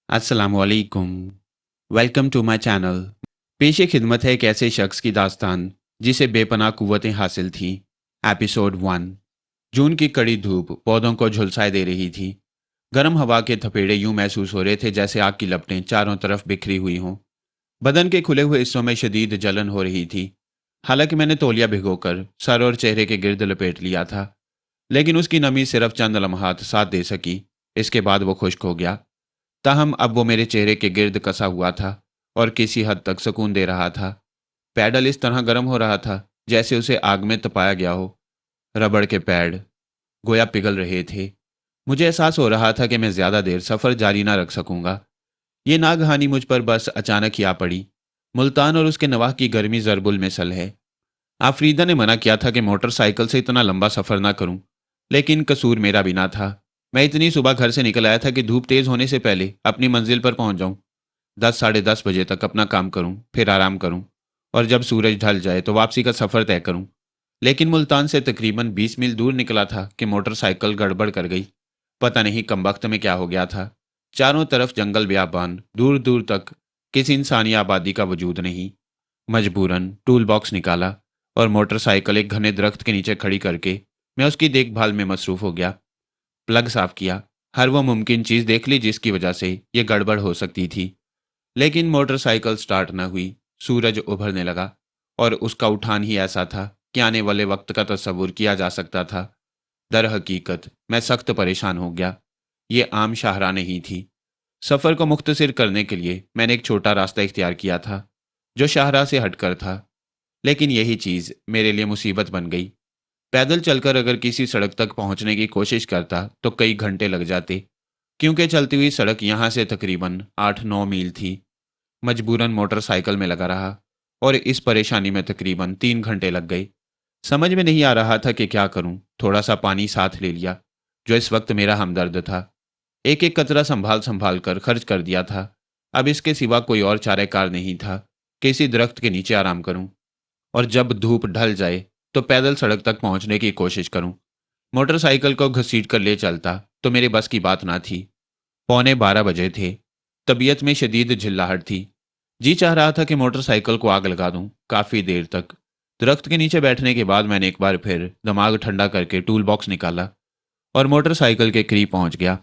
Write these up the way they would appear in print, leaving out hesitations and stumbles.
अस्सलामु अलैकुम। Welcome to my channel. पेशे खिदमत है एक ऐसे शख्स की दास्तान जिसे बेपनाह कुव्वतें हासिल थीं। एपिसोड 1। जून की कड़ी धूप पौधों को झुलसाए दे रही थी। गर्म हवा के थपेड़े यूं महसूस हो रहे थे जैसे आग की लपटें चारों तरफ बिखरी हुई हों। बदन के खुले हुए हिस्सों में शदीद जलन हो रही थी। हालांकि मैंने तौलिया भिगोकर सर और चेहरे के गिर्द लपेट लिया था, लेकिन उसकी नमी सिर्फ चंद लम्हात साथ दे सकी। इसके बाद वो खुश्क हो गया। ताहम अब वो मेरे चेहरे के गिर्द कसा हुआ था और किसी हद तक सुकून दे रहा था। पैडल इस तरह गर्म हो रहा था जैसे उसे आग में तपाया गया हो। रबड़ के पैड गोया पिघल रहे थे। मुझे एहसास हो रहा था कि मैं ज़्यादा देर सफ़र जारी ना रख सकूंगा। ये नागहानी मुझ पर बस अचानक ही आ पड़ी। मुल्तान और उसके नवाह की गर्मी ज़रबुल मिसल है। आफरीदा ने मना किया था कि मोटरसाइकिल से इतना लंबा सफ़र ना करूं, लेकिन कसूर मेरा भी ना था। मैं इतनी सुबह घर से निकल आया था कि धूप तेज़ होने से पहले अपनी मंजिल पर पहुंच जाऊं। 10 साढ़े 10 बजे तक अपना काम करूं, फिर आराम करूं, और जब सूरज ढल जाए तो वापसी का सफ़र तय करूं। लेकिन मुल्तान से तकरीबन 20 मील दूर निकला था कि मोटरसाइकिल गड़बड़ कर गई। पता नहीं कम वक्त में क्या हो गया था। चारों तरफ जंगल बियाबान, दूर दूर तक किसी इंसानी आबादी का वजूद नहीं। मजबूरन टूल बॉक्स निकाला और मोटरसाइकिल एक घने दरख्त के नीचे खड़ी करके मैं उसकी देखभाल में मसरूफ़ हो गया। प्लग साफ किया, हर वो मुमकिन चीज़ देख ली जिसकी वजह से ये गड़बड़ हो सकती थी। लेकिन मोटरसाइकिल स्टार्ट न हुई। सूरज उभरने लगा और उसका उठान ही ऐसा था कि आने वाले वक्त का तस्वुर किया जा सकता था। दर हकीकत मैं सख्त परेशान हो गया। ये आम शाहराह नहीं थी। सफ़र को मुख्तसर करने के लिए मैंने एक छोटा रास्ता इख्तियार किया था जो शाहराह से हटकर था। लेकिन यही चीज़ मेरे लिए मुसीबत बन गई। पैदल चलकर अगर किसी सड़क तक पहुंचने की कोशिश करता तो कई घंटे लग जाते, क्योंकि चलती हुई सड़क यहाँ से तकरीबन 8-9 मील थी। मजबूरन मोटरसाइकिल में लगा रहा और इस परेशानी में तकरीबन 3 घंटे लग गए। समझ में नहीं आ रहा था कि क्या करूं। थोड़ा सा पानी साथ ले लिया, जो इस वक्त मेरा हमदर्द था। एक एक कतरा संभाल संभाल कर खर्च कर दिया था। अब इसके सिवा कोई और चारेकार नहीं था कि इसी दरख्त के नीचे आराम करूं और जब धूप ढल जाए तो पैदल सड़क तक पहुंचने की कोशिश करूं। मोटरसाइकिल को घसीट कर ले चलता तो मेरे बस की बात ना थी। 11:45 बजे थे। तबीयत में शदीद झिल्लाहट थी। जी चाह रहा था कि मोटरसाइकिल को आग लगा दूं। काफ़ी देर तक दरख्त के नीचे बैठने के बाद मैंने एक बार फिर दिमाग ठंडा करके टूल बॉक्स निकाला और मोटरसाइकिल के करीब पहुंच गया।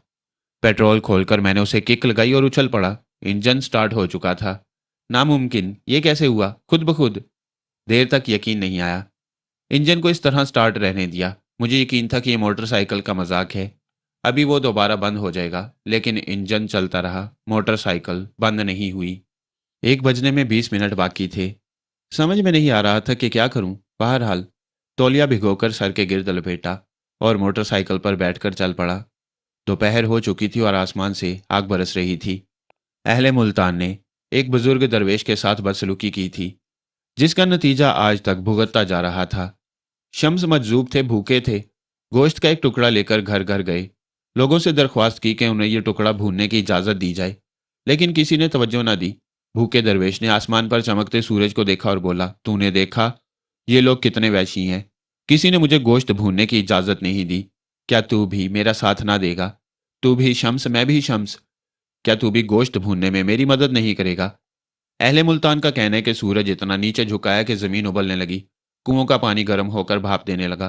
पेट्रोल खोलकर मैंने उसे किक लगाई और उछल पड़ा। इंजन स्टार्ट हो चुका था। नामुमकिन, ये कैसे हुआ खुद ब खुद? देर तक यकीन नहीं आया। इंजन को इस तरह स्टार्ट रहने दिया। मुझे यकीन था कि ये मोटरसाइकिल का मजाक है, अभी वो दोबारा बंद हो जाएगा। लेकिन इंजन चलता रहा, मोटरसाइकिल बंद नहीं हुई। 1 बजने में 20 मिनट बाकी थे। समझ में नहीं आ रहा था कि क्या करूं। बहरहाल तौलिया भिगोकर सर के गिर्द लपेटा और मोटरसाइकिल पर बैठकर चल पड़ा। दोपहर हो चुकी थी और आसमान से आग बरस रही थी। अहले मुल्तान ने एक बुजुर्ग दरवेश के साथ बदसलूकी की थी, जिसका नतीजा आज तक भुगतता जा रहा था। शम्स मजजूब थे, भूखे थे। गोश्त का एक टुकड़ा लेकर घर घर गए। लोगों से दरख्वास्त की कि उन्हें यह टुकड़ा भूनने की इजाज़त दी जाए, लेकिन किसी ने तवज्जो न दी। भूखे दरवेश ने आसमान पर चमकते सूरज को देखा और बोला, तूने देखा ये लोग कितने वैशी हैं। किसी ने मुझे गोश्त भूनने की इजाज़त नहीं दी। क्या तू भी मेरा साथ ना देगा? तू भी शम्स, मैं भी शम्स। क्या तू भी गोश्त भूनने में मेरी मदद नहीं करेगा? अहले मुल्तान का कहना है कि सूरज इतना नीचे झुकाया कि ज़मीन उबलने लगी। कुओं का पानी गर्म होकर भाप देने लगा।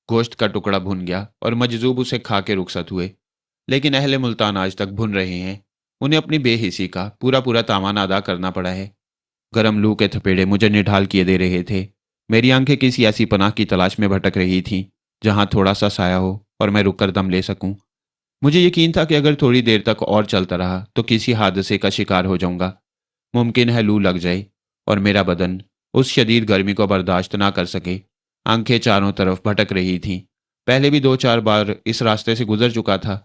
गोश्त का टुकड़ा भुन गया और मजजूब उसे खा के रुखसत हुए। लेकिन अहले मुल्तान आज तक भुन रहे हैं। उन्हें अपनी बेहिसी का पूरा पूरा तावान अदा करना पड़ा है। गर्म लू के थपेड़े मुझे निढाल किए दे रहे थे। मेरी आंखें किसी ऐसी पनाह की तलाश में भटक रही थीं जहां थोड़ा सा साया हो और मैं रुक कर दम ले सकूं। मुझे यकीन था कि अगर थोड़ी देर तक और चलता रहा तो किसी हादसे का शिकार हो जाऊंगा। मुमकिन है लू लग जाए और मेरा बदन उस शदीद गर्मी को बर्दाश्त ना कर सके। आंखें चारों तरफ भटक रही थीं। पहले भी 2-4 बार इस रास्ते से गुजर चुका था,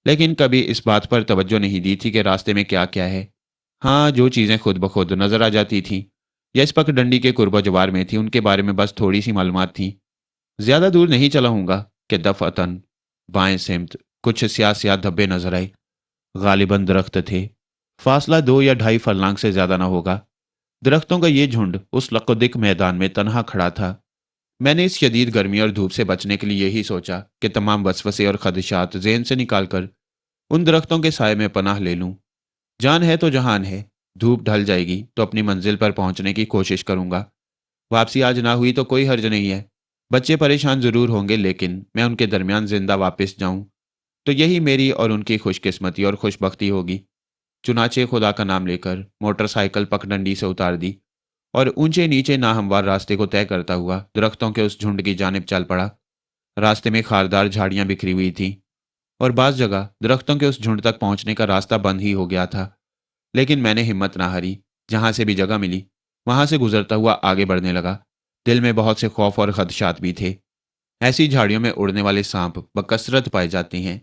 लेकिन कभी इस बात पर तवज्जो नहीं दी थी कि रास्ते में क्या क्या है। हाँ, जो चीज़ें खुद ब खुद नजर आ जाती थीं या इस पगडंडी के कुर्बा जवार में थी, उनके बारे में बस थोड़ी सी मालूमात थी। ज्यादा दूर नहीं चला हूँगा कि दफअतन बाएं सिमत कुछ स्याह स्याह धब्बे नजर आए। गालिबन दरख्त थे। फासला 2 या 2.5 फरलांग से ज्यादा ना होगा। दरख्तों का ये झुंड उस लकोदिक मैदान में तनहा खड़ा था। मैंने इस शदीद गर्मी और धूप से बचने के लिए यही सोचा कि तमाम वसवसे और खदशात ज़हन से निकालकर उन दरख्तों के साए में पनाह ले लूं। जान है तो जहान है। धूप ढल जाएगी तो अपनी मंजिल पर पहुंचने की कोशिश करूंगा। वापसी आज ना हुई तो कोई हर्ज नहीं है। बच्चे परेशान जरूर होंगे, लेकिन मैं उनके दरमियान जिंदा वापस जाऊं तो यही मेरी और उनकी खुशकिस्मती और खुशबख्ती होगी। चुनाचे खुदा का नाम लेकर मोटरसाइकिल पगडंडी से उतार दी और ऊंचे नीचे नाहमवार रास्ते को तय करता हुआ दरख्तों के उस झुंड की जानिब चल पड़ा। रास्ते में खारदार झाड़ियां बिखरी हुई थीं और बाज़ जगह दरख्तों के उस झुंड तक पहुंचने का रास्ता बंद ही हो गया था। लेकिन मैंने हिम्मत ना हारी। जहां से भी जगह मिली वहां से गुजरता हुआ आगे बढ़ने लगा। दिल में बहुत से खौफ और खदशात भी थे। ऐसी झाड़ियों में उड़ने वाले सांप बकसरत पाए जाते हैं।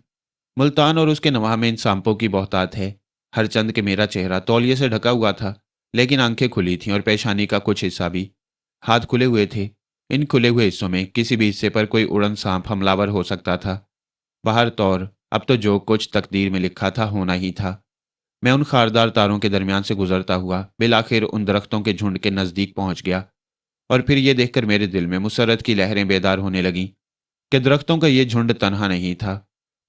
मुल्तान और उसके नवाह में इन सांपों की बहुतात है। हरचंद के मेरा चेहरा तौलिए से ढका हुआ था, लेकिन आंखें खुली थीं और पेशानी का कुछ हिस्सा भी। हाथ खुले हुए थे। इन खुले हुए हिस्सों में किसी भी हिस्से पर कोई उड़न सांप हमलावर हो सकता था। बाहर तौर अब तो जो कुछ तकदीर में लिखा था होना ही था। मैं उन खारदार तारों के दरमियान से गुजरता हुआ बिलाखिर उन दरख्तों के झुंड के नज़दीक पहुंच गया। और फिर ये देखकर मेरे दिल में मुसरत की लहरें बेदार होने लगीं कि दरख्तों का ये झुंड तनहा नहीं था,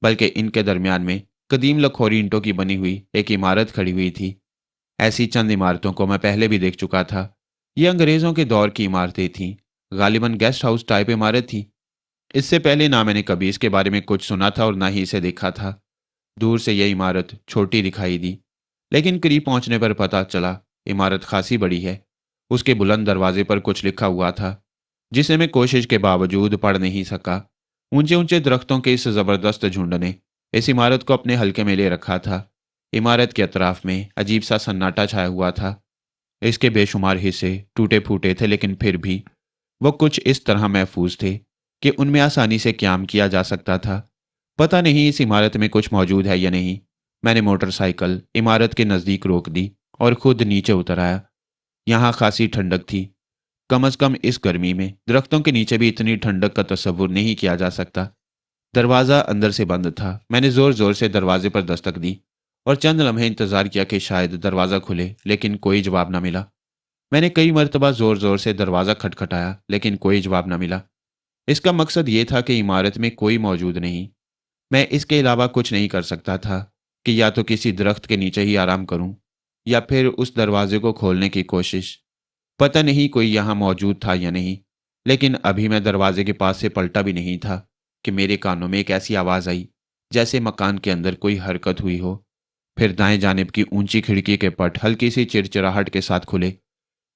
बल्कि इनके दरमियान में कदीम लखोरी ईंटों की बनी हुई एक इमारत खड़ी हुई थी। ऐसी चंद इमारतों को मैं पहले भी देख चुका था। ये अंग्रेज़ों के दौर की इमारतें थीं, गालिबन गेस्ट हाउस टाइप इमारत थी। इससे पहले ना मैंने कभी इसके बारे में कुछ सुना था और ना ही इसे देखा था। दूर से यह इमारत छोटी दिखाई दी, लेकिन करीब पहुंचने पर पता चला इमारत खासी बड़ी है। उसके बुलंद दरवाजे पर कुछ लिखा हुआ था, जिसे मैं कोशिश के बावजूद पढ़ नहीं सका। ऊंचे ऊंचे दरख्तों के इस जबरदस्त झुंड ने इस इमारत को अपने हल्के में ले रखा था। इमारत के अतराफ में अजीब सा सन्नाटा छाया हुआ था। इसके बेशुमार हिस्से टूटे फूटे थे, लेकिन फिर भी वो कुछ इस तरह महफूज थे कि उनमें आसानी से क्याम किया जा सकता था। पता नहीं इस इमारत में कुछ मौजूद है या नहीं। मैंने मोटरसाइकिल इमारत के नज़दीक रोक दी और खुद नीचे उतर आया। यहाँ खासी ठंडक थी। कम अज कम इस गर्मी में दरख्तों के नीचे भी इतनी ठंडक का तस्वुर नहीं किया जा सकता। दरवाज़ा अंदर से बंद था। मैंने ज़ोर ज़ोर से दरवाजे पर दस्तक दी और चंद लम्हे इंतज़ार किया कि शायद दरवाज़ा खुले, लेकिन कोई जवाब न मिला। मैंने कई मरतबा ज़ोर ज़ोर से दरवाज़ा खटखटाया, लेकिन कोई जवाब न मिला। इसका मकसद ये था कि इमारत में कोई मौजूद नहीं। मैं इसके अलावा कुछ नहीं कर सकता था कि या तो किसी दरख्त के नीचे ही आराम करूं, या फिर उस दरवाजे को खोलने की कोशिश। पता नहीं कोई यहाँ मौजूद था या नहीं, लेकिन अभी मैं दरवाजे के पास से पलटा भी नहीं था कि मेरे कानों में एक ऐसी आवाज़ आई जैसे मकान के अंदर कोई हरकत हुई हो। फिर दाएं जानिब की ऊंची खिड़की के पट हल्की सी चिड़चिड़ाहट के साथ खुले।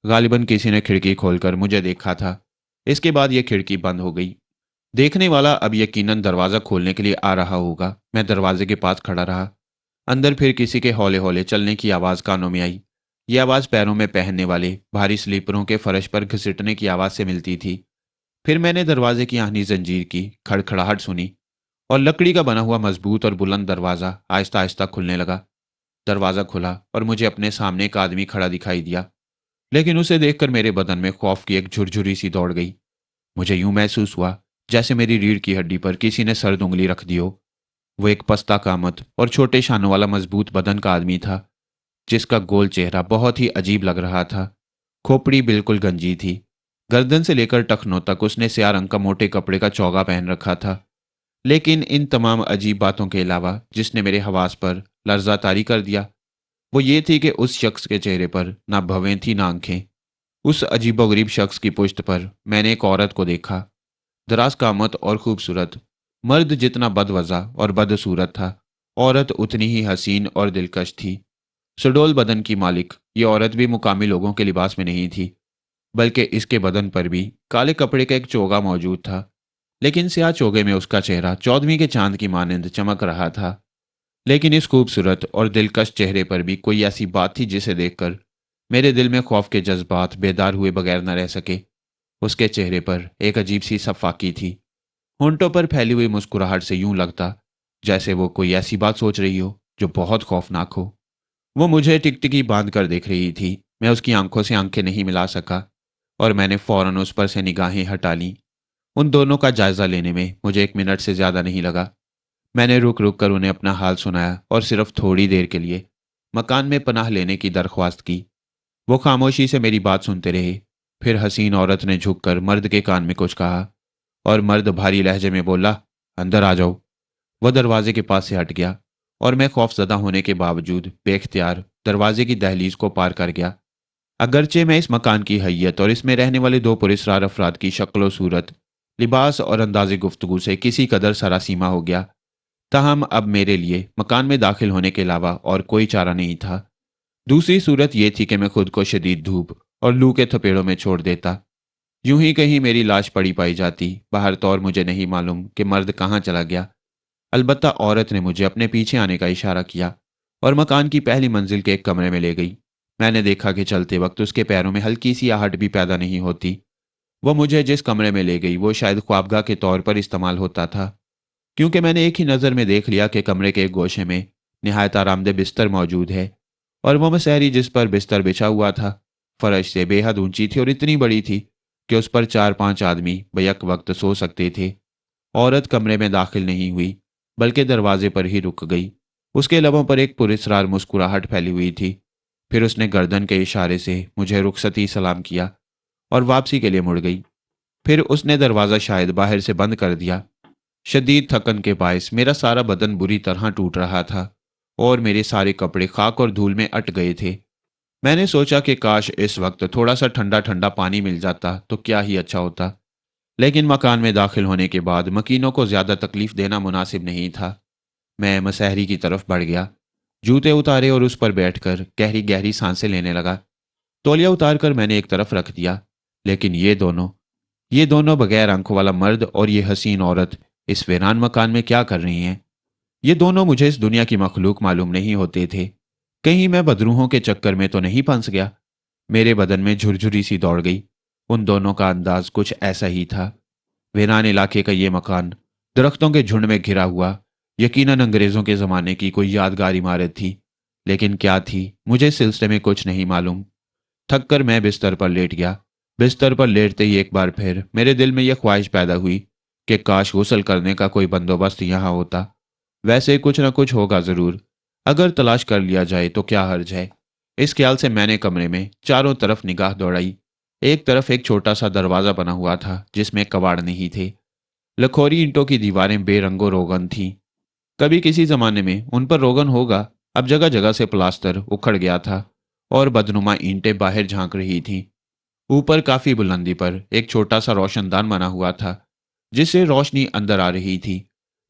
गालिबन किसी ने खिड़की खोलकर मुझे देखा था। इसके बाद यह खिड़की बंद हो गई। देखने वाला अब यकीनन दरवाज़ा खोलने के लिए आ रहा होगा। मैं दरवाजे के पास खड़ा रहा। अंदर फिर किसी के हौले हौले चलने की आवाज़ कानों में आई। यह आवाज़ पैरों में पहनने वाले भारी स्लीपरों के फर्श पर घसीटने की आवाज़ से मिलती थी। फिर मैंने दरवाजे की आहनी जंजीर की खड़खड़ाहट सुनी और लकड़ी का बना हुआ मजबूत और बुलंद दरवाज़ा आहिस्ता आहिस्ता खुलने लगा। दरवाज़ा खुला और मुझे अपने सामने एक आदमी खड़ा दिखाई दिया, लेकिन उसे देखकर मेरे बदन में खौफ की एक झुरझुरी सी दौड़ गई। मुझे यूं महसूस हुआ जैसे मेरी रीढ़ की हड्डी पर किसी ने सर्द उंगली रख दी हो। वो एक पस्ता कामत और छोटे शानों वाला मजबूत बदन का आदमी था, जिसका गोल चेहरा बहुत ही अजीब लग रहा था। खोपड़ी बिल्कुल गंजी थी। गर्दन से लेकर टखनों तक उसने स्याह रंग का मोटे कपड़े का चौगा पहन रखा था। लेकिन इन तमाम अजीब बातों के अलावा जिसने मेरे हवास पर लर्जा तारी कर दिया, वो ये थी कि उस शख्स के चेहरे पर ना भवें थी ना आंखें। उस अजीबोगरीब शख्स की पुश्त पर मैंने एक औरत को देखा। दराज कामत और खूबसूरत। मर्द जितना बदवज़ा और बदसूरत था, औरत उतनी ही हसीन और दिलकश थी। सुडोल बदन की मालिक ये औरत भी मुकामी लोगों के लिबास में नहीं थी, बल्कि इसके बदन पर भी काले कपड़े का एक चोगा मौजूद था। लेकिन स्याह चोगे में उसका चेहरा चौदहवीं के चांद की मानंद चमक रहा था। लेकिन इस खूबसूरत और दिलकश चेहरे पर भी कोई ऐसी बात थी जिसे देखकर मेरे दिल में खौफ के जज्बात बेदार हुए बगैर न रह सके। उसके चेहरे पर एक अजीब सी सफाकी थी। होंठों पर फैली हुई मुस्कुराहट से यूं लगता जैसे वो कोई ऐसी बात सोच रही हो जो बहुत खौफनाक हो। वो मुझे टिकटिकी बांध कर देख रही थी। मैं उसकी आंखों से आंखें नहीं मिला सका और मैंने फौरन उस पर से निगाहें हटा लीं। उन दोनों का जायजा लेने में मुझे 1 मिनट से ज्यादा नहीं लगा। मैंने रुक रुक कर उन्हें अपना हाल सुनाया और सिर्फ थोड़ी देर के लिए मकान में पनाह लेने की दरख्वास्त की। वो खामोशी से मेरी बात सुनते रहे। फिर हसीन औरत ने झुककर मर्द के कान में कुछ कहा और मर्द भारी लहजे में बोला, अंदर आ जाओ। वह दरवाजे के पास से हट गया اور میں خوف زدہ ہونے کے باوجود بے اختیار دروازے کی دہلیز کو پار کر گیا۔ اگرچہ میں اس مکان کی حیت اور اس میں رہنے والے دو پراسرار افراد کی شکل و صورت، لباس اور انداز گفتگو سے کسی قدر سراسیمہ ہو گیا، تاہم اب میرے لیے مکان میں داخل ہونے کے علاوہ اور کوئی چارہ نہیں تھا۔ دوسری صورت یہ تھی کہ میں خود کو شدید دھوپ اور لو کے تھپیڑوں میں چھوڑ دیتا، یوں ہی کہیں میری لاش پڑی پائی جاتی۔ باہر تو اور مجھے نہیں معلوم کہ مرد کہاں چلا گیا، البتہ عورت نے مجھے اپنے پیچھے آنے کا اشارہ کیا اور مکان کی پہلی منزل کے ایک کمرے میں لے گئی۔ میں نے دیکھا کہ چلتے وقت اس کے پیروں میں ہلکی سی آہٹ بھی پیدا نہیں ہوتی۔ وہ مجھے جس کمرے میں لے گئی وہ شاید خوابگاہ کے طور پر استعمال ہوتا تھا، کیونکہ میں نے ایک ہی نظر میں دیکھ لیا کہ کمرے کے ایک گوشے میں نہایت آرام دہ بستر موجود ہے، اور وہ مسہری جس پر بستر بچھا ہوا تھا فرش سے بے حد اونچی تھی اور اتنی بڑی تھی کہ اس پر 4-5 آدمی بیک وقت سو سکتے تھے۔ عورت کمرے میں داخل نہیں ہوئی بلکہ دروازے پر ہی رک گئی۔ اس کے لبوں پر ایک پراسرار مسکراہٹ پھیلی ہوئی تھی۔ پھر اس نے گردن کے اشارے سے مجھے رخصتی سلام کیا اور واپسی کے لیے مڑ گئی۔ پھر اس نے دروازہ شاید باہر سے بند کر دیا۔ شدید تھکن کے باعث میرا سارا بدن بری طرح ٹوٹ رہا تھا اور میرے سارے کپڑے خاک اور دھول میں اٹ گئے تھے۔ میں نے سوچا کہ کاش اس وقت تھوڑا سا ٹھنڈا ٹھنڈا پانی مل جاتا تو کیا ہی اچھا ہوتا، لیکن مکان میں داخل ہونے کے بعد مکینوں کو زیادہ تکلیف دینا مناسب نہیں تھا۔ میں مسہری کی طرف بڑھ گیا، جوتے اتارے اور اس پر بیٹھ کر گہری گہری سانسیں لینے لگا۔ تولیہ اتار کر میں نے ایک طرف رکھ دیا، لیکن یہ دونوں بغیر آنکھوں والا مرد اور یہ حسین عورت اس ویران مکان میں کیا کر رہی ہیں؟ یہ دونوں مجھے اس دنیا کی مخلوق معلوم نہیں ہوتے تھے۔ کہیں میں بدروحوں کے چکر میں تو نہیں پھنس گیا؟ میرے بدن میں جھرجھری سی دوڑ گئی۔ ان دونوں کا انداز کچھ ایسا ہی تھا۔ ویران علاقے کا یہ مکان درختوں کے جھنڈ میں گھرا ہوا یقیناً انگریزوں کے زمانے کی کوئی یادگار عمارت تھی، لیکن کیا تھی مجھے اس سلسلے میں کچھ نہیں معلوم۔ تھک کر میں بستر پر لیٹ گیا۔ بستر پر لیٹتے ہی ایک بار پھر میرے دل میں یہ خواہش پیدا ہوئی کہ کاش غسل کرنے کا کوئی بندوبست یہاں ہوتا۔ ویسے کچھ نہ کچھ ہوگا ضرور، اگر تلاش کر لیا جائے تو کیا حرج ہے۔ اس خیال سے میں نے کمرے میں چاروں طرف نگاہ دوڑائی۔ ایک طرف ایک چھوٹا سا دروازہ بنا ہوا تھا جس میں کواڑ نہیں تھے۔ لکھوری اینٹوں کی دیواریں بے رنگ و روغن تھیں۔ کبھی کسی زمانے میں ان پر روغن ہوگا، اب جگہ جگہ سے پلاسٹر اکھڑ گیا تھا اور بدنما اینٹیں باہر جھانک رہی تھیں۔ اوپر کافی بلندی پر ایک چھوٹا سا روشن دان بنا ہوا تھا جس سے روشنی اندر آ رہی تھی،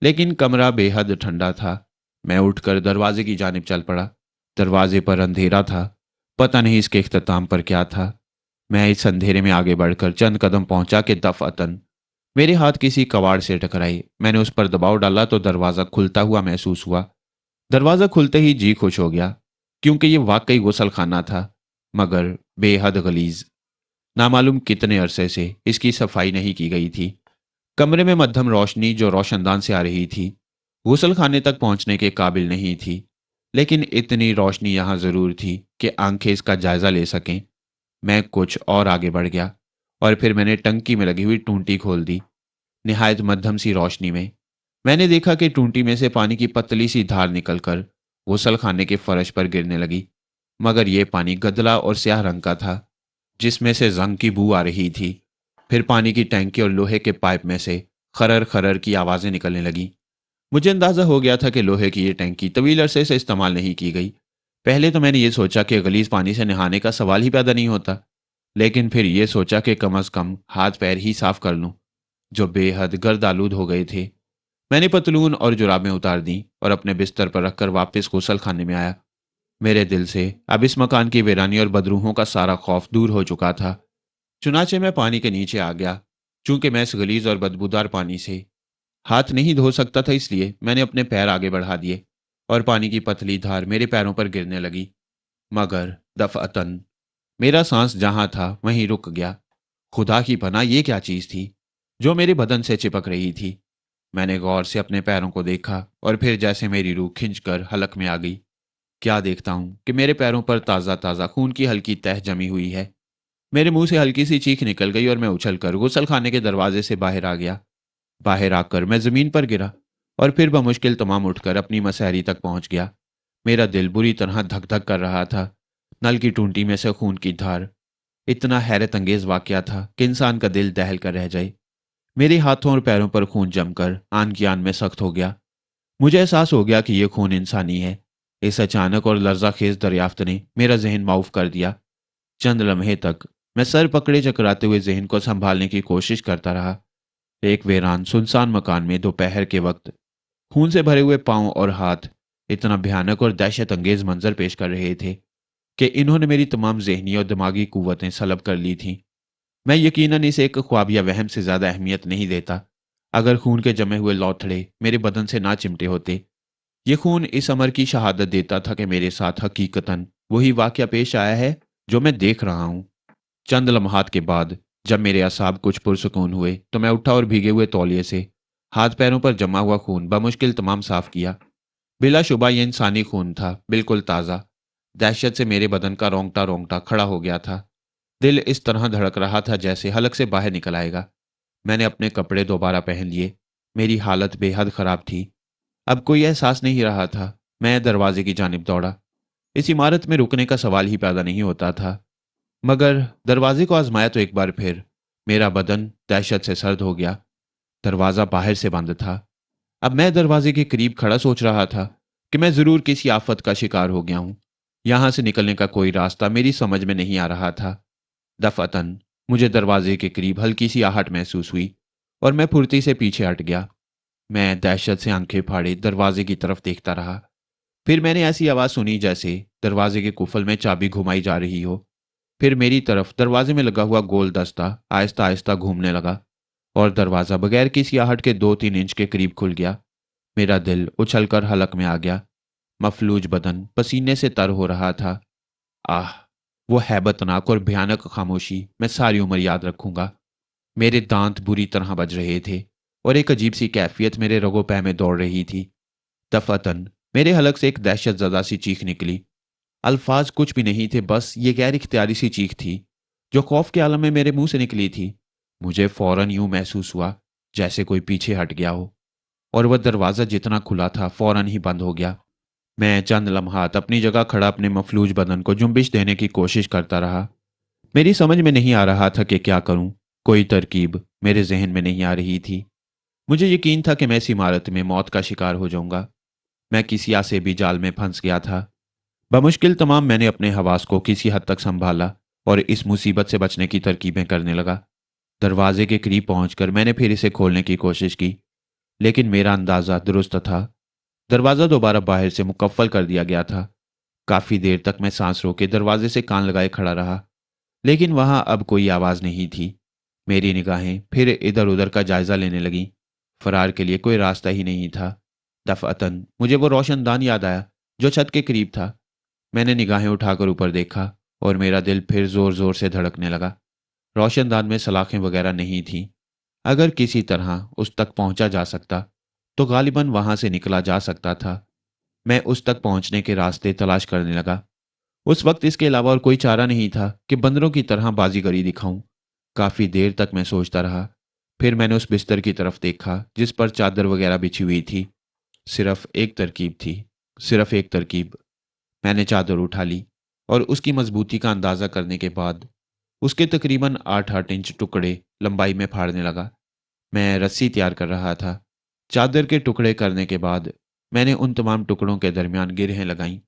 لیکن کمرہ بے حد ٹھنڈا تھا۔ میں اٹھ کر دروازے کی جانب چل پڑا۔ دروازے پر اندھیرا تھا، پتہ نہیں اس کے اختتام پر کیا تھا۔ میں اس اندھیرے میں آگے بڑھ کر چند قدم پہنچا کہ دفعتاً میرے ہاتھ کسی کواڑ سے ٹکرائے۔ میں نے اس پر دباؤ ڈالا تو دروازہ کھلتا ہوا محسوس ہوا۔ دروازہ کھلتے ہی جی خوش ہو گیا، کیونکہ یہ واقعی غسل خانہ تھا، مگر بے حد غلیظ۔ نامعلوم کتنے عرصے سے اس کی صفائی نہیں کی گئی تھی۔ کمرے میں مدھم روشنی جو روشن دان سے آ رہی تھی غسل خانے تک پہنچنے کے قابل نہیں تھی، لیکن اتنی روشنی یہاں ضرور تھی کہ آنکھیں اس کا جائزہ لے سکیں۔ میں کچھ اور آگے بڑھ گیا اور پھر میں نے ٹنکی میں لگی ہوئی ٹونٹی کھول دی۔ نہایت مدھم سی روشنی میں نے دیکھا کہ ٹونٹی میں سے پانی کی پتلی سی دھار نکل کر غسل خانے کے فرش پر گرنے لگی، مگر یہ پانی گدلا اور سیاہ رنگ کا تھا جس میں سے زنگ کی بو آ رہی تھی۔ پھر پانی کی ٹینکی اور لوہے کے پائپ میں سے خرر خرر کی آوازیں نکلنے لگیں۔ مجھے اندازہ ہو گیا تھا کہ لوہے کی یہ ٹینکی طویل عرصے سے استعمال نہیں کی گئی۔ پہلے تو میں نے یہ سوچا کہ غلیظ پانی سے نہانے کا سوال ہی پیدا نہیں ہوتا، لیکن پھر یہ سوچا کہ کم از کم ہاتھ پیر ہی صاف کر لوں جو بے حد گرد آلود ہو گئے تھے۔ میں نے پتلون اور جرابیں اتار دیں اور اپنے بستر پر رکھ کر واپس غسل خانے میں آیا۔ میرے دل سے اب اس مکان کی ویرانی اور بدروحوں کا سارا خوف دور ہو چکا تھا۔ چنانچہ میں پانی کے نیچے آ گیا۔ چونکہ میں اس غلیظ اور بدبودار پانی سے ہاتھ نہیں دھو سکتا تھا، اس لیے میں نے اپنے پیر آگے بڑھا دیے اور پانی کی پتلی دھار میرے پیروں پر گرنے لگی، مگر دفعتاً میرا سانس جہاں تھا وہیں رک گیا۔ خدا کی پناہ، یہ کیا چیز تھی جو میرے بدن سے چپک رہی تھی؟ میں نے غور سے اپنے پیروں کو دیکھا اور پھر جیسے میری روح کھنچ کر حلق میں آ گئی۔ کیا دیکھتا ہوں کہ میرے پیروں پر تازہ تازہ خون کی ہلکی تہ جمی ہوئی ہے۔ میرے منہ سے ہلکی سی چیخ نکل گئی اور میں اچھل کر غسل خانے کے دروازے سے باہر آ گیا۔ باہر آ کر میں زمین پر گرا اور پھر بمشکل تمام اٹھ کر اپنی مسہری تک پہنچ گیا۔ میرا دل بری طرح دھک دھک کر رہا تھا۔ نل کی ٹونٹی میں سے خون کی دھار اتنا حیرت انگیز واقعہ تھا کہ انسان کا دل دہل کر رہ جائے۔ میرے ہاتھوں اور پیروں پر خون جم کر آن کی آن میں سخت ہو گیا۔ مجھے احساس ہو گیا کہ یہ خون انسانی ہے۔ اس اچانک اور لرزہ خیز دریافت نے میرا ذہن معاف کر دیا۔ چند لمحے تک میں سر پکڑے چکراتے ہوئے ذہن کو سنبھالنے کی کوشش کرتا رہا۔ ایک ویران سنسان مکان میں دوپہر کے وقت خون سے بھرے ہوئے پاؤں اور ہاتھ اتنا بھیانک اور دہشت انگیز منظر پیش کر رہے تھے کہ انہوں نے میری تمام ذہنی اور دماغی قوتیں سلب کر لی تھیں۔ میں یقیناً اسے ایک خواب یا وہم سے زیادہ اہمیت نہیں دیتا۔ اگر خون کے جمے ہوئے لوتھڑے میرے بدن سے نہ چمٹے ہوتے، یہ خون اس امر کی شہادت دیتا تھا کہ میرے ساتھ حقیقتاً وہی واقعہ پیش آیا ہے جو میں دیکھ رہا ہوں۔ چند لمحات کے بعد جب میرے اعصاب کچھ پرسکون ہوئے تو میں اٹھا اور بھیگے ہوئے تولیے سے ہاتھ پیروں پر جمع ہوا خون بمشکل تمام صاف کیا۔ بلا شبہ یہ انسانی خون تھا، بالکل تازہ۔ دہشت سے میرے بدن کا رونگٹا رونگٹا کھڑا ہو گیا تھا۔ دل اس طرح دھڑک رہا تھا جیسے حلق سے باہر نکل آئے گا۔ میں نے اپنے کپڑے دوبارہ پہن لیے۔ میری حالت بے حد خراب تھی۔ اب کوئی احساس نہیں رہا تھا۔ میں دروازے کی جانب دوڑا۔ اس عمارت میں رکنے کا سوال ہی پیدا نہیں ہوتا تھا، مگر دروازے کو آزمایا تو ایک بار پھر میرا بدن دہشت سے سرد ہو گیا۔ دروازہ باہر سے بند تھا۔ اب میں دروازے کے قریب کھڑا سوچ رہا تھا کہ میں ضرور کسی آفت کا شکار ہو گیا ہوں۔ یہاں سے نکلنے کا کوئی راستہ میری سمجھ میں نہیں آ رہا تھا۔ دفعتاً مجھے دروازے کے قریب ہلکی سی آہٹ محسوس ہوئی اور میں پھرتی سے پیچھے ہٹ گیا۔ میں دہشت سے آنکھیں پھاڑے دروازے کی طرف دیکھتا رہا۔ پھر میں نے ایسی آواز سنی جیسے دروازے کے قفل میں چابی گھمائی جا رہی ہو۔ پھر میری طرف دروازے میں لگا ہوا گول دستہ آہستہ آہستہ گھومنے لگا اور دروازہ بغیر کسی آہٹ کے 2-3 انچ کے قریب کھل گیا۔ میرا دل اچھل کر حلق میں آ گیا۔ مفلوج بدن پسینے سے تر ہو رہا تھا۔ آہ، وہ ہیبتناک اور بھیانک خاموشی میں ساری عمر یاد رکھوں گا۔ میرے دانت بری طرح بج رہے تھے اور ایک عجیب سی کیفیت میرے رگو پہ میں دوڑ رہی تھی۔ دفعتاً میرے حلق سے ایک دہشت زدہ سی چیخ نکلی۔ الفاظ کچھ بھی نہیں تھے، بس یہ غیر اختیاری سی چیخ تھی جو خوف کے عالم میں میرے منہ سے نکلی تھی۔ مجھے فوراً یوں محسوس ہوا جیسے کوئی پیچھے ہٹ گیا ہو، اور وہ دروازہ جتنا کھلا تھا فوراً ہی بند ہو گیا۔ میں چند لمحات اپنی جگہ کھڑا اپنے مفلوج بدن کو جنبش دینے کی کوشش کرتا رہا۔ میری سمجھ میں نہیں آ رہا تھا کہ کیا کروں۔ کوئی ترکیب میرے ذہن میں نہیں آ رہی تھی۔ مجھے یقین تھا کہ میں اس عمارت میں موت کا شکار ہو جاؤں گا۔ میں کسی آسیبی جال میں پھنس گیا تھا۔ بمشکل تمام میں نے اپنے حواس کو کسی حد تک سنبھالا اور اس مصیبت سے بچنے کی ترکیبیں کرنے لگا۔ دروازے کے قریب پہنچ کر میں نے پھر اسے کھولنے کی کوشش کی، لیکن میرا اندازہ درست تھا۔ دروازہ دوبارہ باہر سے مقفل کر دیا گیا تھا۔ کافی دیر تک میں سانس روکے دروازے سے کان لگائے کھڑا رہا، لیکن وہاں اب کوئی آواز نہیں تھی۔ میری نگاہیں پھر ادھر ادھر کا جائزہ لینے لگیں۔ فرار کے لیے کوئی راستہ ہی نہیں تھا۔ دفعتاً مجھے وہ روشن دان یاد آیا جو چھت کے قریب تھا۔ میں نے نگاہیں اٹھا کر اوپر دیکھا اور میرا دل پھر زور زور سے دھڑکنے لگا۔ روشن دان میں سلاخیں وغیرہ نہیں تھیں۔ اگر کسی طرح اس تک پہنچا جا سکتا تو غالباً وہاں سے نکلا جا سکتا تھا۔ میں اس تک پہنچنے کے راستے تلاش کرنے لگا۔ اس وقت اس کے علاوہ اور کوئی چارہ نہیں تھا کہ بندروں کی طرح بازی گری دکھاؤں۔ کافی دیر تک میں سوچتا رہا۔ پھر میں نے اس بستر کی طرف دیکھا جس پر چادر وغیرہ بچھی ہوئی تھی۔ صرف ایک ترکیب تھی، صرف ایک ترکیب۔ میں نے چادر اٹھا لی اور اس کی مضبوطی کا اندازہ کرنے کے بعد اس کے تقریباً 8-8 انچ ٹکڑے لمبائی میں پھاڑنے لگا۔ میں رسی تیار کر رہا تھا۔ چادر کے ٹکڑے کرنے کے بعد میں نے ان تمام ٹکڑوں کے درمیان گرہیں لگائیں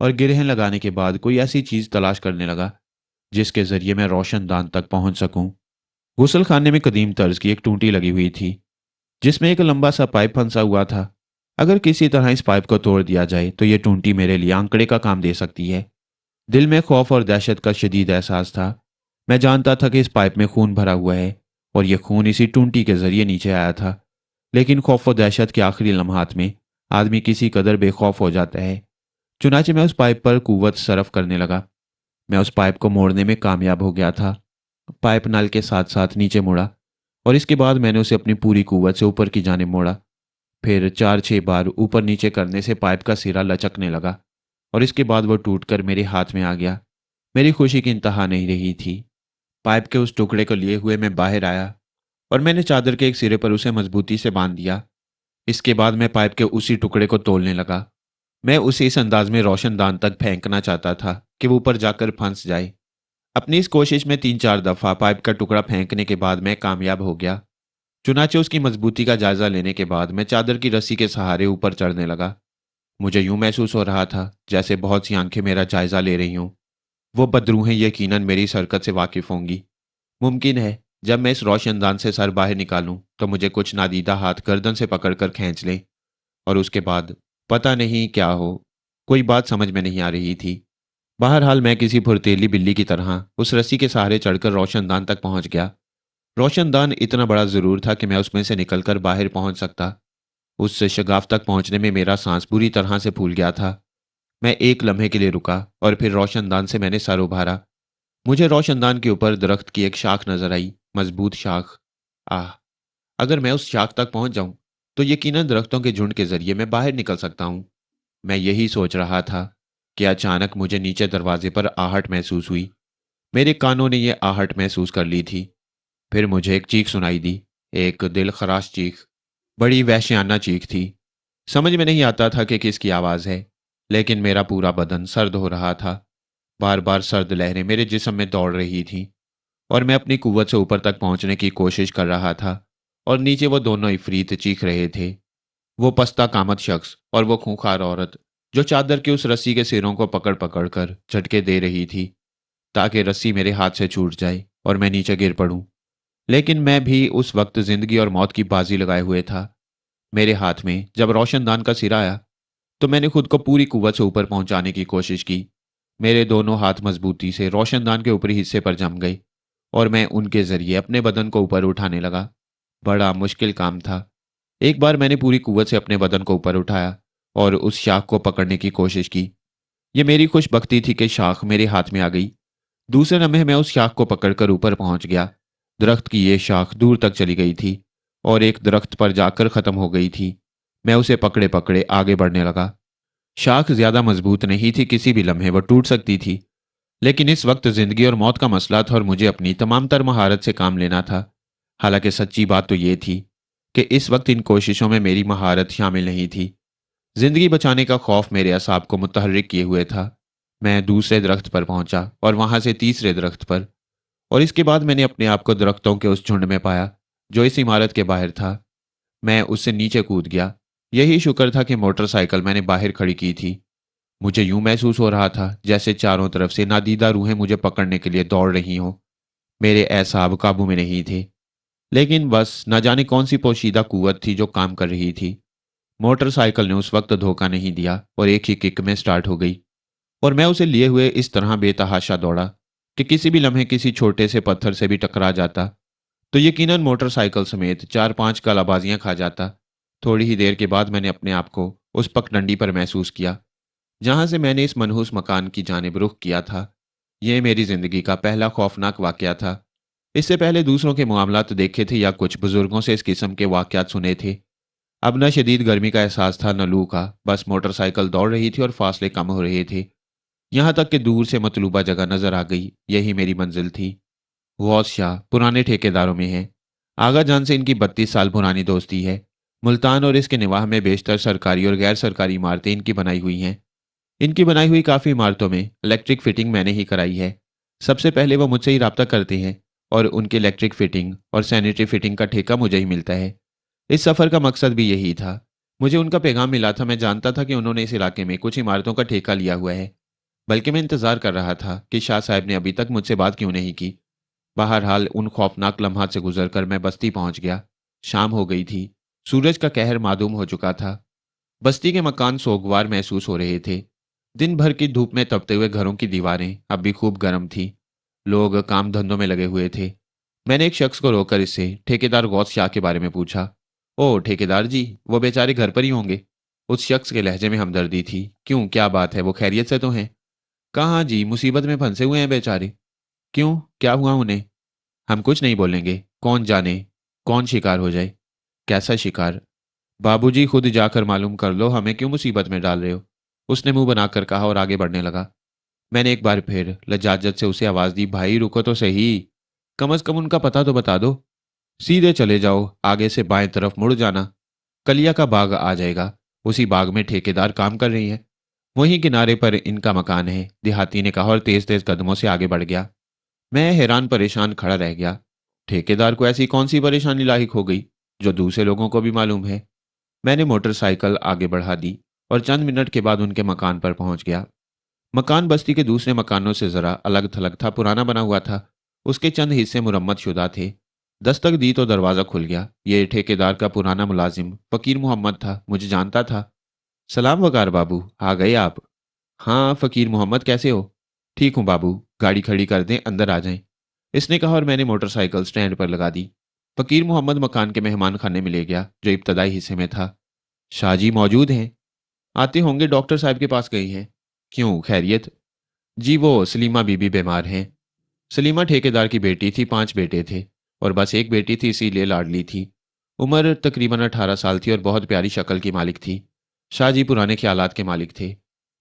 اور گرہیں لگانے کے بعد کوئی ایسی چیز تلاش کرنے لگا جس کے ذریعے میں روشن دان تک پہنچ سکوں۔ غسل خانے میں قدیم طرز کی ایک ٹونٹی لگی ہوئی تھی جس میں ایک لمبا سا پائپ پھنسا ہوا تھا۔ اگر کسی طرح اس پائپ کو توڑ دیا جائے تو یہ ٹونٹی میرے لیے آنکڑے کا کام دے سکتی ہے۔ دل میں خوف اور دہشت کا شدید احساس تھا۔ میں جانتا تھا کہ اس پائپ میں خون بھرا ہوا ہے اور یہ خون اسی ٹونٹی کے ذریعے نیچے آیا تھا، لیکن خوف و دہشت کے آخری لمحات میں آدمی کسی قدر بے خوف ہو جاتا ہے۔ چنانچہ میں اس پائپ پر قوت صرف کرنے لگا۔ میں اس پائپ کو موڑنے میں کامیاب ہو گیا تھا۔ پائپ نل کے ساتھ ساتھ نیچے مڑا اور اس کے بعد میں نے اسے اپنی پوری قوت سے اوپر کی جانب موڑا۔ پھر 4-6 بار اوپر نیچے کرنے سے پائپ کا سرا لچکنے لگا اور اس کے بعد وہ ٹوٹ کر میرے ہاتھ میں آ گیا۔ میری خوشی کی انتہا نہیں رہی تھی۔ پائپ کے اس ٹکڑے کو لیے ہوئے میں باہر آیا اور میں نے چادر کے ایک سرے پر اسے مضبوطی سے باندھ دیا۔ اس کے بعد میں پائپ کے اسی ٹکڑے کو تولنے لگا۔ میں اسے اس انداز میں روشن دان تک پھینکنا چاہتا تھا کہ وہ اوپر جا کر پھنس جائے۔ اپنی اس کوشش میں 3-4 دفعہ پائپ کا ٹکڑا پھینکنے کے بعد میں کامیاب ہو گیا۔ चुनाचे उसकी मजबूती का जायजा लेने के बाद मैं चादर की रस्सी के सहारे ऊपर चढ़ने लगा। मुझे यूं महसूस हो रहा था जैसे बहुत सी आंखें मेरा जायजा ले रही हों। वो बदरूहें यकीनन मेरी इस हरकत से वाकिफ होंगी। मुमकिन है जब मैं इस रोशनदान से सर बाहर निकालूं तो मुझे कुछ नादीदा हाथ गर्दन से पकड़कर खींच लें, और उसके बाद पता नहीं क्या हो। कोई बात समझ में नहीं आ रही थी। बहरहाल मैं किसी फुर्तीली बिल्ली की तरह उस रस्सी के सहारे चढ़कर रोशनदान तक पहुंच गया। रोशनदान इतना बड़ा जरूर था कि मैं उसमें से निकलकर बाहर पहुंच सकता। उस शगाफ तक पहुंचने में मेरा सांस पूरी तरह से फूल गया था। मैं एक लम्हे के लिए रुका और फिर रोशनदान से मैंने सर उभारा। मुझे रोशनदान के ऊपर दरख्त की एक शाख नजर आई, मजबूत शाख। आह, अगर मैं उस शाख तक पहुंच जाऊं तो यकीनन दरख्तों के झुंड के जरिए मैं बाहर निकल सकता हूं। मैं यही सोच रहा था कि अचानक मुझे नीचे दरवाजे पर आहट महसूस हुई। मेरे कानों ने यह आहट महसूस कर ली थी। फिर मुझे एक चीख सुनाई दी, एक दिल खराश चीख। बड़ी वहशियाना चीख थी। समझ में नहीं आता था कि किसकी आवाज़ है, लेकिन मेरा पूरा बदन सर्द हो रहा था। बार बार सर्द लहरें मेरे जिस्म में दौड़ रही थीं और मैं अपनी कुव्वत से ऊपर तक पहुंचने की कोशिश कर रहा था, और नीचे वो दोनों इफरीत चीख रहे थे। वो पस्ता कामत शख्स और वो खूंखार औरत जो चादर के उस रस्सी के सिरों को पकड़ पकड़ कर झटके दे रही थी ताकि रस्सी मेरे हाथ से छूट जाए और मैं नीचे गिर पड़ूं। लेकिन मैं भी उस वक्त जिंदगी और मौत की बाजी लगाए हुए था। मेरे हाथ में जब रोशनदान का सिरा आया तो मैंने खुद को पूरी कुव्वत से ऊपर पहुंचाने की कोशिश की। मेरे दोनों हाथ मजबूती से रोशनदान के ऊपरी हिस्से पर जम गए और मैं उनके जरिए अपने बदन को ऊपर उठाने लगा। बड़ा मुश्किल काम था। एक बार मैंने पूरी कुव्वत से अपने बदन को ऊपर उठाया और उस शाख को पकड़ने की कोशिश की। यह मेरी खुशबख्ती थी कि शाख मेरे हाथ में आ गई। दूसरे लम्हे मैं उस शाख को पकड़कर ऊपर पहुंच गया। दरख्त की यह शाख दूर तक चली गई थी और एक दरख्त पर जाकर खत्म हो गई थी। मैं उसे पकड़े पकड़े आगे बढ़ने लगा। शाख ज्यादा मजबूत नहीं थी, किसी भी लम्हे वह टूट सकती थी। लेकिन इस वक्त जिंदगी और मौत का मसला था और मुझे अपनी तमाम तर महारत से काम लेना था। हालांकि सच्ची बात तो ये थी कि इस वक्त इन कोशिशों में मेरी महारत शामिल नहीं थी। जिंदगी बचाने का खौफ मेरे असाब को मुतहर्रिक किए हुए था। मैं दूसरे दरख्त पर पहुंचा और वहां से तीसरे दरख्त पर, और इसके बाद मैंने अपने आप को दरख्तों के उस झुंड में पाया जो इस इमारत के बाहर था। मैं उससे नीचे कूद गया। यही शुक्र था कि मोटरसाइकिल मैंने बाहर खड़ी की थी। मुझे यूं महसूस हो रहा था जैसे चारों तरफ से नादीदा रूहें मुझे पकड़ने के लिए दौड़ रही हों। मेरे एसाब काबू में नहीं थे, लेकिन बस न जाने कौन सी पोशीदा कुव्वत थी जो काम कर रही थी। मोटरसाइकिल ने उस वक्त धोखा नहीं दिया और एक ही किक में स्टार्ट हो गई, और मैं उसे लिए हुए इस तरह बेतहाशा दौड़ा कि किसी भी लम्हे किसी छोटे से पत्थर से भी टकरा जाता तो यकीनन मोटरसाइकिल समेत 4-5 कलाबाजियां खा जाता। थोड़ी ही देर के बाद मैंने अपने आप को उस पगडंडी पर महसूस किया जहां से मैंने इस मनहूस मकान की जानिब रुख किया था। यह मेरी जिंदगी का पहला खौफनाक वाकया था। इससे पहले दूसरों के मामलात देखे थे या कुछ बुजुर्गों से इस किस्म के वाकयात सुने थे। अब न शदीद गर्मी का एहसास था न लू का, बस मोटरसाइकिल दौड़ रही थी और फासले कम हो रहे थे। यहां तक कि दूर से मतलूबा जगह नजर आ गई। यही मेरी मंजिल थी। गौस शाह पुराने ठेकेदारों में है। आगा जान से इनकी 32 साल पुरानी दोस्ती है। मुल्तान और इसके निवाह में बेशतर सरकारी और गैर सरकारी इमारतें इनकी बनाई हुई हैं। इनकी बनाई हुई काफ़ी इमारतों में इलेक्ट्रिक फिटिंग मैंने ही कराई है। सबसे पहले वो मुझसे ही रब्ता करते हैं और उनकी इलेक्ट्रिक फिटिंग और सैनिटरी फिटिंग का ठेका मुझे ही मिलता है। इस सफ़र का मकसद भी यही था। मुझे उनका पैगाम मिला था। मैं जानता था कि उन्होंने इस इलाके में कुछ इमारतों का ठेका लिया हुआ है, बल्कि मैं इंतज़ार कर रहा था कि शाह साहब ने अभी तक मुझसे बात क्यों नहीं की। बहरहाल उन खौफनाक लम्हात से गुजरकर मैं बस्ती पहुंच गया। शाम हो गई थी। सूरज का कहर मादूम हो चुका था। बस्ती के मकान सोगवार महसूस हो रहे थे। दिन भर की धूप में तपते हुए घरों की दीवारें अब भी खूब गर्म थी। लोग काम धंधों में लगे हुए थे। मैंने एक शख्स को रोककर इससे ठेकेदार गौस शाह के बारे में पूछा। ओ ठेकेदार जी, वो बेचारे घर पर ही होंगे। उस शख्स के लहजे में हमदर्दी थी। क्यों, क्या बात है, वो खैरियत से तो हैं? कहाँ जी, मुसीबत में फंसे हुए हैं बेचारे। क्यों, क्या हुआ उन्हें? हम कुछ नहीं बोलेंगे, कौन जाने कौन शिकार हो जाए। कैसा शिकार? बाबूजी खुद जाकर मालूम कर लो, हमें क्यों मुसीबत में डाल रहे हो? उसने मुंह बनाकर कहा और आगे बढ़ने लगा। मैंने एक बार फिर लज्जाजत से उसे आवाज दी, भाई रुको तो सही, कम से कम उनका पता तो बता दो। सीधे चले जाओ, आगे से बाएं तरफ मुड़ जाना, कलिया का बाग आ जाएगा। उसी बाग में ठेकेदार काम कर रही है। वहीं किनारे पर इनका मकान है, देहाती ने कहा और तेज तेज कदमों से आगे बढ़ गया। मैं हैरान परेशान खड़ा रह गया। ठेकेदार को ऐसी कौन सी परेशानी लाहिक हो गई जो दूसरे लोगों को भी मालूम है। मैंने मोटरसाइकिल आगे बढ़ा दी और चंद मिनट के बाद उनके मकान पर पहुंच गया। मकान बस्ती के दूसरे मकानों से जरा अलग थलग था, पुराना बना हुआ था। उसके चंद हिस्से मुरम्मत शुदा थे। दस्तक दी तो दरवाज़ा खुल गया। ये ठेकेदार का पुराना मुलाजिम फ़कीर मोहम्मद था। मुझे जानता था। सलाम वकार बाबू, आ गए आप? हाँ फ़कीर मोहम्मद, कैसे हो? ठीक हूँ बाबू, गाड़ी खड़ी कर दें, अंदर आ जाएं। इसने कहा और मैंने मोटरसाइकिल स्टैंड पर लगा दी। फ़कीर मोहम्मद मकान के मेहमान खाने में ले गया, जो इब्तदाई हिस्से में था। शाहजी मौजूद हैं? आते होंगे, डॉक्टर साहब के पास गई हैं। क्यों, खैरियत? जी वो सलीमा बीबी बीमार हैं। सलीमा ठेकेदार की बेटी थी, 5 बेटे थे और बस एक बेटी थी, इसीलिए लाडली थी। उम्र तकरीबन 18 साल थी और बहुत प्यारी शक्ल की मालिक थी। शाहजी पुराने ख्यालात के मालिक थे,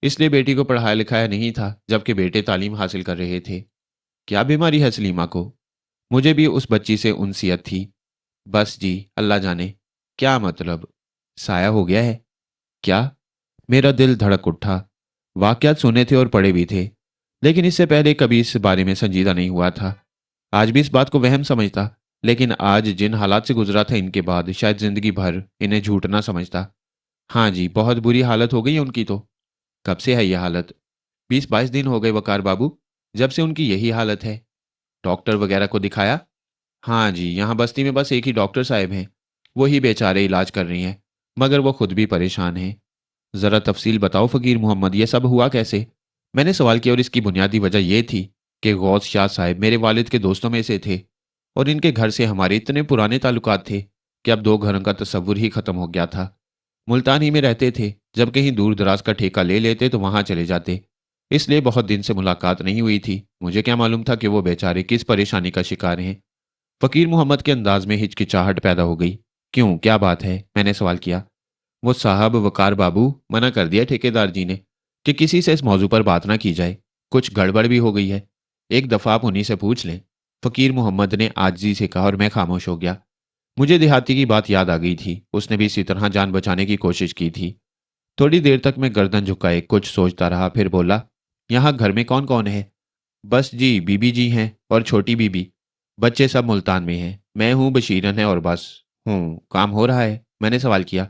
इसलिए बेटी को पढ़ाया लिखाया नहीं था, जबकि बेटे तालीम हासिल कर रहे थे। क्या बीमारी है सलीमा को? मुझे भी उस बच्ची से उनसियत थी। बस जी, अल्लाह जाने। क्या मतलब? साया हो गया है? क्या? मेरा दिल धड़क उठा। वाकयात सुने थे और पढ़े भी थे, लेकिन इससे पहले कभी इस बारे में संजीदा नहीं हुआ था। आज भी इस बात को वहम समझता, लेकिन आज जिन हालात से गुजरा था, इनके बाद शायद जिंदगी भर इन्हें झूठ ना समझता। हाँ जी, बहुत बुरी हालत हो गई है उनकी तो। कब से है यह हालत? 20-22 दिन हो गए वकार बाबू, जब से उनकी यही हालत है। डॉक्टर वगैरह को दिखाया? हाँ जी, यहाँ बस्ती में बस एक ही डॉक्टर साहब हैं। वही बेचारे इलाज कर रही हैं, मगर वो खुद भी परेशान हैं। ज़रा तफसील बताओ फ़कीर मोहम्मद, ये सब हुआ कैसे? मैंने सवाल किया और इसकी बुनियादी वजह यह थी कि गौस शाह साहब मेरे वालिद के दोस्तों में से थे और इनके घर से हमारे इतने पुराने ताल्लुकात थे कि अब 2 घरों का तस्वुर ही ख़त्म हो गया था। मुल्तान ही में रहते थे, जब कहीं दूर दराज का ठेका ले लेते तो वहाँ चले जाते। इसलिए बहुत दिन से मुलाकात नहीं हुई थी। मुझे क्या मालूम था कि वो बेचारे किस परेशानी का शिकार हैं। फ़कीर मोहम्मद के अंदाज में हिचकिचाहट पैदा हो गई। क्यों, क्या बात है? मैंने सवाल किया। वो साहब वकार बाबू, मना कर दिया ठेकेदार जी ने कि किसी से इस मौजू पर बात ना की जाए। कुछ गड़बड़ भी हो गई है। एक दफ़ा आप उन्हीं से पूछ लें। फ़कीर मोहम्मद ने आजिज़ी से कहा और मैं खामोश हो गया। मुझे देहाती की बात याद आ गई थी। उसने भी इसी तरह जान बचाने की कोशिश की थी। थोड़ी देर तक मैं गर्दन झुकाए कुछ सोचता रहा, फिर बोला, यहाँ घर में कौन कौन है? बस जी, बीबी जी हैं और छोटी बीबी। बच्चे सब मुल्तान में हैं। मैं हूँ, बशीरन है और बस। काम हो रहा है? मैंने सवाल किया।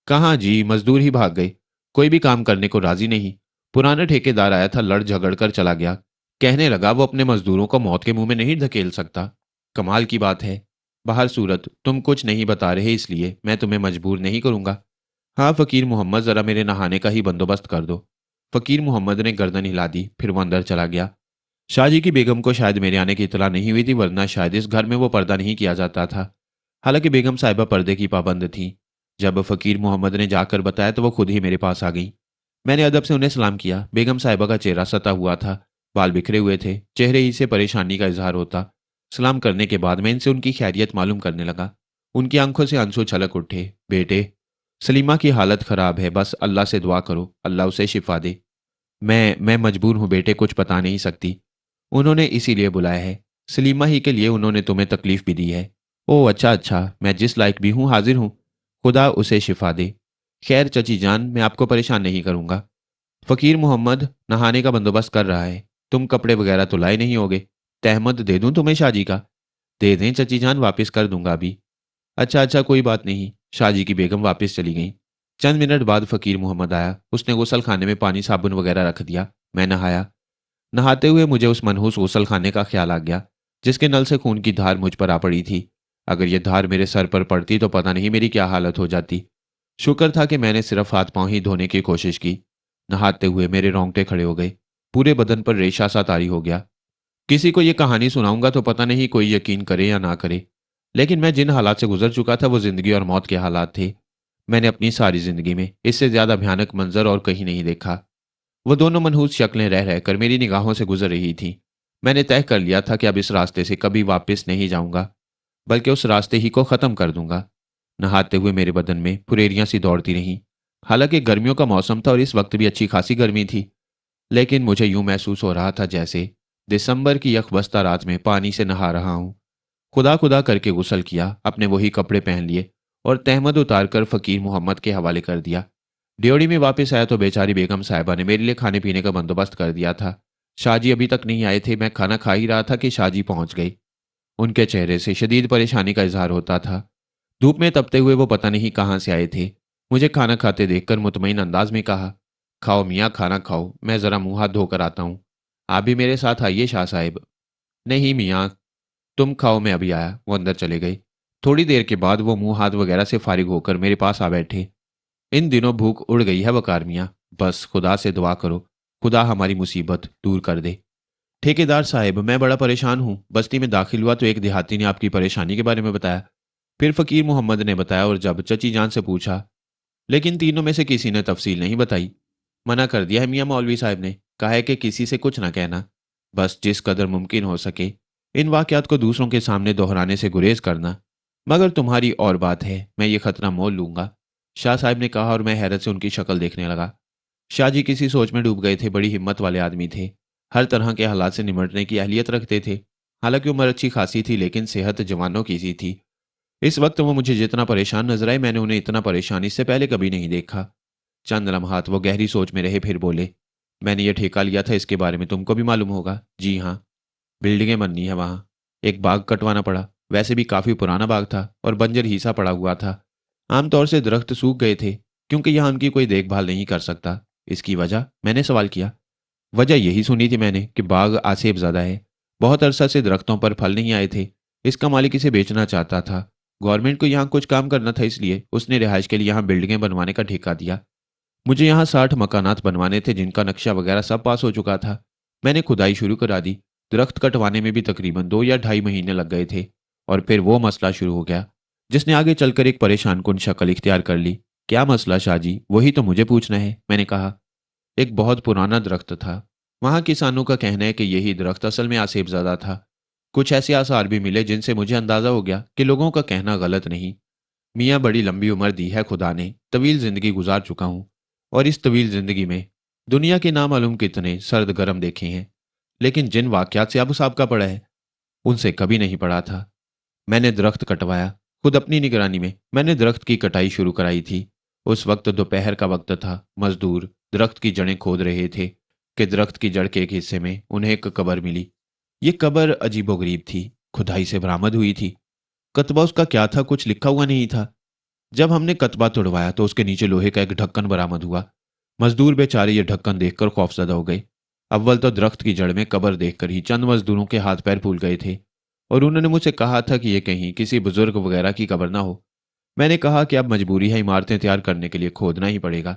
कहाँ जी, मजदूर ही भाग गए। कोई भी काम करने को राजी नहीं। पुराना ठेकेदार आया था, लड़ झगड़ कर चला गया। कहने लगा वो अपने मजदूरों को मौत के मुंह में नहीं धकेल सकता। कमाल की बात है। बाहर सूरत, तुम कुछ नहीं बता रहे, इसलिए मैं तुम्हें मजबूर नहीं करूंगा। हाँ फ़कीर मोहम्मद, ज़रा मेरे नहाने का ही बंदोबस्त कर दो। फ़कीर मोहम्मद ने गर्दन हिला दी, फिर वो अंदर चला गया। शाहजी की बेगम को शायद मेरे आने की इतला नहीं हुई थी, वरना शायद इस घर में वो पर्दा नहीं किया जाता था। हालांकि बेगम साहिबा पर्दे की पाबंद थी। जब फ़कीर मोहम्मद ने जाकर बताया तो वो खुद ही मेरे पास आ गई। मैंने अदब से उन्हें सलाम किया। बेगम साहिबा का चेहरा सता हुआ था, बाल बिखरे हुए थे, चेहरे ही से परेशानी का इजहार होता। सलाम करने के बाद मैं इनसे उनकी खैरियत मालूम करने लगा। उनकी आंखों से आंसू छलक उठे। बेटे, सलीमा की हालत ख़राब है, बस अल्लाह से दुआ करो, अल्लाह उसे शिफा दे। मैं मजबूर हूँ बेटे, कुछ बता नहीं सकती। उन्होंने इसीलिए बुलाया है। सलीमा ही के लिए उन्होंने तुम्हें तकलीफ़ भी दी है। ओह अच्छा अच्छा, मैं जिस लायक भी हूँ हाजिर हूँ। खुदा उसे शिफा दे। खैर चची जान, मैं आपको परेशान नहीं करूँगा। फ़कीर मोहम्मद नहाने का बंदोबस्त कर रहा है। तुम कपड़े वगैरह तो लाए नहीं होगे। तहमद दे दूँ तुम्हें शाहजी का? दे दें चची जान, वापस कर दूंगा अभी। अच्छा अच्छा, कोई बात नहीं। शाहजी की बेगम वापस चली गई। चंद मिनट बाद फ़कीर मोहम्मद आया। उसने गुसल खाने में पानी साबुन वगैरह रख दिया। मैं नहाया। नहाते हुए मुझे उस मनहूस गुसल खाने का ख्याल आ गया, जिसके नल से खून की धार मुझ पर आ पड़ी थी। अगर यह धार मेरे सर पर पड़ती तो पता नहीं मेरी क्या हालत हो जाती। शुक्र था कि मैंने सिर्फ हाथ पांव ही धोने की कोशिश की। नहाते हुए मेरे रोंगटे खड़े हो गए। पूरे बदन पर रेशा सा तारी हो गया। किसी को यह कहानी सुनाऊंगा तो पता नहीं कोई यकीन करे या ना करे, लेकिन मैं जिन हालात से गुजर चुका था वो जिंदगी और मौत के हालात थे। मैंने अपनी सारी जिंदगी में इससे ज्यादा भयानक मंजर और कहीं नहीं देखा। वो दोनों मनहूस शक्लें रह रहकर मेरी निगाहों से गुजर रही थीं। मैंने तय कर लिया था कि अब इस रास्ते से कभी वापस नहीं जाऊंगा, बल्कि उस रास्ते ही को ख़त्म कर दूंगा। नहाते हुए मेरे बदन में फुरेरियां सी दौड़ती रहीं। हालांकि गर्मियों का मौसम था और इस वक्त भी अच्छी खासी गर्मी थी, लेकिन मुझे यूं महसूस हो रहा था जैसे दिसंबर की यकबस्ता रात में पानी से नहा रहा हूं। खुदा खुदा करके गुसल किया, अपने वही कपड़े पहन लिए और तहमद उतार कर फ़कीर मोहम्मद के हवाले कर दिया। ड्योढ़ी में वापस आया तो बेचारी बेगम साहिबा ने मेरे लिए खाने पीने का बंदोबस्त कर दिया था। शाहजी अभी तक नहीं आए थे। मैं खाना खा ही रहा था कि शाहजी पहुंच गई। उनके चेहरे से शदीद परेशानी का इजहार होता था। دھوپ میں تپتے ہوئے وہ پتہ نہیں کہاں سے آئے تھے۔ مجھے کھانا کھاتے دیکھ کر مطمئن انداز میں کہا، کھاؤ میاں کھانا کھاؤ، میں ذرا منہ ہاتھ دھو کر آتا ہوں، آپ بھی میرے ساتھ آئیے شاہ صاحب۔ نہیں میاں تم کھاؤ، میں ابھی آیا۔ وہ اندر چلے گئے۔ تھوڑی دیر کے بعد وہ منہ ہاتھ وغیرہ سے فارغ ہو کر میرے پاس آ بیٹھے۔ ان دنوں بھوک اڑ گئی ہے وقار میاں، بس خدا سے دعا کرو خدا ہماری مصیبت دور کر دے۔ ٹھیکیدار صاحب میں بڑا پریشان ہوں، بستی میں داخل ہوا تو ایک دیہاتی نے آپ کی پریشانی کے بارے میں بتایا، پھر فقیر محمد نے بتایا، اور جب چچی جان سے پوچھا، لیکن تینوں میں سے کسی نے تفصیل نہیں بتائی۔ منع کر دیا ہے میاں مولوی صاحب نے، کہا ہے کہ کسی سے کچھ نہ کہنا، بس جس قدر ممکن ہو سکے ان واقعات کو دوسروں کے سامنے دہرانے سے گریز کرنا۔ مگر تمہاری اور بات ہے، میں یہ خطرہ مول لوں گا، شاہ صاحب نے کہا، اور میں حیرت سے ان کی شکل دیکھنے لگا۔ شاہ جی کسی سوچ میں ڈوب گئے تھے، بڑی ہمت والے آدمی تھے، ہر طرح کے حالات سے نمٹنے کی اہلیت رکھتے تھے۔ حالانکہ عمر اچھی خاصی تھی لیکن صحت جوانوں کی سی تھی۔ اس وقت وہ مجھے جتنا پریشان نظر آئے، میں نے انہیں اتنا پریشان اس سے پہلے کبھی نہیں دیکھا۔ چند لمحات وہ گہری سوچ میں رہے، پھر بولے، میں نے یہ ٹھیکہ لیا تھا، اس کے بارے میں تم کو بھی معلوم ہوگا؟ جی ہاں، بلڈنگیں بننی ہے وہاں، ایک باغ کٹوانا پڑا، ویسے بھی کافی پرانا باغ تھا اور بنجر ہیسا پڑا ہوا تھا، عام طور سے درخت سوکھ گئے تھے کیونکہ یہاں ان کی کوئی دیکھ بھال نہیں کر سکتا۔ اس کی وجہ؟ میں نے سوال کیا۔ وجہ یہی سنی تھی میں نے کہ باغ آسیب زدہ ہے، بہت عرصہ سے درختوں پر پھل نہیں آئے تھے، اس کا مالک اسے بیچنا چاہتا تھا، گورنمنٹ کو یہاں کچھ کام کرنا تھا، اس لیے اس نے رہائش کے لیے یہاں بلڈنگیں بنوانے کا ٹھیکہ دیا۔ مجھے یہاں 60 مکانات بنوانے تھے جن کا نقشہ وغیرہ سب پاس ہو چکا تھا، میں نے کھدائی شروع کرا دی، درخت کٹوانے میں بھی تقریباً 2 یا 2.5 مہینے لگ گئے تھے، اور پھر وہ مسئلہ شروع ہو گیا جس نے آگے چل کر ایک پریشان کن شکل اختیار کر لی۔ کیا مسئلہ شاہ جی؟ وہی تو مجھے پوچھنا ہے، میں نے کہا۔ ایک بہت پرانا درخت تھا، وہاں کسانوں کا کہنا ہے کہ یہی درخت اصل میں آسیب زدہ تھا۔ کچھ ایسے آثار بھی ملے جن سے مجھے اندازہ ہو گیا کہ لوگوں کا کہنا غلط نہیں۔ میاں بڑی لمبی عمر دی ہے خدا نے، طویل زندگی گزار چکا ہوں، اور اس طویل زندگی میں دنیا کے نامعلوم کتنے سرد گرم دیکھے ہیں، لیکن جن واقعات سے ابو صاحب کا پڑا ہے ان سے کبھی نہیں پڑا تھا۔ میں نے درخت کٹوایا، خود اپنی نگرانی میں میں نے درخت کی کٹائی شروع کرائی تھی۔ اس وقت دوپہر کا وقت تھا، مزدور درخت کی جڑیں کھود رہے تھے کہ درخت کی جڑ کے ایک حصے میں انہیں ایک قبر ملی۔ یہ قبر عجیب و غریب تھی، کھدائی سے برآمد ہوئی تھی۔ کتبہ اس کا کیا تھا کچھ لکھا ہوا نہیں تھا۔ جب ہم نے کتبہ توڑوایا تو اس کے نیچے لوہے کا ایک ڈھکن برآمد ہوا۔ مزدور بیچارے یہ ڈھکن دیکھ کر خوفزدہ ہو گئے۔ اول تو درخت کی جڑ میں قبر دیکھ کر ہی چند مزدوروں کے ہاتھ پیر پھول گئے تھے، اور انہوں نے مجھ سے کہا تھا کہ یہ کہیں کسی بزرگ وغیرہ کی قبر نہ ہو۔ میں نے کہا کہ اب مجبوری ہے، عمارتیں تیار کرنے کے لیے کھودنا ہی پڑے گا۔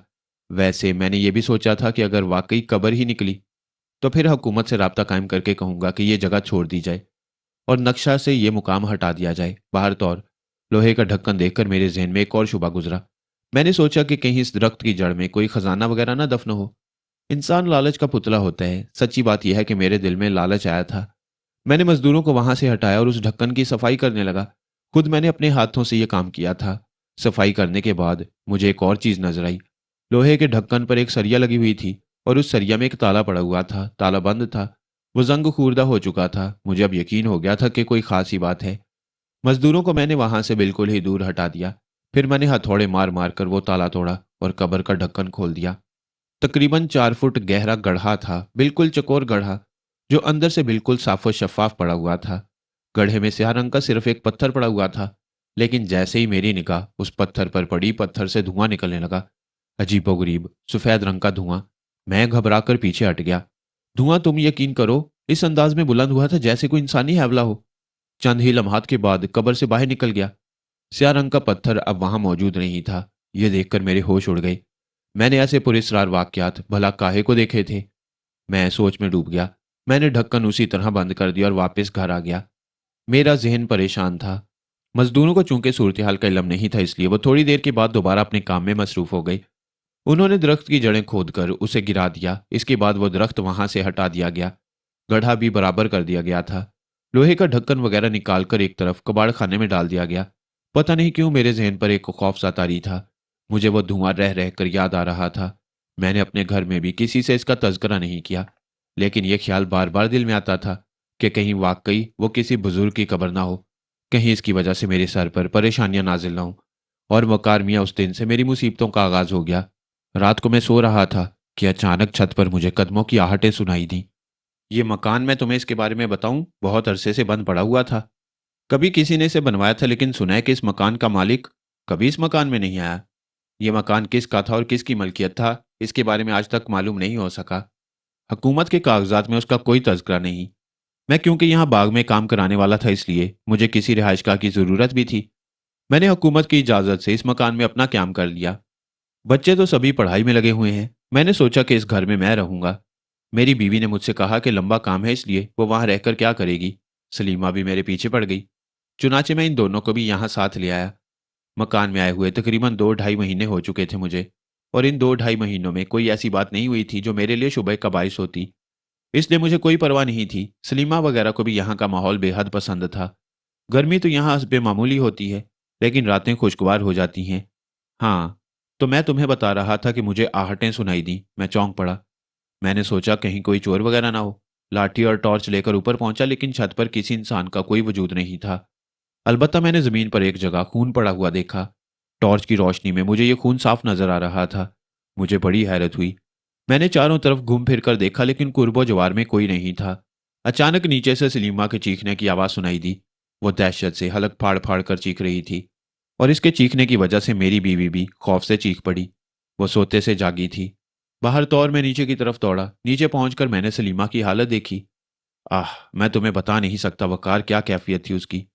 ویسے میں نے یہ بھی سوچا تھا کہ اگر واقعی قبر ہی نکلی تو پھر حکومت سے رابطہ قائم کر کے کہوں گا کہ یہ جگہ چھوڑ دی جائے اور نقشہ سے یہ مقام ہٹا دیا جائے۔ باہر طور لوہے کا ڈھکن دیکھ کر میرے ذہن میں ایک اور شبہ گزرا۔ میں نے سوچا کہ کہیں اس درخت کی جڑ میں کوئی خزانہ وغیرہ نہ دفن ہو۔ انسان لالچ کا پتلا ہوتا ہے، سچی بات یہ ہے کہ میرے دل میں لالچ آیا تھا۔ میں نے مزدوروں کو وہاں سے ہٹایا اور اس ڈھکن کی صفائی کرنے لگا۔ خود میں نے اپنے ہاتھوں سے یہ کام کیا تھا۔ صفائی کرنے کے بعد مجھے ایک اور چیز نظر آئی۔ لوہے کے ڈھکن پر ایک سریا لگی ہوئی تھی اور اس سریا میں ایک تالا پڑا ہوا تھا، تالا بند تھا، وہ زنگ خوردہ ہو چکا تھا۔ مجھے اب یقین ہو گیا تھا کہ کوئی خاص ہی بات ہے۔ مزدوروں کو میں نے وہاں سے بالکل ہی دور ہٹا دیا، پھر میں نے ہتھوڑے مار مار کر وہ تالا توڑا اور قبر کا ڈھکن کھول دیا۔ تقریباً 4 فٹ گہرا گڑھا تھا، بالکل چکور گڑھا جو اندر سے بالکل صاف و شفاف پڑا ہوا تھا۔ گڑھے میں سیاہ رنگ کا صرف ایک پتھر پڑا ہوا تھا، لیکن جیسے ہی میری نگاہ اس پتھر پر پڑی، پتھر سے دھواں نکلنے لگا، عجیب و غریب سفید رنگ کا دھواں۔ میں گھبرا کر پیچھے ہٹ گیا۔ دھواں تم یقین کرو اس انداز میں بلند ہوا تھا جیسے کوئی انسانی حیولہ ہو۔ چند ہی لمحات کے بعد قبر سے باہر نکل گیا۔ سیاہ رنگ کا پتھر اب وہاں موجود نہیں تھا۔ یہ دیکھ کر میرے ہوش اڑ گئے۔ میں نے ایسے پراسرار واقعات بھلا کاہے کو دیکھے تھے؟ میں سوچ میں ڈوب گیا۔ میں نے ڈھکن اسی طرح بند کر دیا اور واپس گھر آ گیا۔ میرا ذہن پریشان تھا۔ مزدوروں کو چونکہ صورتحال کا علم نہیں تھا، اس لیے وہ تھوڑی دیر کے بعد دوبارہ اپنے کام میں مصروف ہو گئی۔ انہوں نے درخت کی جڑیں کھود کر اسے گرا دیا۔ اس کے بعد وہ درخت وہاں سے ہٹا دیا گیا، گڑھا بھی برابر کر دیا گیا تھا، لوہے کا ڈھکن وغیرہ نکال کر ایک طرف کباڑ خانے میں ڈال دیا گیا۔ پتہ نہیں کیوں میرے ذہن پر ایک خوف سا طاری تھا۔ مجھے وہ دھواں رہ رہ کر یاد آ رہا تھا۔ میں نے اپنے گھر میں بھی کسی سے اس کا تذکرہ نہیں کیا، لیکن یہ خیال بار بار دل میں آتا تھا کہ کہیں واقعی وہ کسی بزرگ کی قبر نہ ہو، کہیں اس کی وجہ سے میرے سر پر پریشانیاں نازل نہ ہوں۔ اور وقار میاں اس دن سے میری مصیبتوں کا آغاز ہو گیا۔ رات کو میں سو رہا تھا کہ اچانک چھت پر مجھے قدموں کی آہٹیں سنائی دیں۔ یہ مکان میں تمہیں اس کے بارے میں بتاؤں، بہت عرصے سے بند پڑا ہوا تھا۔ कभी किसी ने इसे बनवाया था, लेकिन सुना है कि इस मकान का मालिक कभी इस मकान में नहीं आया। ये मकान किसका था और किसकी मलकियत था, इसके बारे में आज तक मालूम नहीं हो सका। हुकूमत के कागजात में उसका कोई तज़किरा नहीं। मैं क्योंकि यहाँ बाग में काम कराने वाला था, इसलिए मुझे किसी रिहाइशगाह की ज़रूरत भी थी। मैंने हुकूमत की इजाज़त से इस मकान में अपना क़याम कर लिया। बच्चे तो सभी पढ़ाई में लगे हुए हैं। मैंने सोचा कि इस घर में मैं रहूँगा। मेरी बीवी ने मुझसे कहा कि लंबा काम है, इसलिए वो वहाँ रहकर क्या करेगी। सलीमा भी मेरे पीछे पड़ गई। चुनाचे मैं इन दोनों को भी यहाँ साथ ले आया। मकान में आए हुए तकरीबन 2 ढाई महीने हो चुके थे मुझे, और इन 2 ढाई महीनों में कोई ऐसी बात नहीं हुई थी जो मेरे लिए शुबह का बाइस होती। इसलिए मुझे कोई परवाह नहीं थी। सलीमा वगैरह को भी यहाँ का माहौल बेहद पसंद था। गर्मी तो यहाँ हस्बे मामूली होती है, लेकिन रातें खुशगवार हो जाती हैं। हाँ, तो मैं तुम्हें बता रहा था कि मुझे आहटें सुनाई दी। मैं चौंक पड़ा। मैंने सोचा कहीं कोई चोर वगैरह ना हो। लाठी और टॉर्च लेकर ऊपर पहुंचा, लेकिन छत पर किसी इंसान का कोई वजूद नहीं था। अलबत्ता मैंने जमीन पर एक जगह खून पड़ा हुआ देखा। टॉर्च की रोशनी में मुझे ये खून साफ नजर आ रहा था। मुझे बड़ी हैरत हुई। मैंने चारों तरफ घूम फिर कर देखा, लेकिन कुर्बो जवार में कोई नहीं था। अचानक नीचे से सलीमा के चीखने की आवाज़ सुनाई दी। वो दहशत से हलक फाड़ फाड़ कर चीख रही थी, और इसके चीखने की वजह से मेरी बीवी भी खौफ से चीख पड़ी। वो सोते से जागी थी। बाहर तो और मैं नीचे की तरफ दौड़ा। नीचे पहुंचकर मैंने सलीमा की हालत देखी। आह, मैं तुम्हें बता नहीं सकता वकार, क्या कैफियत थी उसकी।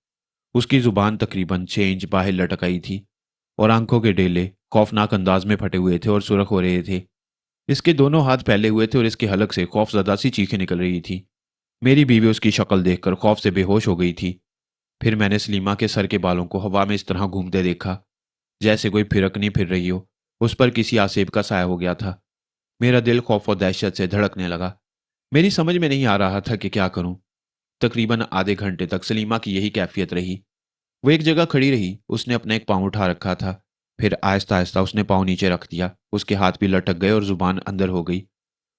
उसकी जुबान तकरीबन 6 इंच बाहर लटक आई थी, और आंखों के डेले खौफनाक अंदाज में फटे हुए थे और सुरख हो रहे थे। इसके दोनों हाथ फैले हुए थे और इसके हलक से खौफजदा सी चीखें निकल रही थी। मेरी बीवी उसकी शक्ल देखकर खौफ से बेहोश हो गई थी। फिर मैंने सलीमा के सर के बालों को हवा में इस तरह घूमते देखा जैसे कोई फिरकनी फिर रही हो। उस पर किसी आसेब का साया हो गया था। मेरा दिल खौफ और दहशत से धड़कने लगा। मेरी समझ में नहीं आ रहा था कि क्या करूं। तकरीबन आधे घंटे तक सलीमा की यही कैफियत रही। वो एक जगह खड़ी रही। उसने अपना एक पाँव उठा रखा था। फिर आहिस्ता आहिस्ता उसने पाँव नीचे रख दिया। उसके हाथ भी लटक गए और जुबान अंदर हो गई,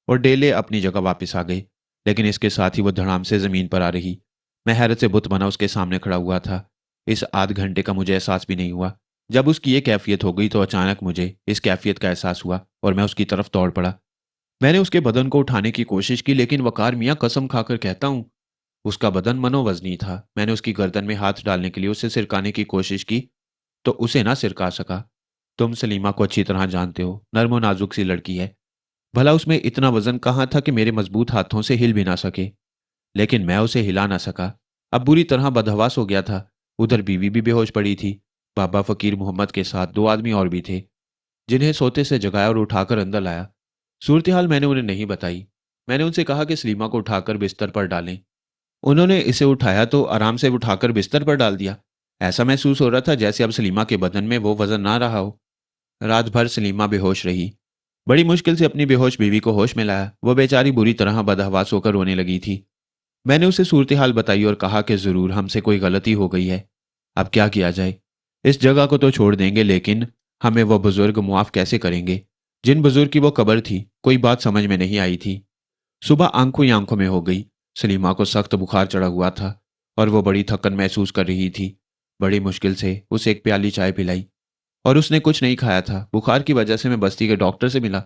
और डेले अपनी जगह वापस आ गए। लेकिन इसके साथ ही वो धड़ाम से जमीन पर आ रही। मैं हैरत से बुत बना उसके सामने खड़ा हुआ था। इस आध घंटे का मुझे एहसास भी नहीं हुआ। जब उसकी ये कैफियत हो गई तो अचानक मुझे इस कैफियत का एहसास हुआ, और मैं उसकी तरफ दौड़ पड़ा। मैंने उसके बदन को उठाने की कोशिश की, लेकिन वकार मियाँ, कसम खाकर कहता हूँ, उसका बदन मनोवजनी था। मैंने उसकी गर्दन में हाथ डालने के लिए उसे सिरकाने की कोशिश की, तो उसे ना सिरका सका। तुम सलीमा को अच्छी तरह जानते हो, नर्म और नाजुक सी लड़की है। भला उसमें इतना वजन कहाँ था कि मेरे मजबूत हाथों से हिल भी ना सके। लेकिन मैं उसे हिला ना सका। अब बुरी तरह बदहवास हो गया था। उधर बीवी भी बेहोश पड़ी थी। बाबा फकीर मोहम्मद के साथ 2 आदमी और भी थे, जिन्हें सोते से जगाया और उठाकर अंदर लाया। सूरत हाल मैंने उन्हें नहीं बताई। मैंने उनसे कहा कि सलीमा को उठाकर बिस्तर पर डालें। उन्होंने इसे उठाया तो आराम से उठाकर बिस्तर पर डाल दिया। ऐसा महसूस हो रहा था जैसे अब सलीमा के बदन में वो वजन ना रहा हो। रात भर सलीमा बेहोश रही। बड़ी मुश्किल से अपनी बेहोश बीवी को होश में लाया। वो बेचारी बुरी तरह बदहवास होकर रोने लगी थी। मैंने उसे सूरत हाल बताई और कहा कि ज़रूर हमसे कोई गलती हो गई है। अब क्या किया जाए। इस जगह को तो छोड़ देंगे, लेकिन हमें वो बुजुर्ग मुआफ़ कैसे करेंगे जिन बुजुर्ग की वो कब्र थी। कोई बात समझ में नहीं आई थी। सुबह आंखों ही आंखों में हो गई। सलीमा को सख्त बुखार चढ़ा हुआ था, और वो बड़ी थकन महसूस कर रही थी। बड़ी मुश्किल से उसे एक प्याली चाय पिलाई, और उसने कुछ नहीं खाया था। बुखार की वजह से मैं बस्ती के डॉक्टर से मिला।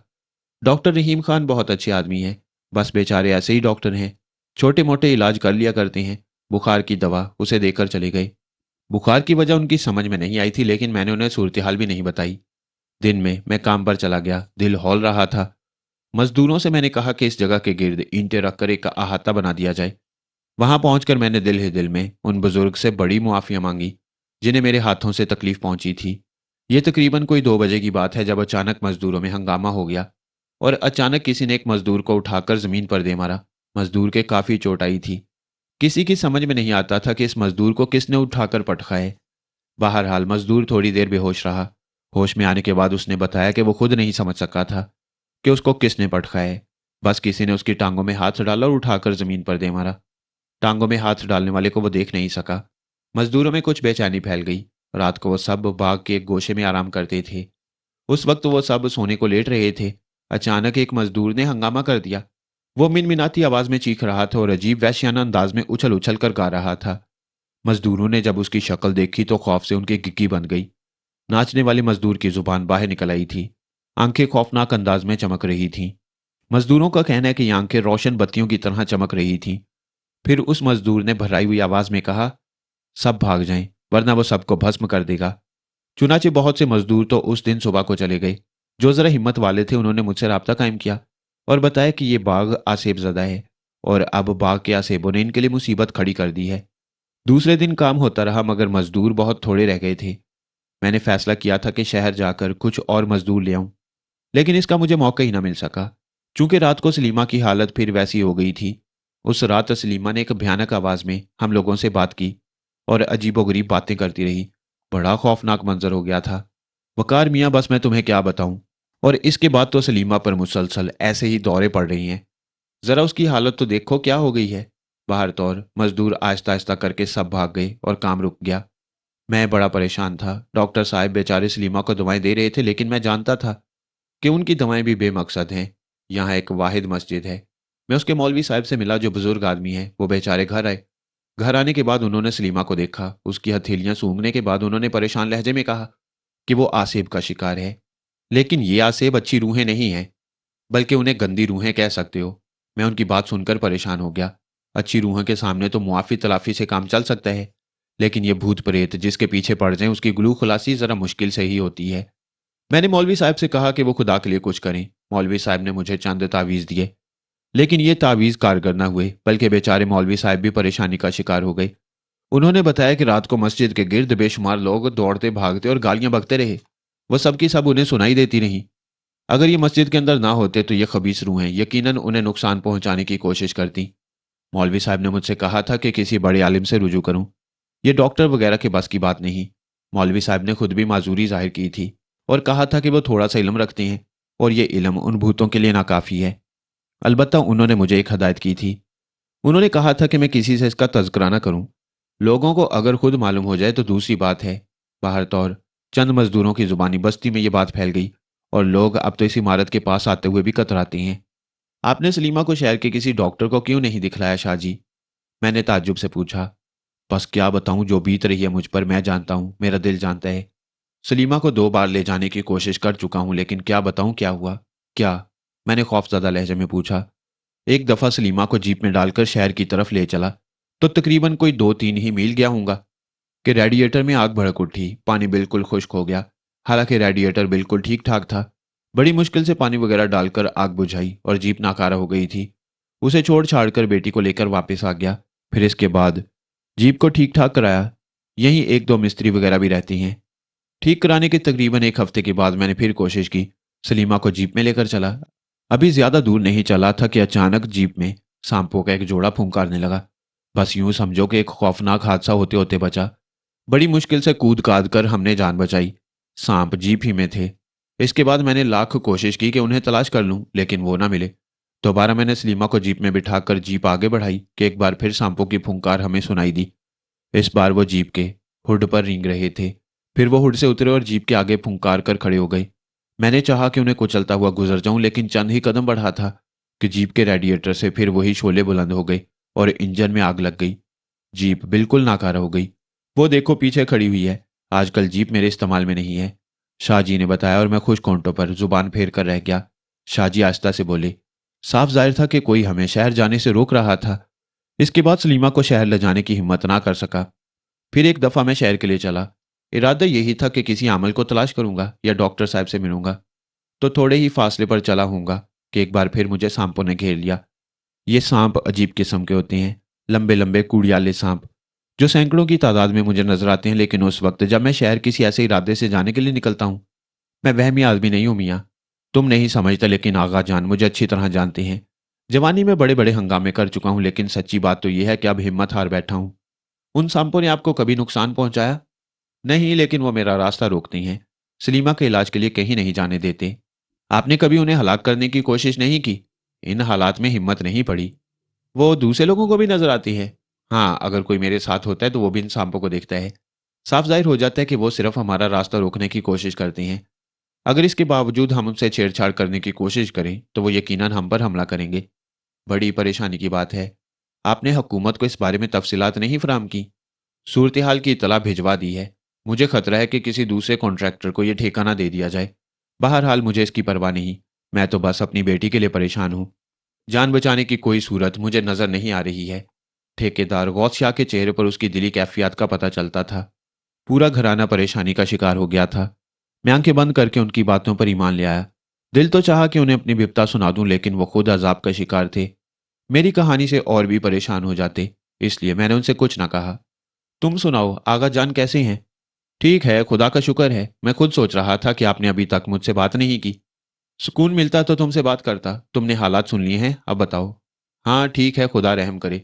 डॉक्टर रहीम खान बहुत अच्छे आदमी हैं। बस बेचारे ऐसे ही डॉक्टर हैं, छोटे मोटे इलाज कर लिया करते हैं। बुखार की दवा उसे देकर चले गए। बुखार की वजह उनकी समझ में नहीं आई थी, लेकिन मैंने उन्हें सूरत हाल भी नहीं बताई। दिन में मैं काम पर चला गया। दिल हौल रहा था। मजदूरों से मैंने कहा कि इस जगह के गिर्द ईंटें रखकर एक अहाता बना दिया जाए। वहां पहुंचकर मैंने दिल ही दिल में उन बुजुर्ग से बड़ी मुआफिया मांगी जिन्हें मेरे हाथों से तकलीफ पहुंची थी। ये तकरीबन कोई 2 बजे की बात है, जब अचानक मजदूरों में हंगामा हो गया, और अचानक किसी ने एक मजदूर को उठाकर जमीन पर दे मारा। मजदूर के काफी चोट आई थी। किसी की समझ में नहीं आता था कि इस मजदूर को किसने उठाकर पटका है। बहरहाल मजदूर थोड़ी देर बेहोश रहा। होश में आने के बाद उसने बताया कि वो खुद नहीं समझ सका था कि उसको किसने पटका है। बस किसी ने उसकी टांगों में हाथ डाला और उठाकर जमीन पर दे मारा। टांगों में हाथ डालने वाले को वो देख नहीं सका। मजदूरों में कुछ बेचैनी फैल गई। रात को वो सब बाग के एक गोशे में आराम करते थे। उस वक्त वो सब सोने को लेट रहे थे। अचानक एक मजदूर ने हंगामा कर दिया। वो मिनमिनाती आवाज में चीख रहा था और अजीब वैश्याना अंदाज में उछल उछल कर गा रहा था। मजदूरों ने जब उसकी शक्ल देखी तो खौफ से उनकी गिग्गी बन गई। नाचने वाले मजदूर की जुबान बाहर निकल आई थी। आंखें खौफनाक अंदाज में चमक रही थीं। मजदूरों का कहना है कि ये आंखें रोशन बत्तियों की तरह चमक रही थीं। फिर उस मजदूर ने भर्राई हुई आवाज में कहा, सब भाग जाएं, वरना वो सबको भस्म कर देगा। चुनाचे बहुत से मजदूर तो उस दिन सुबह को चले गए। जो जरा हिम्मत वाले थे उन्होंने मुझसे राब्ता कायम किया और बताया कि ये बाग आसेब ज़दा है और अब बाग के आसेबों ने इनके लिए मुसीबत खड़ी कर दी है। दूसरे दिन काम होता रहा मगर मजदूर बहुत थोड़े रह गए थे। मैंने फैसला किया था कि शहर जाकर कुछ और मजदूर ले आऊं, लेकिन इसका मुझे मौका ही ना मिल सका। चूंकि रात को सलीमा की हालत फिर वैसी हो गई थी। उस रात सलीमा ने एक भयानक आवाज में हम लोगों से बात की और अजीबोगरीब बातें करती रही। बड़ा खौफनाक मंजर हो गया था। वकार मियाँ, बस मैं तुम्हें क्या बताऊं। और इसके बाद तो सलीमा पर मुसलसल ऐसे ही दौरे पड़ रही हैं। जरा उसकी हालत तो देखो क्या हो गई है। बाहर तौर मजदूर आहिस्ता आहिस्ता करके सब भाग गए और काम रुक गया। मैं बड़ा परेशान था। डॉक्टर साहब बेचारे सलीमा को दवाएं दे रहे थे, लेकिन मैं जानता था कि उनकी दवाएं भी बेमकसद हैं। यहाँ एक वाहिद मस्जिद है। मैं उसके मौलवी साहब से मिला जो बुजुर्ग आदमी है। वो बेचारे घर आए। घर आने के बाद उन्होंने सलीमा को देखा। उसकी हथेलियां सूंघने के बाद उन्होंने परेशान लहजे में कहा कि वो आसेब का शिकार है। लेकिन ये आसेब अच्छी रूहें नहीं हैं, बल्कि उन्हें गंदी रूहें कह सकते हो। मैं उनकी बात सुनकर परेशान हो गया। अच्छी रूहों के सामने तो मुआफी तलाफी से काम चल सकता है, लेकिन ये भूत प्रेत जिसके पीछे पड़ जाएं उसकी गुलू खुलासी जरा मुश्किल से ही होती है। मैंने मौलवी साहब से कहा कि वो खुदा के लिए कुछ करें। मौलवी साहब ने मुझे चंद तावीज़ दिए, लेकिन ये तावीज़ कारगर न हुए, बल्कि बेचारे मौलवी साहब भी परेशानी का शिकार हो गए। उन्होंने बताया कि रात को मस्जिद के गिर्द बेशुमार लोग दौड़ते भागते और गालियां बकते रहे। वो सब की सब उन्हें सुनाई देती रहीं। अगर ये मस्जिद के अंदर ना होते तो ये खबीस रूहें यकीनन उन्हें नुकसान पहुंचाने की कोशिश करती। मौलवी साहब ने मुझसे कहा था कि किसी बड़े आलिम से रुजू करूं। ये डॉक्टर वगैरह के बस की बात नहीं। मौलवी साहब ने खुद भी माजूरी जाहिर की थी और कहा था कि वो थोड़ा सा इल्म रखते हैं और ये इल्म उन भूतों के लिए नाकाफ़ी है। अलबत्ता उन्होंने मुझे एक हदायत की थी। उन्होंने कहा था कि मैं किसी से इसका तज़किरा न करूं। लोगों को अगर खुद मालूम हो जाए तो दूसरी बात है। बाहर तौर चंद मजदूरों की जुबानी बस्ती में ये बात फैल गई और लोग अब तो इस इमारत के पास आते हुए भी कतराते हैं। आपने सलीमा को शहर के किसी डॉक्टर को क्यों नहीं दिखलाया शाह जी? मैंने ताज्जुब से पूछा। बस क्या बताऊं, जो बीत रही है मुझ पर मैं जानता हूं, मेरा दिल जानता है। सलीमा को 2 बार ले जाने की कोशिश कर चुका हूं, लेकिन क्या बताऊं क्या हुआ। क्या? मैंने खौफजदा लहजे में पूछा। एक दफ़ा सलीमा को जीप में डालकर शहर की तरफ ले चला तो तकरीबन कोई 2-3 ही मील गया हूँगा कि रेडिएटर में आग भड़क उठी। पानी बिल्कुल खुश्क हो गया। हालांकि रेडिएटर बिल्कुल ठीक ठाक था। बड़ी मुश्किल से पानी वगैरह डालकर आग बुझाई और जीप नाकारा हो गई थी। उसे छोड़ छाड़ कर बेटी को लेकर वापस आ गया। फिर इसके बाद जीप को ठीक ठाक कराया। यहीं 1-2 मिस्त्री वगैरह भी रहती हैं। ठीक कराने के तकरीबन 1 हफ्ते के बाद मैंने फिर कोशिश की। सलीमा को जीप में लेकर चला। अभी ज्यादा दूर नहीं चला था कि अचानक जीप में सांपों का एक जोड़ा फुंकारने लगा। बस यूं समझो कि एक खौफनाक हादसा होते होते बचा। बड़ी मुश्किल से कूद काद कर हमने जान बचाई। सांप जीप ही में थे। इसके बाद मैंने लाख कोशिश की कि उन्हें तलाश कर लूं, लेकिन वो ना मिले। दोबारा मैंने सलीमा को जीप में बिठाकर जीप आगे बढ़ाई कि एक बार फिर सांपों की फुंकार हमें सुनाई दी। इस बार वो जीप के हुड पर रेंग रहे थे। फिर वो हुड से उतरे और जीप के आगे फुंकार कर खड़े हो गए। मैंने चाहा कि उन्हें कुचलता हुआ गुजर जाऊं, लेकिन चंद ही कदम बढ़ा था कि जीप के रेडिएटर से फिर वही शोले बुलंद हो गए और इंजन में आग लग गई। जीप बिल्कुल नाकारा हो गई। वो देखो पीछे खड़ी हुई है। आजकल जीप मेरे इस्तेमाल में नहीं है, शाहजी ने बताया और मैं खुश कोंटों पर जुबान फेर कर रह गया। शाहजी आहिस्ता से बोले। साफ जाहिर था कि कोई हमें शहर जाने से रोक रहा था। इसके बाद सलीमा को शहर ले जाने की हिम्मत ना कर सका। फिर एक दफ़ा मैं शहर के लिए चला। इरादा यही था कि किसी आमल को तलाश करूंगा या डॉक्टर साहब से मिलूंगा। तो थोड़े ही फासले पर चला हूँगा कि एक बार फिर मुझे सांपों ने घेर लिया। ये सांप अजीब किस्म के होते हैं। लंबे लंबे कुड़ियाले सांप जो सैकड़ों की तादाद में मुझे नजर आते हैं। लेकिन उस वक्त जब मैं शहर किसी ऐसे इरादे से जाने के लिए निकलता हूँ, मैं वहमी आदमी नहीं हूँ मियाँ। तुम नहीं समझते, लेकिन आगा जान मुझे अच्छी तरह जानते हैं। जवानी में बड़े बड़े हंगामे कर चुका हूँ, लेकिन सच्ची बात तो यह है कि अब हिम्मत हार बैठा हूँ। उन सांपों ने आपको कभी नुकसान पहुंचाया? नहीं, लेकिन वो मेरा रास्ता रोकती हैं। सलीमा के इलाज के लिए कहीं नहीं जाने देते। आपने कभी उन्हें हलाक करने की कोशिश नहीं की? इन हालात में हिम्मत नहीं पड़ी। वो दूसरे लोगों को भी नजर आती है। हाँ, अगर कोई मेरे साथ होता है तो वो भी इन सांपों को देखता है। साफ जाहिर हो जाता है कि वो सिर्फ हमारा रास्ता रोकने की कोशिश करते हैं। अगर इसके बावजूद हम उनसे छेड़छाड़ करने की कोशिश करें तो वो यकीनन हम पर हमला करेंगे। बड़ी परेशानी की बात है। आपने हुकूमत को इस बारे में तफसीलात नहीं फराहम की? सूरत हाल की इतला भिजवा दी है। मुझे खतरा है कि किसी दूसरे कॉन्ट्रैक्टर को यह ठेका ना दे दिया जाए। बहरहाल मुझे इसकी परवाह नहीं। मैं तो बस अपनी बेटी के लिए परेशान हूँ। जान बचाने की कोई सूरत मुझे नजर नहीं आ रही है। ठेकेदार गौस शाह के चेहरे पर उसकी दिली कैफियत का पता चलता था। पूरा घराना परेशानी का शिकार हो गया था। मैं आंखें बंद करके उनकी बातों पर ईमान ले आया। दिल तो चाहा कि उन्हें अपनी विपता सुना दूं, लेकिन वो खुद अजाब का शिकार थे। मेरी कहानी से और भी परेशान हो जाते, इसलिए मैंने उनसे कुछ ना कहा। तुम सुनाओ, आगा जान कैसे हैं? ठीक है, खुदा का शुक्र है। मैं खुद सोच रहा था कि आपने अभी तक मुझसे बात नहीं की। सुकून मिलता तो तुमसे बात करता। तुमने हालात सुन लिए हैं, अब बताओ। हाँ ठीक है, खुदा रहम करे।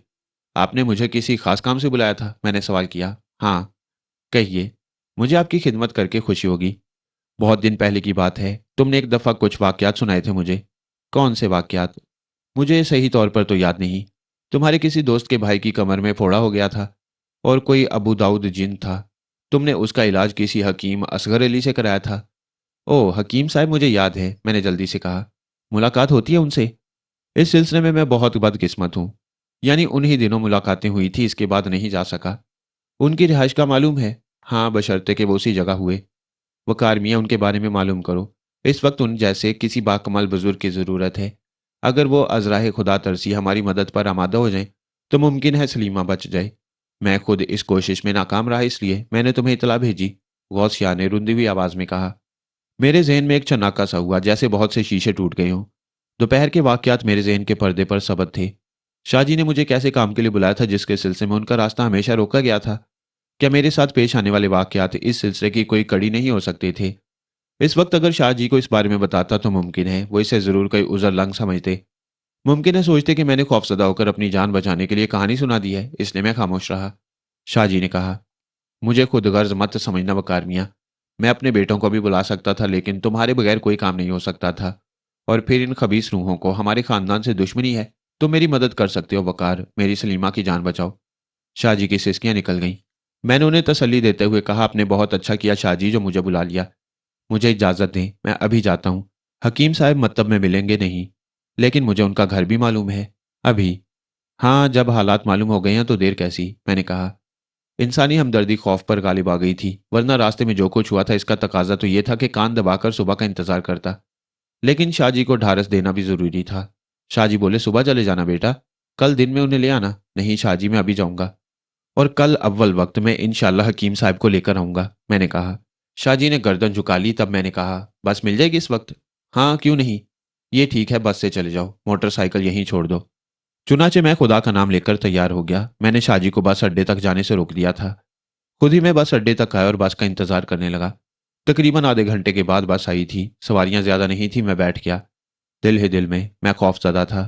आपने मुझे किसी खास काम से बुलाया था? मैंने सवाल किया। हाँ। कहिए। मुझे आपकी खिदमत करके खुशी होगी। बहुत दिन पहले की बात है, तुमने एक दफ़ा कुछ वाकयात सुनाए थे मुझे। कौन से वाकयात? मुझे सही तौर पर तो याद नहीं। तुम्हारे किसी दोस्त के भाई की कमर में फोड़ा हो गया था और कोई अबू दाऊद जिन था। तुमने उसका इलाज किसी हकीम असगर अली से कराया था। ओह हकीम साहब, मुझे याद है, मैंने जल्दी से कहा। मुलाकात होती है उनसे? इस सिलसिले में मैं बहुत बदकिस्मत हूँ। यानी उन्हीं दिनों मुलाकातें हुई थी, इसके बाद नहीं जा सका। उनकी रिहाइश का मालूम है? हाँ, बशर्ते कि वो उसी जगह हुए। वकार मियाँ, उनके बारे में मालूम करो। इस वक्त उन जैसे किसी बाकमाल बुजुर्ग की ज़रूरत है। अगर वो अज़राह खुदा तरसी हमारी मदद पर आमादा हो जाए तो मुमकिन है सलीमा बच जाए। मैं खुद इस कोशिश में नाकाम रहा, इसलिए मैंने तुम्हें इतला भेजी। गौस शाह ने रुंधी हुई आवाज़ में कहा। मेरे जहन में एक चनाका सा हुआ, जैसे बहुत से शीशे टूट गए हों। दोपहर के वाकयात मेरे जहन के पर्दे पर सबद थे। शाहजी ने मुझे कैसे काम के लिए बुलाया था जिसके सिलसिले में उनका रास्ता हमेशा रोका गया था? क्या मेरे साथ पेश आने वाले वाकयात इस सिलसिले की कोई कड़ी नहीं हो सकते थे? इस वक्त अगर शाहजी को इस बारे में बताता तो मुमकिन है वो इसे ज़रूर कोई उज़र लंग समझते। मुमकिन है सोचते कि मैंने खौफजदा होकर अपनी जान बचाने के लिए कहानी सुना दी है, इसलिए मैं खामोश रहा। शाहजी ने कहा, मुझे खुद गर्ज मत समझना वकार मियाँ। मैं अपने बेटों को भी बुला सकता था, लेकिन तुम्हारे बगैर कोई काम नहीं हो सकता था। और फिर इन खबीस रूहों को हमारे खानदान से दुश्मनी है। तुम मेरी मदद कर सकते हो वकार, मेरी सलीमा की जान बचाओ। शाहजी की सिसकियां निकल गईं। मैंने उन्हें तसल्ली देते हुए कहा, आपने बहुत अच्छा किया शाहजी जो मुझे बुला लिया। मुझे इजाज़त दें, मैं अभी जाता हूँ। हकीम साहब मतलब में मिलेंगे नहीं, लेकिन मुझे उनका घर भी मालूम है। अभी? हाँ, जब हालात मालूम हो गए हैं तो देर कैसी, मैंने कहा। इंसानी हमदर्दी खौफ पर गालिब आ गई थी, वरना रास्ते में जो कुछ हुआ था इसका तकाजा तो ये था कि कान दबाकर सुबह का इंतजार करता। लेकिन शाहजी को ढारस देना भी जरूरी था। शाहजी बोले, सुबह चले जाना बेटा, कल दिन में उन्हें ले आना। नहीं शाहजी, मैं अभी जाऊंगा, और कल अव्वल वक्त में इंशाल्लाह हकीम साहब को लेकर आऊंगा, मैंने कहा। शाहजी ने गर्दन झुका ली। तब मैंने कहा, बस मिल जाएगी इस वक्त? हाँ, क्यों नहीं। ये ठीक है, बस से चले जाओ, मोटरसाइकिल यहीं छोड़ दो। चुनाचे मैं खुदा का नाम लेकर तैयार हो गया। मैंने शाहजी को बस अड्डे तक जाने से रोक दिया था। खुद ही मैं बस अड्डे तक आया और बस का इंतजार करने लगा। तकरीबन आधे घंटे के बाद बस आई थी। सवारियां ज्यादा नहीं थी। मैं बैठ गया। दिल ही दिल में मैं खौफजदा था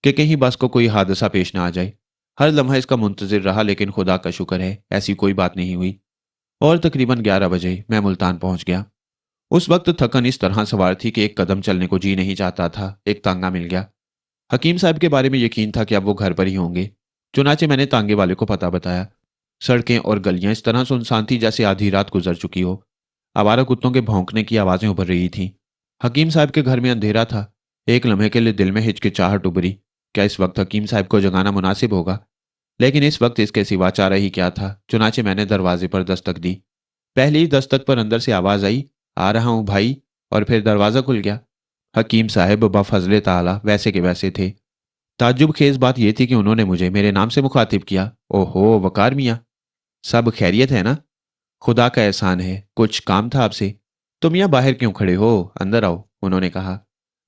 कि कहीं बस को कोई हादसा पेश ना आ जाए। हर लम्हा इसका मुंतजिर रहा, लेकिन खुदा का शुक्र है ऐसी कोई बात नहीं हुई। और तकरीबन 11 बजे मैं मुल्तान पहुंच गया। उस वक्त थकन इस तरह सवार थी कि एक कदम चलने को जी नहीं चाहता था। एक तांगा मिल गया। हकीम साहब के बारे में यकीन था कि अब वो घर पर ही होंगे। चुनाचे मैंने तांगे वाले को पता बताया। सड़कें और गलियां इस तरह सुनसान थी जैसे आधी रात गुजर चुकी हो। आवारा कुत्तों के भौंकने की आवाजें उभर रही थीं। हकीम साहब के घर में अंधेरा था। एक लम्हे के लिए दिल में हिचकिचाहट उभरी, क्या इस वक्त हकीम साहब को जगाना मुनासिब होगा? लेकिन इस वक्त इसके सिवा चारा ही क्या था। चुनाचे मैंने दरवाजे पर दस्तक दी। पहली ही दस्तक पर अंदर से आवाज आई, आ रहा हूं भाई, और फिर दरवाजा खुल गया। हकीम साहब बफजले ताला वैसे के वैसे थे। ताज्जुब खेज बात यह थी कि उन्होंने मुझे मेरे नाम से मुखातिब किया। ओहो वकार मियाँ, सब खैरियत है ना? खुदा का एहसान है, कुछ काम था आपसे। तुम यहाँ बाहर क्यों खड़े हो, अंदर आओ, उन्होंने कहा।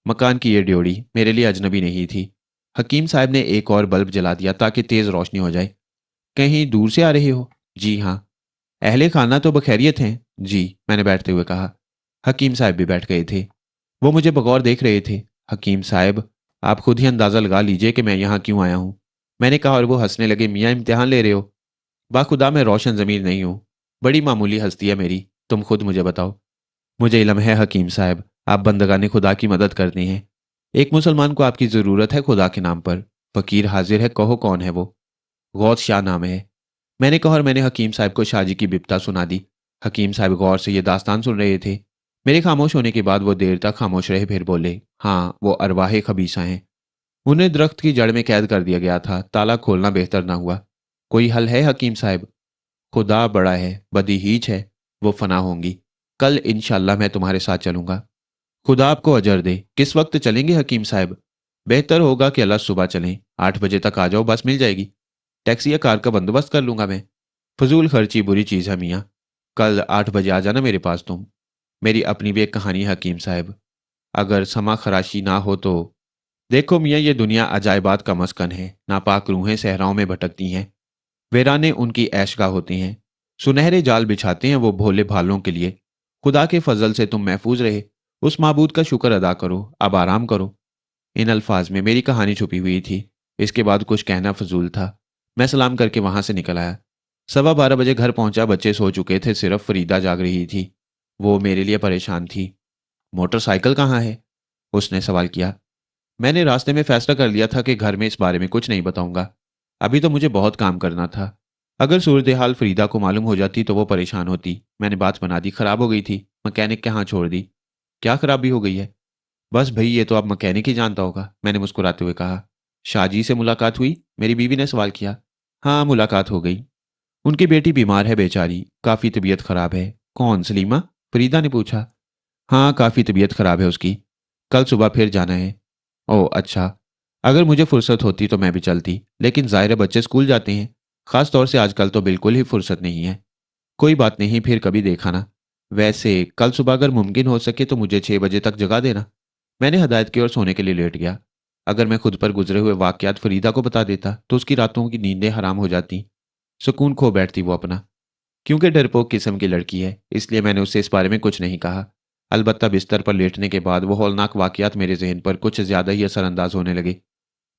मकान की ये ड्योड़ी मेरे लिए अजनबी नहीं थी। हकीम साहब ने एक और बल्ब जला दिया ताकि तेज रोशनी हो जाए। कहीं दूर से आ रहे हो? जी हाँ। अहले खाना तो बखैरियत हैं? जी, मैंने बैठते हुए कहा। हकीम साहब भी बैठ गए थे। वो मुझे बगौर देख रहे थे। हकीम साहब, आप खुद ही अंदाजा लगा लीजिए कि मैं यहाँ क्यों आया हूँ, मैंने कहा, और वो हंसने लगे। मियाँ इम्तिहान ले रहे हो? बाखुदा मैं रोशन ज़मीर नहीं हूँ, बड़ी मामूली हस्ती है मेरी। तुम खुद मुझे बताओ। मुझे इल्म है हकीम साहब, आप बंदगाने खुदा की मदद करते हैं। एक मुसलमान को आपकी ज़रूरत है खुदा के नाम पर। फ़कीर हाजिर है, कहो कौन है वो? गौस शाह नाम है, मैंने कहा, और मैंने हकीम साहब को शाहजी की बिपता सुना दी। हकीम साहब गौर से ये दास्तान सुन रहे थे। मेरे खामोश होने के बाद वो देर तक खामोश रहे, फिर बोले, हाँ वो अरवाह खबीसा हैं। उन्हें दरख्त की जड़ में कैद कर दिया गया था। ताला खोलना बेहतर ना हुआ। कोई हल है हकीम साहब? खुदा बड़ा है, बदी हीच है, वो फना होंगी। कल इंशाल्लाह मैं तुम्हारे साथ चलूंगा। खुदा आपको अजर दे। किस वक्त चलेंगे हकीम साहब? बेहतर होगा कि अल्लाह सुबह चलें। 8 बजे तक आ जाओ, बस मिल जाएगी। टैक्सी या कार का बंदोबस्त कर लूँगा मैं। फजूल खर्ची बुरी चीज़ है मियाँ। कल 8 बजे आ जाना मेरे पास तुम। मेरी अपनी भी एक कहानी है हकीम साहब। अगर समा खराशी ना हो तो। देखो मियाँ, ये दुनिया अजायबात का मस्कन है। नापाक रूहें सहराओं में भटकती हैं। वीराने उनकी ऐशगाह होती हैं। सुनहरे जाल बिछाते हैं वो भोले भालों के लिए। खुदा के फजल से तुम महफूज रहे। उस माबूद का शुक्र अदा करो, अब आराम करो। इन अल्फाज में मेरी कहानी छुपी हुई थी। इसके बाद कुछ कहना फजूल था। मैं सलाम करके वहां से निकल आया। 12:15 बजे घर पहुंचा। बच्चे सो चुके थे, सिर्फ फरीदा जाग रही थी। वो मेरे लिए परेशान थी। मोटरसाइकिल कहाँ है? उसने सवाल किया। मैंने रास्ते में फैसला कर लिया था कि घर में इस बारे में कुछ नहीं बताऊंगा। अभी तो मुझे बहुत काम करना था। अगर सूरत हाल फरीदा को मालूम हो जाती तो वो परेशान होती। मैंने बात बना दी, खराब हो गई थी, मैकेनिक के यहाँ छोड़ दी। क्या खराबी हो गई है? बस भाई, ये तो अब मैकेनिक ही जानता होगा, मैंने मुस्कुराते हुए कहा। शाहजी से मुलाकात हुई? मेरी बीवी ने सवाल किया। हाँ, मुलाकात हो गई। उनकी बेटी बीमार है बेचारी, काफ़ी तबीयत खराब है। कौन, सलीमा? फरीदा ने पूछा। हाँ, काफ़ी तबीयत खराब है उसकी। कल सुबह फिर जाना है। ओह अच्छा। अगर मुझे फुर्सत होती तो मैं भी चलती, लेकिन ज़ाहिर है बच्चे स्कूल जाते हैं। ख़ास तौर से आजकल तो बिल्कुल ही फुर्सत नहीं है। कोई बात नहीं, फिर कभी देखा ना। वैसे कल सुबह अगर मुमकिन हो सके तो मुझे 6 बजे तक जगा देना। मैंने हदायत की और सोने के लिए लेट गया। अगर मैं खुद पर गुजरे हुए वाक़यात फरीदा को बता देता तो उसकी रातों की नींदें हराम हो जाती। सुकून खो बैठती वो अपना। क्योंकि डरपोक किस्म की लड़की है, इसलिए मैंने उससे इस बारे में कुछ नहीं कहा। अलबत्ता बिस्तर पर लेटने के बाद वो हौलनाक वाक़यात मेरे जहन पर कुछ ज़्यादा ही असरअंदाज होने लगे।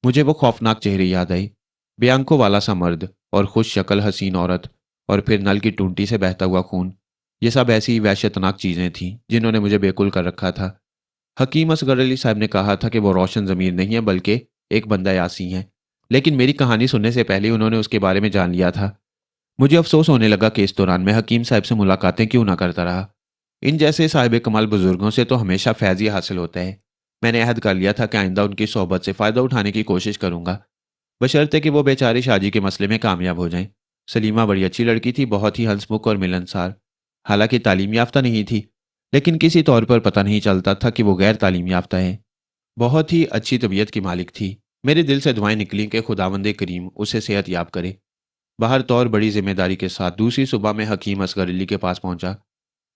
मुझे वो खौफनाक चेहरे याद आए। बेआंखों वाला सा मर्द और खुश शक्ल हसीन औरत, और फिर नल की टूंटी से बहता हुआ खून। ये सब ऐसी वहशतनाक चीज़ें थीं जिन्होंने मुझे बेकुल कर रखा था। हकीम असगर अली साहब ने कहा था कि वो रोशन ज़मीर नहीं है बल्कि एक बंदा यासी है, लेकिन मेरी कहानी सुनने से पहले उन्होंने उसके बारे में जान लिया था। मुझे अफसोस होने लगा कि इस दौरान मैं हकीम साहब से मुलाकातें क्यों ना करता रहा। इन जैसे साहिब कमाल बुजुर्गों से तो हमेशा फैज़ ही हासिल होता है। मैंने अहद कर लिया था कि आइंदा उनकी सोहबत से फ़ायदा उठाने की कोशिश करूंगा, बशर्ते कि वो बेचारे शादी के मसले में कामयाब हो जाएं। सलीमा बड़ी अच्छी लड़की थी, बहुत ही हंसमुख और मिलनसार। हालांकि तालीम याफ्ता नहीं थी, लेकिन किसी तौर पर पता नहीं चलता था कि वो गैर तालीम याफ्ता है। बहुत ही अच्छी तबीयत की मालिक थी। मेरे दिल से दुआएं निकली कि खुदावंद करीम उसे सेहत याब करे। बाहर तौर बड़ी जिम्मेदारी के साथ दूसरी सुबह में हकीम असगर अली के पास पहुंचा।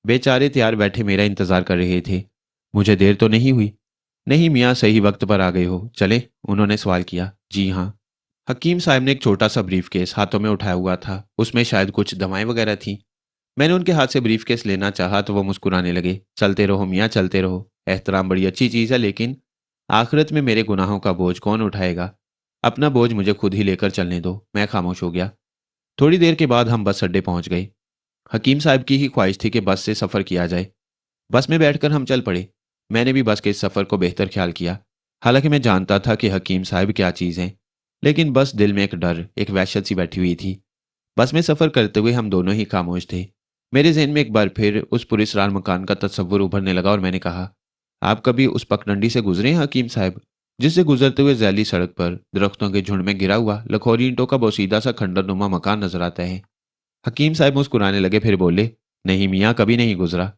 बेचारे तैयार बैठे मेरा इंतजार कर रहे थे। मुझे देर तो नहीं हुई? नहीं मियाँ, सही वक्त पर आ गए हो। चले? उन्होंने सवाल किया। जी हाँ। हकीम साहब ने एक छोटा सा ब्रीफ केस हाथों में उठाया हुआ था। उसमें शायद कुछ दवाएं वगैरह थी। मैंने उनके हाथ से ब्रीफ केस लेना चाहा तो वो मुस्कुराने लगे। चलते रहो मियाँ, चलते रहो। एहतराम बड़ी अच्छी चीज़ है, लेकिन आखिरत में मेरे गुनाहों का बोझ कौन उठाएगा? अपना बोझ मुझे खुद ही लेकर चलने दो। मैं खामोश हो गया। थोड़ी देर के बाद हम बस अड्डे पहुंच गए। हकीम साहब की ही ख्वाहिश थी कि बस से सफ़र किया जाए। बस में बैठकर हम चल पड़े। मैंने भी बस के इस सफ़र को बेहतर ख्याल किया। हालांकि मैं जानता था कि हकीम साहब क्या चीज़ हैं, लेकिन बस दिल में एक डर, एक वहशत सी बैठी हुई थी। बस में सफ़र करते हुए हम दोनों ही खामोश थे। मेरे जहन में एक बार फिर उस पुरस्रार मकान का तस्वुर उभरने लगा और मैंने कहा, आप कभी उस पगडंडी से गुजरे हैं हकीम साहब, जिससे गुजरते हुए जैली सड़क पर दरख्तों के झुंड में गिरा हुआ लखोरी ईंटों का बोसीदा सा खंडर नुमा मकान नजर आता है? हकीम साहब मुस्कुराने लगे, फिर बोले, नहीं मियाँ, कभी नहीं गुजरा।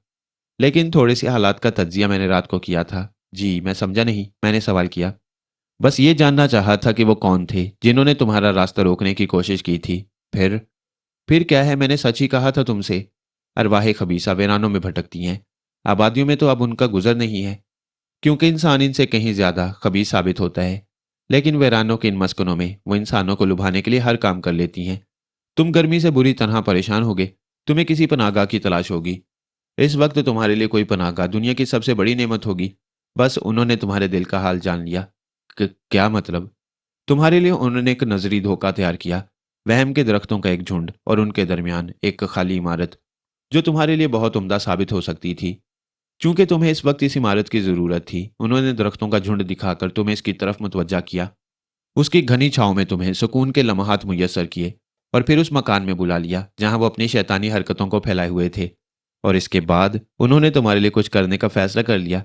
लेकिन थोड़े से हालात का तज्जिया मैंने रात को किया था। जी, मैं समझा नहीं, मैंने सवाल किया। बस ये जानना चाहा था कि वो कौन थे जिन्होंने तुम्हारा रास्ता रोकने की कोशिश की थी। फिर क्या है, मैंने सच ही कहा था तुमसे। अरवाह खबीसा वीरानों में भटकती हैं। आबादियों में तो अब उनका गुजर नहीं है, क्योंकि इंसान इनसे कहीं ज्यादा खबीस साबित होता है। लेकिन वीरानों के इन मस्कनों में वो इंसानों को लुभाने के लिए हर काम कर लेती हैं। तुम गर्मी से बुरी तरह परेशान होगे। तुम्हें किसी पनाहगाह की तलाश होगी। इस वक्त तुम्हारे लिए कोई पनाहगाह दुनिया की सबसे बड़ी नेमत होगी। बस उन्होंने तुम्हारे दिल का हाल जान लिया। क्या मतलब? तुम्हारे लिए उन्होंने एक नजरी धोखा तैयार किया। वहम के दरख्तों का एक झुंड और उनके दरमियान एक खाली इमारत, जो तुम्हारे लिए बहुत उम्दा साबित हो सकती थी। चूंकि तुम्हें इस वक्त इस इमारत की जरूरत थी, उन्होंने दरख्तों का झुंड दिखाकर तुम्हें इसकी तरफ मुतवज्जा किया। उसकी घनी छांव में तुम्हें सुकून के लम्हात मुयस्सर किए और फिर उस मकान में बुला लिया जहां वो अपनी शैतानी हरकतों को फैलाए हुए थे। और इसके बाद उन्होंने तुम्हारे लिए कुछ करने का फैसला कर लिया।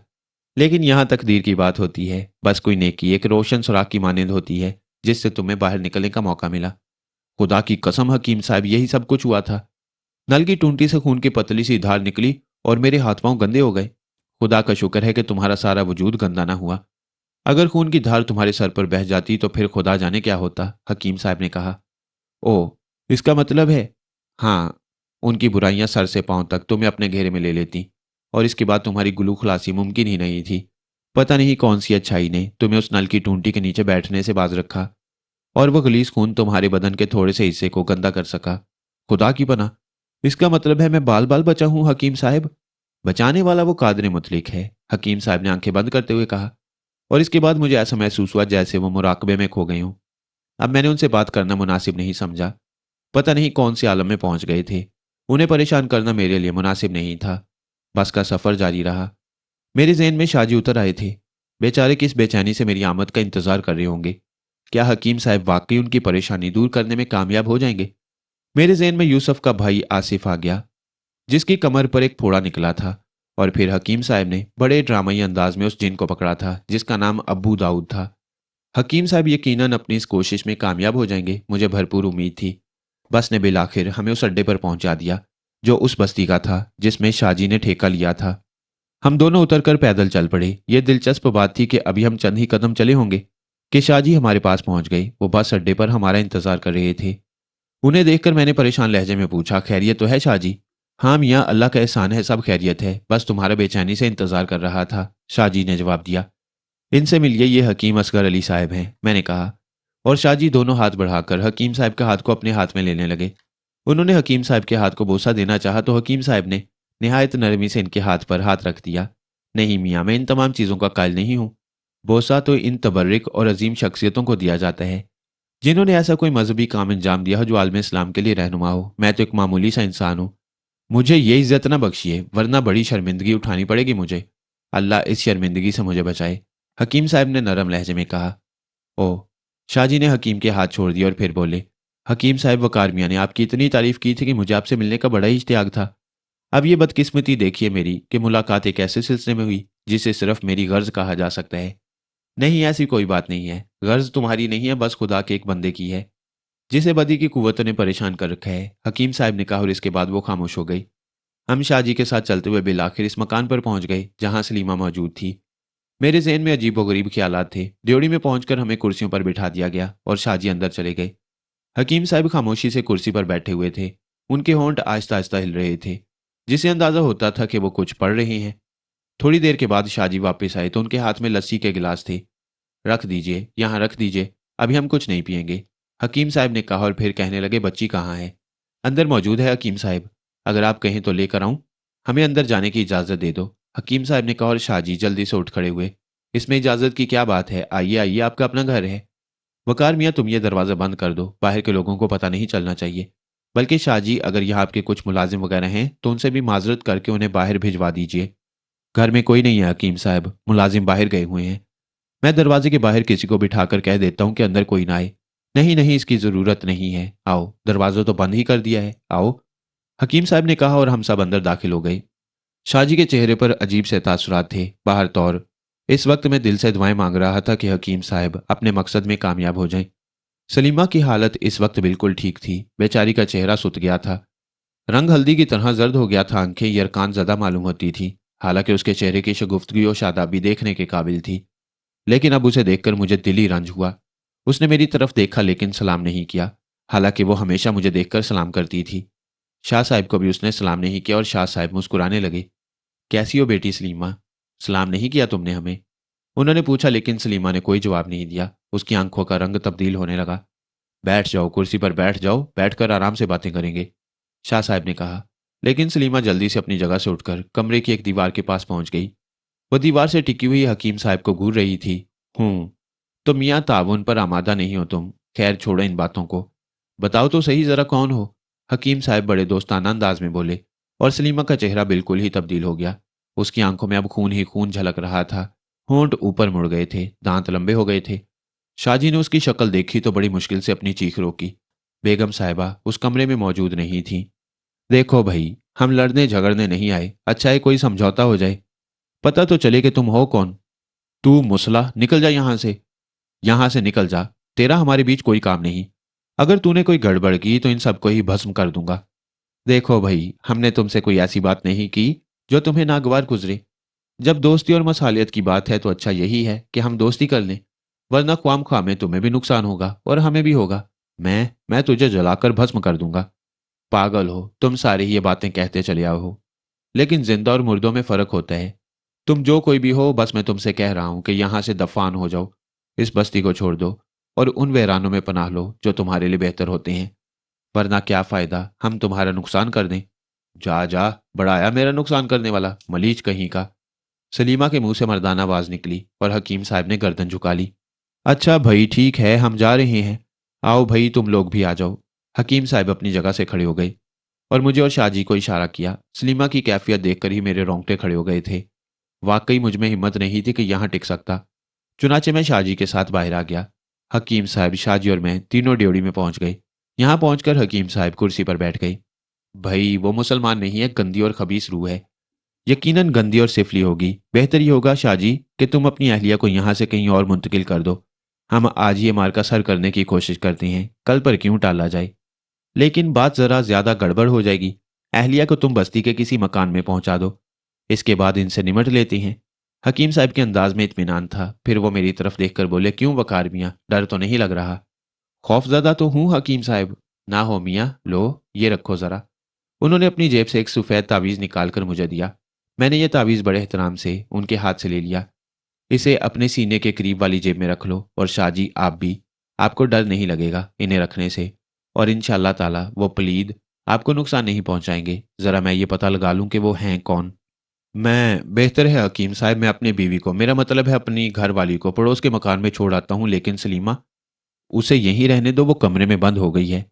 लेकिन यहाँ तकदीर की बात होती है। बस कोई नेकी एक रोशन सुराख की मानंद होती है जिससे तुम्हें बाहर निकलने का मौका मिला। खुदा की कसम हकीम साहब, यही सब कुछ हुआ था। नल की टूंटी से खून की पतली सी धार निकली और मेरे हाथ पांव गंदे हो गए। खुदा का शुक्र है कि तुम्हारा सारा वजूद गंदा ना हुआ। अगर खून की धार तुम्हारे सर पर बह जाती तो फिर खुदा जाने क्या होता, हकीम साहब ने कहा। ओह, इसका मतलब है? हाँ, उनकी बुराइयां सर से पांव तक तुम्हें अपने घेरे में ले लेती, और इसके बाद तुम्हारी गुलू खलासी मुमकिन ही नहीं थी। पता नहीं कौन सी अच्छाई ने तुम्हें उस नल की टूंटी के नीचे बैठने से बाज रखा, और वो गलीस खून तुम्हारे बदन के थोड़े से हिस्से को गंदा कर सका। खुदा की पनाह, इसका मतलब है मैं बाल बाल बचा हूं हकीम साहब? बचाने वाला वो कादर मुतलिक है, हकीम साहब ने आंखें बंद करते हुए कहा। और इसके बाद मुझे ऐसा महसूस हुआ जैसे वो मुराकबे में खो गई हूं। अब मैंने उनसे बात करना मुनासिब नहीं समझा। पता नहीं कौन से आलम में पहुंच गए थे। उन्हें परेशान करना मेरे लिए मुनासिब नहीं था। बस का सफर जारी रहा। मेरे ज़हन में शाहजी उतर आए थे। बेचारे किस बेचैनी से मेरी आमद का इंतजार कर रहे होंगे। क्या हकीम साहब वाकई उनकी परेशानी दूर करने में कामयाब हो जाएंगे? मेरे ज़हन में यूसुफ का भाई आसिफ आ गया, जिसकी कमर पर एक फोड़ा निकला था। और फिर हकीम साहब ने बड़े ड्रामाई अंदाज में उस जिन को पकड़ा था जिसका नाम अब्बू दाऊद था। हकीम साहब यकीनन अपनी इस कोशिश में कामयाब हो जाएंगे, मुझे भरपूर उम्मीद थी। बस ने बिलाखिर हमें उस अड्डे पर पहुंचा दिया जो उस बस्ती का था जिसमें शाहजी ने ठेका लिया था। हम दोनों उतरकर पैदल चल पड़े। ये दिलचस्प बात थी कि अभी हम चंद ही कदम चले होंगे कि शाहजी हमारे पास पहुंच गए। वो बस अड्डे पर हमारा इंतजार कर रहे थे। उन्हें देखकर मैंने परेशान लहजे में पूछा, खैरियत तो है शाहजी? हाँ मियाँ, अल्लाह का एहसान है, सब खैरियत है, बस तुम्हारा बेचैनी से इंतजार कर रहा था, शाहजी ने जवाब दिया। इनसे मिलिए, ये हकीम असगर अली साहब हैं, मैंने कहा। और शाहजी दोनों हाथ बढ़ाकर हकीम साहब के हाथ को अपने हाथ में लेने लगे। उन्होंने हकीम साहब के हाथ को बोसा देना चाहा तो हकीम साहब ने निहायत नरमी से इनके हाथ पर हाथ रख दिया। नहीं मियाँ, मैं इन तमाम चीज़ों का कायल नहीं हूँ। बोसा तो इन तबर्रिक और अजीम शख्सियतों को दिया जाता है जिन्होंने ऐसा कोई मजहबी काम अंजाम दिया हो जो आलम इस्लाम के लिए रहनुमा हो। मैं तो एक मामूली सा इंसान हूँ। मुझे ये इज्जत ना बख्शिए, वरना बड़ी शर्मिंदगी उठानी पड़ेगी मुझे। अल्लाह इस शर्मिंदगी से मुझे बचाए, हकीम साहब ने नरम लहजे में कहा। ओह, शाहजी ने हकीम के हाथ छोड़ दिए और फिर बोले, हकीम साहब, वकार मियाँ ने आपकी इतनी तारीफ की थी कि मुझे आपसे मिलने का बड़ा ही इश्तियाक था। अब ये बदकिस्मती देखिए मेरी कि मुलाकात एक ऐसे सिलसिले में हुई जिसे सिर्फ मेरी गर्ज कहा जा सकता है। नहीं, ऐसी कोई बात नहीं है। गर्ज तुम्हारी नहीं है, बस खुदा के एक बंदे की है जिसे बदी की कुव्वतों ने परेशान कर रखा है, हकीम साहब ने कहा। और इसके बाद वो खामोश हो गई। हम शाहजी के साथ चलते हुए बिलाखिर इस मकान पर पहुंच गए जहां सलीमा मौजूद थी। मेरे ज़हन में अजीब व गरीब ख्यालात थे। ड्योढ़ी में पहुंचकर हमें कुर्सियों पर बिठा दिया गया और शाहजी अंदर चले गए। हकीम साहब खामोशी से कुर्सी पर बैठे हुए थे। उनके होंठ आहिस्ता आहिस्ता हिल रहे थे, जिससे अंदाजा होता था कि वो कुछ पढ़ रहे हैं। थोड़ी देर के बाद शाहजी वापस आए तो उनके हाथ में लस्सी के गिलास थे। रख दीजिए, यहाँ रख दीजिए, अभी हम कुछ नहीं पियेंगे, हकीम साहब ने कहा। और फिर कहने लगे, बच्ची कहाँ है? अंदर मौजूद है हकीम साहब, अगर आप कहें तो लेकर आऊं? हमें अंदर जाने की इजाज़त दे दो, हकीम साहब ने कहा। और शाहजी जल्दी से उठ खड़े हुए। इसमें इजाज़त की क्या बात है, आइए आइए, आपका अपना घर है। वकार मियाँ, तुम ये दरवाज़ा बंद कर दो, बाहर के लोगों को पता नहीं चलना चाहिए। बल्कि शाहजी, अगर यहाँ आपके कुछ मुलाजिम वगैरह हैं तो उनसे भी माजरत करके उन्हें बाहर भिजवा दीजिए। घर में कोई नहीं है हकीम साहब, मुलाजिम बाहर गए हुए हैं। मैं दरवाजे के बाहर किसी को बिठाकर कह देता हूँ कि अंदर कोई ना आए। नहीं नहीं, इसकी ज़रूरत नहीं है, आओ, दरवाज़ा तो बंद ही कर दिया है, आओ, हकीम साहब ने कहा। और हम सब अंदर दाखिल हो गए। शाहजी के चेहरे पर अजीब से तासुरात थे। बाहर तौर इस वक्त मैं दिल से दुआएं मांग रहा था कि हकीम साहब अपने मकसद में कामयाब हो जाएं। सलीमा की हालत इस वक्त बिल्कुल ठीक थी। बेचारी का चेहरा सुत गया था, रंग हल्दी की तरह जर्द हो गया था, आंखें यरकान ज़दा मालूम होती थी। हालांकि उसके चेहरे की शगुफ्तगी और शादाबी देखने के काबिल थी, लेकिन अब उसे देखकर मुझे दिली रंज हुआ। उसने मेरी तरफ देखा लेकिन सलाम नहीं किया, हालांकि वो हमेशा मुझे देखकर सलाम करती थी। शाह साहब को भी उसने सलाम नहीं किया और शाह साहब मुस्कुराने लगे। कैसी हो बेटी सलीमा, सलाम नहीं किया तुमने हमें? उन्होंने पूछा, लेकिन सलीमा ने कोई जवाब नहीं दिया। उसकी आंखों का रंग तब्दील होने लगा। बैठ जाओ, कुर्सी पर बैठ जाओ, बैठकर आराम से बातें करेंगे, शाह साहब ने कहा। लेकिन सलीमा जल्दी से अपनी जगह से उठकर कमरे की एक दीवार के पास पहुंच गई। वह दीवार से टिकी हुई हकीम साहब को घूर रही थी। हूँ, तो मियाँ ताउन पर आमादा नहीं हो तुम? खैर छोड़ो इन बातों को, बताओ तो सही जरा कौन हो? हकीम साहब बड़े दोस्ताना अंदाज में बोले। और सलीमा का चेहरा बिल्कुल ही तब्दील हो गया। उसकी आंखों में अब खून ही खून झलक रहा था। होंठ ऊपर मुड़ गए थे, दांत लंबे हो गए थे। शाहजी ने उसकी शक्ल देखी तो बड़ी मुश्किल से अपनी चीख रोकी। बेगम साहिबा उस कमरे में मौजूद नहीं थी। देखो भाई, हम लड़ने झगड़ने नहीं आए, अच्छा है कोई समझौता हो जाए, पता तो चले कि तुम हो कौन। तू मुसला, निकल जा यहाँ से, यहाँ से निकल जा, तेरा हमारे बीच कोई काम नहीं। अगर तूने कोई गड़बड़ की तो इन सबको ही भस्म कर दूंगा। देखो भाई, हमने तुमसे कोई ऐसी बात नहीं की जो तुम्हें नागवार गुजरे। जब दोस्ती और मसालियत की बात है तो अच्छा यही है कि हम दोस्ती कर लें, वरना ख्वाम ख्वाह में तुम्हें भी नुकसान होगा और हमें भी होगा। मैं तुझे जलाकर भस्म कर दूंगा। पागल हो तुम सारे ही ये बातें कहते चले आओ हो, लेकिन जिंदा और मुर्दों में फर्क होता है। तुम जो कोई भी हो, बस मैं तुमसे कह रहा हूं कि यहां से दफान हो जाओ, इस बस्ती को छोड़ दो और उन वीरानों में पनाह लो जो तुम्हारे लिए बेहतर होते हैं। वरना क्या फायदा हम तुम्हारा नुकसान कर दें। जा जा, बड़ा आया मेरा नुकसान करने वाला, मलीच कहीं का। सलीमा के मुंह से मर्दाना आवाज निकली और हकीम साहब ने गर्दन झुका ली। अच्छा भाई ठीक है, हम जा रहे हैं। आओ भाई तुम लोग भी आ जाओ। हकीम साहब अपनी जगह से खड़े हो गए और मुझे और शाहजी को इशारा किया। सलीमा की कैफियत देखकर ही मेरे रोंगटे खड़े हो गए थे। वाकई मुझ में हिम्मत नहीं थी कि यहाँ टिक सकता। चुनाचे मैं शाहजी के साथ बाहर आ गया। हकीम साहब, शाहजी और मैं तीनों ड्योढ़ी में पहुंच गए। यहाँ पहुंचकर हकीम साहब कुर्सी पर बैठ गए। भाई वो मुसलमान नहीं है, गंदी और खबीस रूह है। यकीनन गंदी और सिफली होगी। बेहतर ये होगा शाहजी कि तुम अपनी अहलिया को यहाँ से कहीं और मुंतकिल कर दो। हम आज ये मार्का सर करने की कोशिश करते हैं, कल पर क्यों टाला जाए। लेकिन बात जरा ज्यादा गड़बड़ हो जाएगी। अहलिया को तुम बस्ती के किसी मकान में पहुंचा दो, इसके बाद इनसे निमट लेते हैं। हकीम साहब के अंदाज में इत्मीनान था। फिर वो मेरी तरफ देखकर बोले, क्यों वकार मियाँ, डर तो नहीं लग रहा? खौफजदा तो हूं हकीम साहब। ना हो मियाँ, लो ये रखो जरा। उन्होंने अपनी जेब से एक सफ़ेद तावीज़ निकालकर मुझे दिया। मैंने ये तावीज़ बड़े एहतराम से उनके हाथ से ले लिया। इसे अपने सीने के करीब वाली जेब में रख लो, और शाहजी आप भी। आपको डर नहीं लगेगा इन्हें रखने से, और इंशाअल्लाह ताला वो पलीद आपको नुकसान नहीं पहुंचाएंगे। ज़रा मैं ये पता लगा लूं कि वो हैं कौन। मैं बेहतर है हकीम साहब, मैं अपनी बीवी को, मेरा मतलब है अपनी घर वाली को, पड़ोस के मकान में छोड़ आता हूँ। लेकिन सलीमा, उसे यहीं रहने दो, वो कमरे में बंद हो गई है।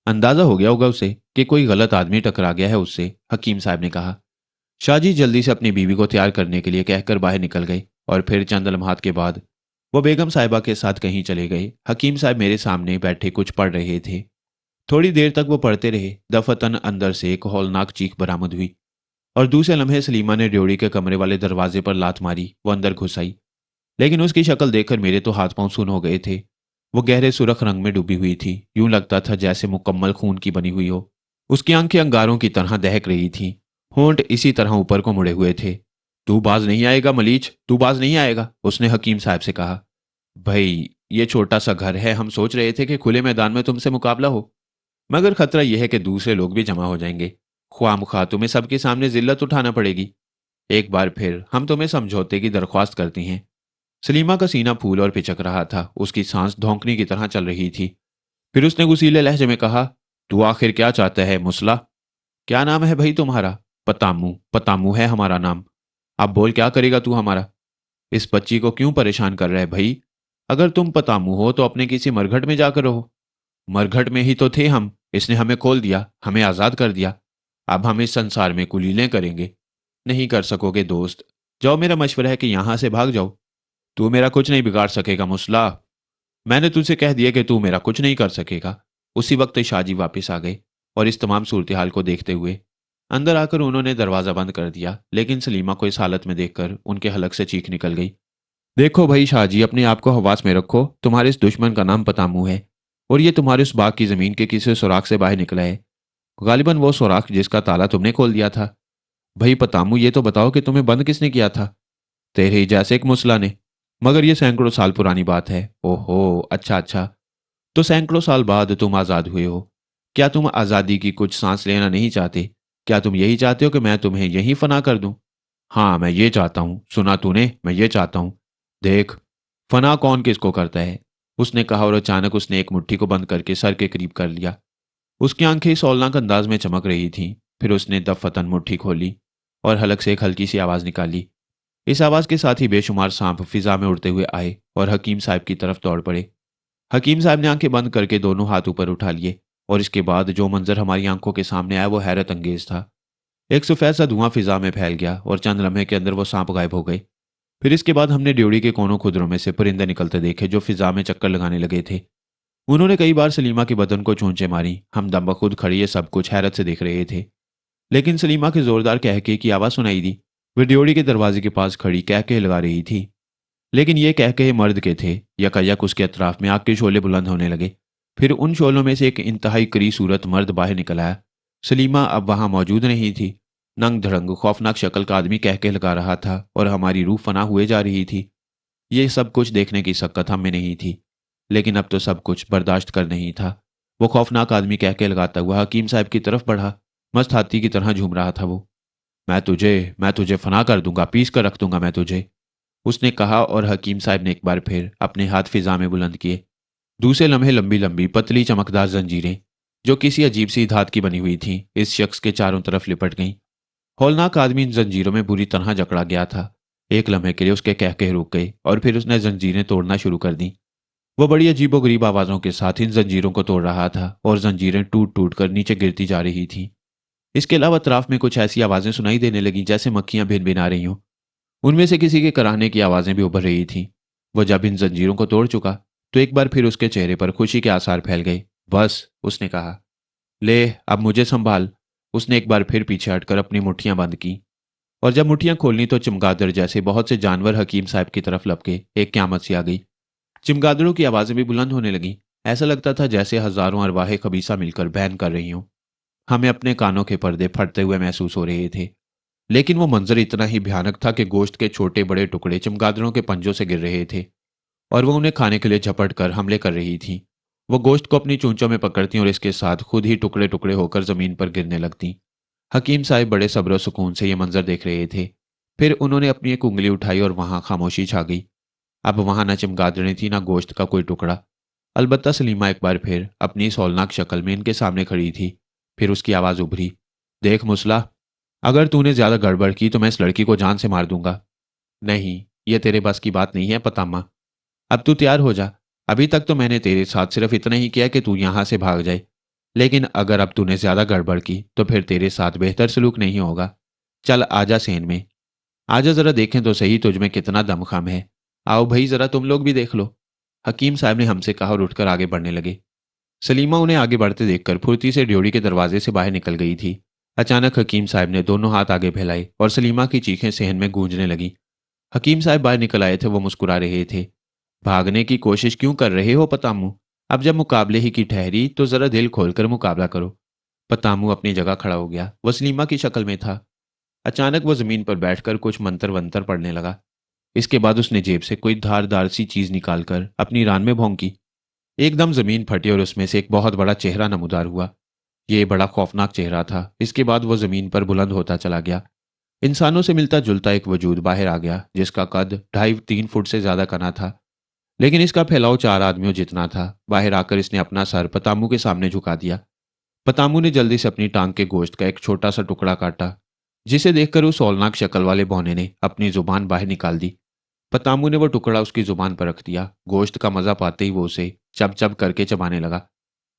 अंदाजा हो गया होगा उसे कि कोई गलत आदमी टकरा गया है उससे, हकीम साहब ने कहा। शाहजी जल्दी से अपनी बीवी को तैयार करने के लिए कहकर बाहर निकल गए, और फिर चंद लम्हात के बाद वो बेगम साहिबा के साथ कहीं चले गए। हकीम साहब मेरे सामने बैठे कुछ पढ़ रहे थे। थोड़ी देर तक वो पढ़ते रहे। दफतन अंदर से एक हौलनाक चीख बरामद हुई, और दूसरे लम्हे सलीमा ने ड्योढ़ी के कमरे वाले दरवाजे पर लात मारी। वो अंदर घुस आई, लेकिन उसकी शक्ल देखकर मेरे तो हाथ पांव सुन हो गए थे। वो गहरे सुरख रंग में डूबी हुई थी, यूं लगता था जैसे मुकम्मल खून की बनी हुई हो। उसकी आंखें अंगारों की तरह दहक रही थीं, होंठ इसी तरह ऊपर को मुड़े हुए थे। तू बाज नहीं आएगा मलीच, तू बाज नहीं आएगा, उसने हकीम साहब से कहा। भाई ये छोटा सा घर है, हम सोच रहे थे कि खुले मैदान में तुमसे मुकाबला हो, मगर खतरा यह है कि दूसरे लोग भी जमा हो जाएंगे। ख्वामख्वाह तुम्हें सबके सामने जिल्लत उठाना पड़ेगी। एक बार फिर हम तुम्हें समझौते की दरख्वास्त करती हैं। सलीमा का सीना फूल और पिचक रहा था, उसकी सांस धौंकने की तरह चल रही थी। फिर उसने गुसीले लहजे में कहा, तू आखिर क्या चाहता है मुसला? क्या नाम है भाई तुम्हारा? पतामू, पतामू है हमारा नाम। अब बोल, क्या करेगा तू हमारा? इस बच्ची को क्यों परेशान कर रहा है भाई? अगर तुम पतामू हो तो अपने किसी मरघट में जाकर रहो। मरघट में ही तो थे हम, इसने हमें खोल दिया, हमें आजाद कर दिया। अब हम इस संसार में कुलीलें करेंगे। नहीं कर सकोगे दोस्त, जाओ, मेरा मशवरा है कि यहां से भाग जाओ। तू मेरा कुछ नहीं बिगाड़ सकेगा मुसला। मैंने तुझसे कह दिया कि तू मेरा कुछ नहीं कर सकेगा। उसी वक्त शाहजी वापस आ गए, और इस तमाम सूरत हाल को देखते हुए अंदर आकर उन्होंने दरवाज़ा बंद कर दिया। लेकिन सलीमा को इस हालत में देखकर उनके हलक से चीख निकल गई। देखो भाई शाहजी, अपने आप को हवास में रखो। तुम्हारे इस दुश्मन का नाम पतामू है, और ये तुम्हारे उस बाग की ज़मीन के किसी सुराख से बाहर निकला है, गालिबन वो सुराख जिसका ताला तुमने खोल दिया था। भाई पतामू, ये तो बताओ कि तुम्हें बंद किसने किया था? तेरे ही जैसे एक मुसला ने। मगर ये सैकड़ों साल पुरानी बात है। ओहो, अच्छा अच्छा, तो सैकड़ों साल बाद तुम आज़ाद हुए हो। क्या तुम आज़ादी की कुछ सांस लेना नहीं चाहते? क्या तुम यही चाहते हो कि मैं तुम्हें यहीं फना कर दूं? हाँ, मैं ये चाहता हूं। सुना तूने, मैं ये चाहता हूं। देख, फना कौन किसको करता है, उसने कहा, और अचानक उसने एक मुट्ठी को बंद करके सर के करीब कर लिया। उसकी आंखें सौलनाक अंदाज में चमक रही थीं। फिर उसने दफतन मुट्ठी खोली और हलक से एक हल्की सी आवाज़ निकाली। इस आवाज़ के साथ ही बेशुमार सांप फिजा में उड़ते हुए आए और हकीम साहब की तरफ दौड़ पड़े। हकीम साहब ने आंखें बंद करके दोनों हाथ ऊपर उठा लिए, और इसके बाद जो मंजर हमारी आंखों के सामने आया वो हैरत अंगेज था। एक सफ़ेद सा धुआं फिजा में फैल गया, और चंद लम्हे के अंदर वो सांप गायब हो गए। फिर इसके बाद हमने ड्योढ़ी के कोनों खुदरों में से परिंदे निकलते देखे जो फिजा में चक्कर लगाने लगे थे। उन्होंने कई बार सलीमा के बदन को चोंचे मारी। हम दम बखुद खड़े ये सब कुछ हैरत से देख रहे थे। लेकिन सलीमा के जोरदार कहके की आवाज़ सुनाई दी। वे ड्योढ़ी के दरवाजे के पास खड़ी कहके लगा रही थी, लेकिन ये कहके मर्द के थे। यकायक उसके अतराफ में आग के शोले बुलंद होने लगे। फिर उन शोलों में से एक इंतहाई करी सूरत मर्द बाहर निकल आया। सलीमा अब वहां मौजूद नहीं थी। नंग धड़ंग खौफनाक शक्ल का आदमी कहके लगा रहा था, और हमारी रूह फना हुए जा रही थी। ये सब कुछ देखने की सकत हम में नहीं थी, लेकिन अब तो सब कुछ बर्दाश्त कर नहीं था। वो खौफनाक आदमी कह के लगाता हुआ हकीम साहब की तरफ बढ़ा। मस्त हाथी की तरह झूम रहा था वो। मैं तुझे फना कर दूंगा, पीस कर रख दूंगा मैं तुझे, उसने कहा, और हकीम साहब ने एक बार फिर अपने हाथ फिजा में बुलंद किए। दूसरे लम्हे लंबी लंबी पतली चमकदार जंजीरें, जो किसी अजीब सी धात की बनी हुई थीं, इस शख्स के चारों तरफ लिपट गईं। हौलनाक आदमी इन जंजीरों में बुरी तरह जकड़ा गया था। एक लम्हे के लिए उसके कहके रुक गए और फिर उसने जंजीरें तोड़ना शुरू कर दी। वो बड़ी अजीबोगरीब आवाज़ों के साथ इन जंजीरों को तोड़ रहा था और जंजीरें टूट टूट कर नीचे गिरती जा रही थीं। इसके अलावा अतराफ में कुछ ऐसी आवाज़ें सुनाई देने लगीं जैसे मक्खियां भिन भिन आ रही हों। उनमें से किसी के कराहने की आवाज़ें भी उभर रही थीं। वो जब इन जंजीरों को तोड़ चुका तो एक बार फिर उसके चेहरे पर खुशी के आसार फैल गए। बस, उसने कहा, ले अब मुझे संभाल। उसने एक बार फिर पीछे हटकर अपनी मुट्ठियां बंद की, और जब मुट्ठियां खोलनी तो चमगादड़ जैसे बहुत से जानवर हकीम साहब की तरफ लपके एक क़यामत सी आ गई। चमगादड़ों की आवाज़ें भी बुलंद होने लगीं। ऐसा लगता था जैसे हजारों अरवाहे खबीसा मिलकर बैन कर रही हों। हमें अपने कानों के पर्दे फटते हुए महसूस हो रहे थे। लेकिन वो मंजर इतना ही भयानक था कि गोश्त के छोटे बड़े टुकड़े चमगादड़ों के पंजों से गिर रहे थे और वो उन्हें खाने के लिए झपट कर हमले कर रही थी। वो गोश्त को अपनी चूंचों में पकड़ती और इसके साथ खुद ही टुकड़े टुकड़े होकर जमीन पर गिरने लगती। हकीम साहब बड़े सब्र सुकून से ये मंजर देख रहे थे। फिर उन्होंने अपनी एक उंगली उठाई और वहां खामोशी छा गई। अब वहां न चमगादड़ें थी, न गोश्त का कोई टुकड़ा। अलबत्ता सलीमा एक बार फिर अपनी इस हौलनाक शक्ल में इनके सामने खड़ी थी। फिर उसकी आवाज़ उभरी, देख मुसला, अगर तूने ज्यादा गड़बड़ की तो मैं इस लड़की को जान से मार दूंगा। नहीं, यह तेरे बस की बात नहीं है पतामा। अब तू तैयार हो जा। अभी तक तो मैंने तेरे साथ सिर्फ इतना ही किया कि तू यहां से भाग जाए, लेकिन अगर अब तूने ज्यादा गड़बड़ की तो फिर तेरे साथ बेहतर सलूक नहीं होगा। चल आजा सेन में, आजा, जरा देखें तो सही तुझ में कितना दमखम है। आओ भाई, जरा तुम लोग भी देख लो, हकीम साहब ने हमसे कहा और उठकर आगे बढ़ने लगे। सलीमा उन्हें आगे बढ़ते देखकर फुर्ती से ड्योढ़ी के दरवाजे से बाहर निकल गई थी। अचानक हकीम साहब ने दोनों हाथ आगे फैलाए और सलीमा की चीखें सहन में गूंजने लगी। हकीम साहब बाहर निकल आए थे। वो मुस्कुरा रहे थे। भागने की कोशिश क्यों कर रहे हो पतामू? अब जब मुकाबले ही की ठहरी तो जरा दिल खोलकर मुकाबला करो। पतामू अपनी जगह खड़ा हो गया। वो सलीमा की शक्ल में था। अचानक वो जमीन पर बैठकर कुछ मंतर वंतर पढ़ने लगा। इसके बाद उसने जेब से कोई धारदार सी चीज निकालकर अपनी रान में भोंकी। एकदम जमीन फटी और उसमें से एक बहुत बड़ा चेहरा नमूदार हुआ। ये बड़ा खौफनाक चेहरा था। इसके बाद वो जमीन पर बुलंद होता चला गया। इंसानों से मिलता जुलता एक वजूद बाहर आ गया, जिसका कद 2.5-3 फुट से ज्यादा का ना था, लेकिन इसका फैलाव 4 आदमियों जितना था। बाहर आकर इसने अपना सर पतामू के सामने झुका दिया। पतामू ने जल्दी से अपनी टांग के गोश्त का एक छोटा सा टुकड़ा काटा, जिसे देखकर उस औलनाक शक्ल वाले बौने ने अपनी जुबान बाहर निकाल दी। पतामू ने वो टुकड़ा उसकी जुबान पर रख दिया। गोश्त का मजा पाते ही वो उसे चब चब करके चबाने लगा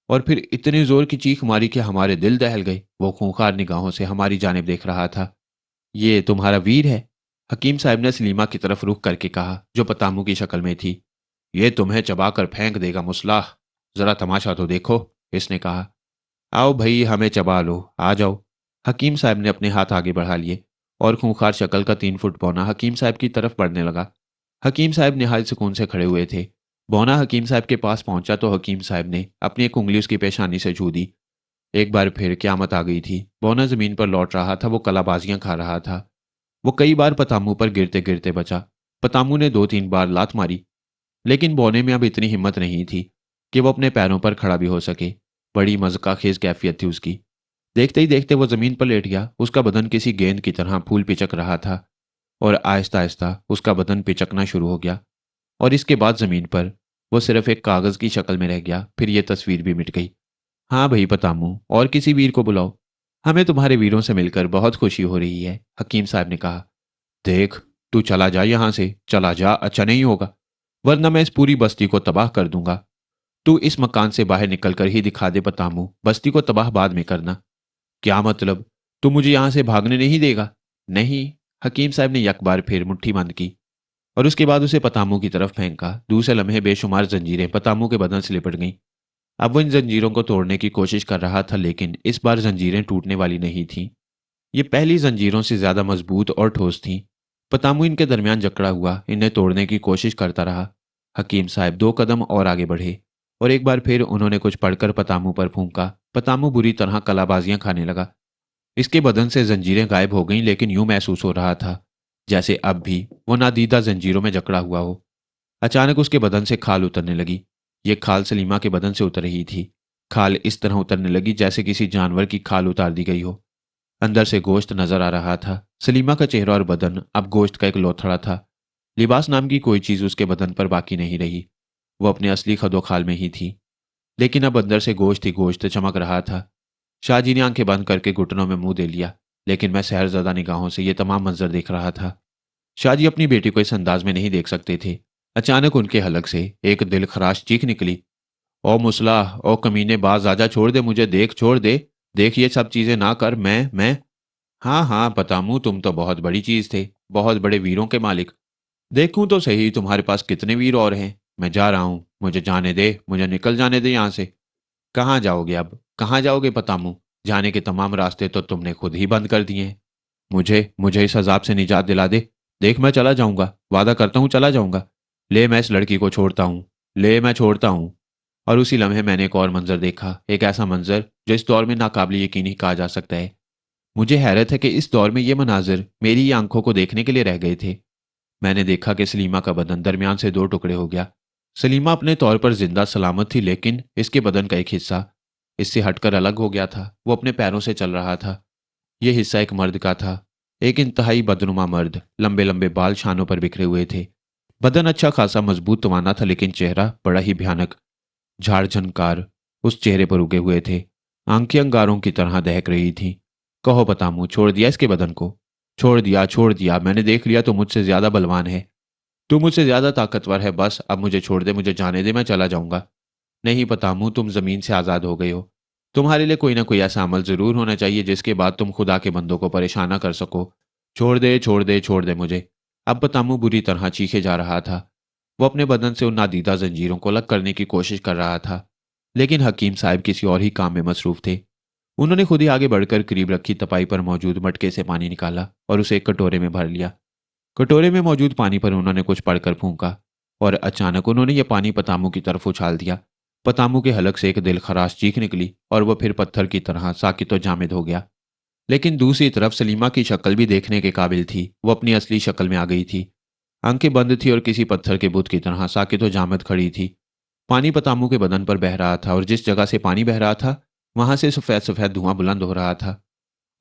और फिर इतनी जोर की चीख मारी कि हमारे दिल दहल गए। वो खूंखार निगाहों से हमारी जानिब देख रहा था। ये तुम्हारा वीर है? हकीम साहब ने सलीमा की तरफ रुख करके कहा, जो पतामू की शक्ल में थी। ये तुम्हें चबाकर फेंक देगा मुसलाह, जरा तमाशा तो देखो, इसने कहा। आओ भाई, हमें चबा लो, आ जाओ। हकीम साहब ने अपने हाथ आगे बढ़ा लिए और खूंखार शक्ल का 3 फुट बौना हकीम साहब की तरफ बढ़ने लगा। हकीम साहब निहायत सुकून से खड़े हुए थे। बौना हकीम साहब के पास पहुंचा तो हकीम साहब ने अपनी एक उंगली उसकी पेशानी से छू दी। एक बार फिर क्यामत आ गई थी। बौना जमीन पर लौट रहा था। वो कलाबाजियां खा रहा था। वो कई बार पतामू पर गिरते गिरते बचा। पतामू ने 2-3 बार लात मारी, लेकिन बौने में अब इतनी हिम्मत नहीं थी कि वो अपने पैरों पर खड़ा भी हो सके। बड़ी मज़का खेज कैफियत थी उसकी। देखते ही देखते वो जमीन पर लेट गया। उसका बदन किसी गेंद की तरह फूल पिचक रहा था और आहिस्ता आहिस्ता उसका बदन पिचकना शुरू हो गया और इसके बाद जमीन पर वो सिर्फ एक कागज की शक्ल में रह गया। फिर ये तस्वीर भी मिट गई। हाँ भाई पतामू, और किसी वीर को बुलाओ, हमें तुम्हारे वीरों से मिलकर बहुत खुशी हो रही है, हकीम साहब ने कहा। देख, तू चला जा, यहां से चला जा, अच्छा नहीं होगा, वरना मैं इस पूरी बस्ती को तबाह कर दूंगा। तू इस मकान से बाहर निकलकर ही दिखा दे पतामू, बस्ती को तबाह बाद में करना। क्या मतलब? तू मुझे यहां से भागने नहीं देगा? नहीं। हकीम साहब ने यक बार फिर मुट्ठी बंद की और उसके बाद उसे पतामू की तरफ फेंका। दूसरे लम्हे बेशुमार जंजीरें पतामू के बदन से लिपट गईं। अब वो इन जंजीरों को तोड़ने की कोशिश कर रहा था, लेकिन इस बार जंजीरें टूटने वाली नहीं थीं। ये पहली जंजीरों से ज्यादा मजबूत और ठोस थीं। पतामू इनके दरमियान जकड़ा हुआ इन्हें तोड़ने की कोशिश करता रहा। हकीम साहब 2 कदम और आगे बढ़े और एक बार फिर उन्होंने कुछ पढ़कर पतामू पर फूंका। पतामू बुरी तरह कलाबाजियां खाने लगा। इसके बदन से जंजीरें गायब हो गईं, लेकिन यूं महसूस हो रहा था जैसे अब भी वो नादीदा जंजीरों में जकड़ा हुआ हो। अचानक उसके बदन से खाल उतरने लगी। ये खाल सलीमा के बदन से उतर रही थी। खाल इस तरह उतरने लगी जैसे किसी जानवर की खाल उतार दी गई हो। अंदर से गोश्त नजर आ रहा था। सलीमा का चेहरा और बदन अब गोश्त का एक लोथड़ा था। लिबास नाम की कोई चीज उसके बदन पर बाकी नहीं रही। वो अपने असली खदोखाल में ही थी, लेकिन अब अंदर से गोश्त ही गोश्त चमक रहा था। शाहजी ने आंखें बंद करके घुटनों में मुंह दे लिया, लेकिन मैं सहरज़दा निगाहों से ये तमाम मंजर देख रहा था। शाहजी अपनी बेटी को इस अंदाज में नहीं देख सकते थे। अचानक उनके हलक से एक दिल खराश चीख निकली। ओ मुसलाह, ओ कमीने बाज, आजा, छोड़ दे मुझे, देख, छोड़ दे, देख, ये सब चीजें ना कर। मैं हाँ हाँ पतामू, तुम तो बहुत बड़ी चीज थे, बहुत बड़े वीरों के मालिक। देखूं तो सही तुम्हारे पास कितने वीर और हैं। मैं जा रहा हूं, मुझे जाने दे, मुझे निकल जाने दे यहां से। कहाँ जाओगे अब, कहाँ जाओगे पतामू? जाने के तमाम रास्ते तो तुमने खुद ही बंद कर दिए हैं। मुझे मुझे इस अजाब से निजात दिला दे। देख, मैं चला जाऊंगा, वादा करता हूँ चला जाऊंगा। ले, मैं इस लड़की को छोड़ता हूँ, ले, मैं छोड़ता हूँ। और उसी लम्हे मैंने एक और मंजर देखा, एक ऐसा मंजर जो इस दौर में नाकाबिल यकीनी कहा जा सकता है। मुझे हैरत है कि इस दौर में ये मनाजिर मेरी ही आंखों को देखने के लिए रह गए थे। मैंने देखा कि सलीमा का बदन दरमियान से दो टुकड़े हो गया। सलीमा अपने तौर पर जिंदा सलामत थी, लेकिन इसके बदन का एक हिस्सा इससे हटकर अलग हो गया था। वो अपने पैरों से चल रहा था। यह हिस्सा एक मर्द का था, एक इंतहाई बदनुमा मर्द। लंबे लंबे बाल शानों पर बिखरे हुए थे। बदन अच्छा खासा मजबूत तवाना था, लेकिन चेहरा बड़ा ही भयानक। झाड़ झनकार उस चेहरे पर उगे हुए थे। आंखें अंगारों की तरह दहक रही थीं। कहो पतामू, छोड़ दिया इसके बदन को? छोड़ दिया, छोड़ दिया, मैंने देख लिया, तो मुझसे ज्यादा बलवान है, तू मुझसे ज्यादा ताकतवर है। बस अब मुझे छोड़ दे, मुझे जाने दे, मैं चला जाऊंगा। नहीं पतामू, तुम जमीन से आजाद हो गए हो। तुम्हारे लिए कोई ना कोई ऐसा अमल जरूर होना चाहिए जिसके बाद तुम खुदा के बंदों को परेशान ना कर सको। छोड़ दे, छोड़ दे, छोड़ दे मुझे। अब पतामू बुरी तरह चीखे जा रहा था। वो अपने बदन से उन नादीदा जंजीरों को अलग करने की कोशिश कर रहा था, लेकिन हकीम साहब किसी और ही काम में मसरूफ थे। उन्होंने खुद ही आगे बढ़कर करीब रखी तपाई पर मौजूद मटके से पानी निकाला और उसे एक कटोरे में भर लिया। कटोरे में मौजूद पानी पर उन्होंने कुछ पढ़कर फूंका और अचानक उन्होंने यह पानी पतामू की तरफ उछाल दिया। पतामू के हलक से एक दिल खराश चीख निकली और वह फिर पत्थर की तरह साकित व जामिद हो गया। लेकिन दूसरी तरफ सलीमा की शक्ल भी देखने के काबिल थी। वो अपनी असली शक्ल में आ गई थी। आंखें बंद थी और किसी पत्थर के बुत की तरह साकित व जामिद खड़ी थी। पानी पतामू के बदन पर बह रहा था और जिस जगह से पानी बह रहा था वहां से सफेद सफेद धुआं बुलंद हो रहा था।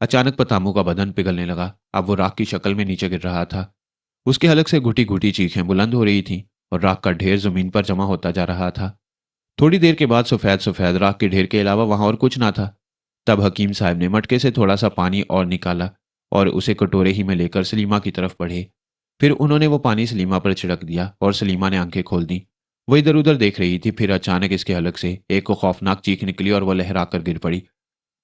अचानक पतामू का बदन पिघलने लगा। अब वो राख की शक्ल में नीचे गिर रहा था। उसके हलक से घुटी घुटी चीखें बुलंद हो रही थीं और राख का ढेर जमीन पर जमा होता जा रहा था। थोड़ी देर के बाद सफेद सफेद राख के ढेर के अलावा वहां और कुछ ना था। तब हकीम साहब ने मटके से थोड़ा सा पानी और निकाला और उसे कटोरे ही में लेकर सलीमा की तरफ बढ़े। फिर उन्होंने वो पानी सलीमा पर छिड़क दिया और सलीमा ने आंखें खोल दी। वो इधर उधर देख रही थी। फिर अचानक इसके हलक से एक को खौफनाक चीख निकली और वह लहरा कर गिर पड़ी।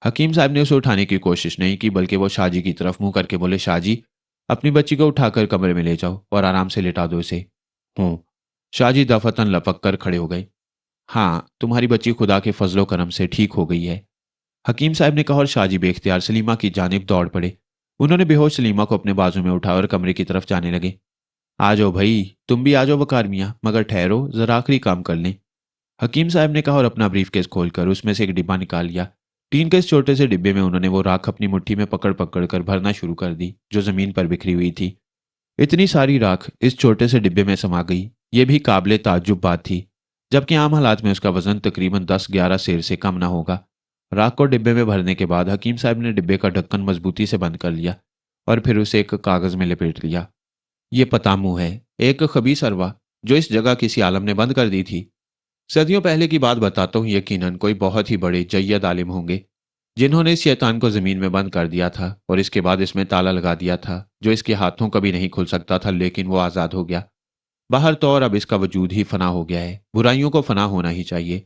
हकीम साहब ने उसे उठाने की कोशिश नहीं की, बल्कि वो शाहजी की तरफ मुंह करके बोले, शाहजी, अपनी बच्ची को उठाकर कमरे में ले जाओ और आराम से लिटा दो इसे। हूँ। शाहजी दफतन लपक कर खड़े हो गए। हाँ, तुम्हारी बच्ची खुदा के फजलो करम से ठीक हो गई है, हकीम साहब ने कहा और शाहजी बेख्तियार सलीमा की जानिब दौड़ पड़े। उन्होंने बेहोश सलीमा को अपने बाजू में उठा और कमरे की तरफ जाने लगे। आ जाओ भाई, तुम भी आ जाओ वकार मियाँ, मगर ठहरो, जरा आखिरी काम कर लें, हकीम साहब ने कहा और अपना ब्रीफकेस खोलकर उसमें से एक डिब्बा निकाल लिया। टीन के इस छोटे से डिब्बे में उन्होंने वो राख अपनी मुट्ठी में पकड़ पकड़ कर भरना शुरू कर दी जो जमीन पर बिखरी हुई थी। इतनी सारी राख इस छोटे से डिब्बे में समा गई, ये भी काबिले ताज्जुब बात थी, जबकि आम हालात में उसका वजन तकरीबन 10-11 सेर से कम ना होगा। राख को डिब्बे में भरने के बाद हकीम साहब ने डिब्बे का ढक्कन मजबूती से बंद कर लिया और फिर उसे एक कागज में लपेट लिया। ये पतामू है, एक खबीस अरवा जो इस जगह किसी आलम ने बंद कर दी थी। सदियों पहले की बात बताता हूँ, यकीनन कोई बहुत ही बड़े जय्यद आलिम होंगे जिन्होंने इस शैतान को जमीन में बंद कर दिया था और इसके बाद इसमें ताला लगा दिया था जो इसके हाथों कभी नहीं खुल सकता था, लेकिन वो आज़ाद हो गया। बाहर तो और अब इसका वजूद ही फना हो गया है। बुराइयों को फना होना ही चाहिए,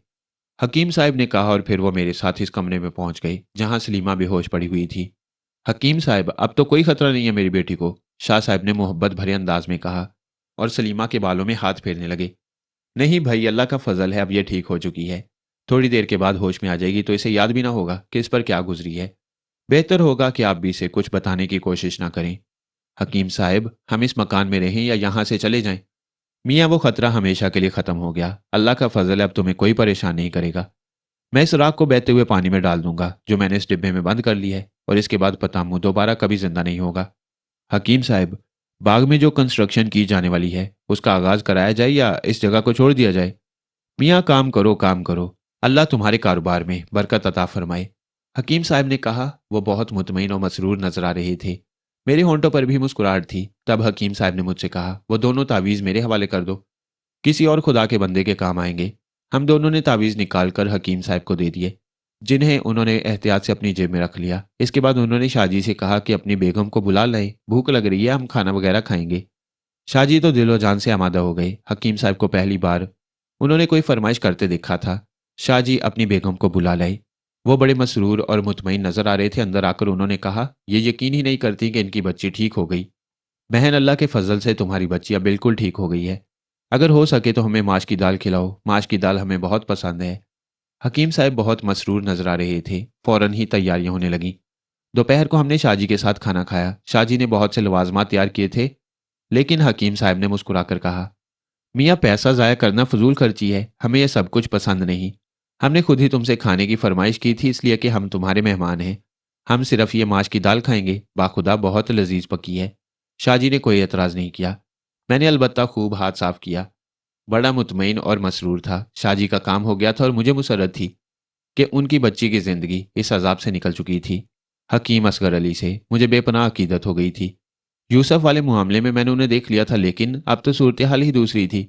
हकीम साहब ने कहा और फिर वो मेरे साथ इस कमरे में पहुंच गए जहां सलीमा बेहोश पड़ी हुई थी। हकीम साहब, अब तो कोई खतरा नहीं है मेरी बेटी को, शाह साहब ने मोहब्बत भरे अंदाज में कहा और सलीमा के बालों में हाथ फेरने लगे। नहीं भाई, अल्लाह का फजल है, अब ये ठीक हो चुकी है। थोड़ी देर के बाद होश में आ जाएगी तो इसे याद भी ना होगा कि इस पर क्या गुजरी है। बेहतर होगा कि आप भी इसे कुछ बताने की कोशिश ना करें। हकीम साहब, हम इस मकान में रहें या यहाँ से चले जाएं? मियाँ, वो खतरा हमेशा के लिए ख़त्म हो गया। अल्लाह का फजल है, अब तुम्हें कोई परेशान नहीं करेगा। मैं इस राख को बहते हुए पानी में डाल दूंगा जो मैंने इस डिब्बे में बंद कर ली है, और इसके बाद पतामू दोबारा कभी जिंदा नहीं होगा। हकीम साहब, बाग में जो कंस्ट्रक्शन की जाने वाली है उसका आगाज कराया जाए या इस जगह को छोड़ दिया जाए? मियाँ, काम करो, काम करो। اللہ तुम्हारे कारोबार में बरकत अता फरमाए। हकीम साहब ने कहा। वो बहुत मुतमईन और मसरूर नजर आ रहे थे। मेरे होंठों पर भी मुस्कुराहट थी। तब हकीम साहब ने मुझसे कहा, वो दोनों तावीज़ मेरे हवाले कर दो, किसी और खुदा के बंदे के काम आएंगे। हम दोनों ने तावीज़ निकाल कर हकीम साहब को दे दिए, जिन्हें उन्होंने एहतियात से अपनी जेब में रख लिया। इसके बाद उन्होंने शाहजी से कहा कि अपनी बेगम को बुला लाएं, भूख लग रही है, हम खाना वगैरह खाएंगे। शाहजी तो दिलो जान से आमादा हो गए। हकीम साहब को पहली बार उन्होंने कोई फरमाइश करते देखा था। शाहजी अपनी बेगम को बुला लाए। वो बड़े मसरूर और मुतमईन नजर आ रहे थे। अंदर आकर उन्होंने कहा, ये यकीन ही नहीं करती कि इनकी बच्ची ठीक हो गई। बहन, अल्लाह के फजल से तुम्हारी बच्ची अब बिल्कुल ठीक हो गई है। अगर हो सके तो हमें माश की दाल खिलाओ, माश की दाल हमें बहुत पसंद है। हकीम साहब बहुत मसरूर नजर आ रहे थे। फौरन ही तैयारियां होने लगीं। दोपहर को हमने शाहजी के साथ खाना खाया। शाहजी ने बहुत से लवाजमात तैयार किए थे, लेकिन हकीम साहब ने मुस्कुराकर कहा, मियाँ पैसा ज़ाया करना फजूल खर्ची है, हमें यह सब कुछ पसंद नहीं। हमने खुद ही तुमसे खाने की फरमाइश की थी, इसलिए कि हम तुम्हारे मेहमान हैं। हम सिर्फ ये माश की दाल खाएंगे, बाखुदा बहुत लजीज पकी है। शाहजी ने कोई एतराज़ नहीं किया। मैंने अलबत्ता खूब हाथ साफ किया। बड़ा मुतमईन और मसरूर था। शाहजी का काम हो गया था और मुझे मुसरत थी कि उनकी बच्ची की ज़िंदगी इस अजाब से निकल चुकी थी। हकीम असगर अली से मुझे बेपनाह अकीदत हो गई थी। यूसुफ वाले मामले में मैंने उन्हें देख लिया था, लेकिन अब तो सूरत हाल ही दूसरी थी।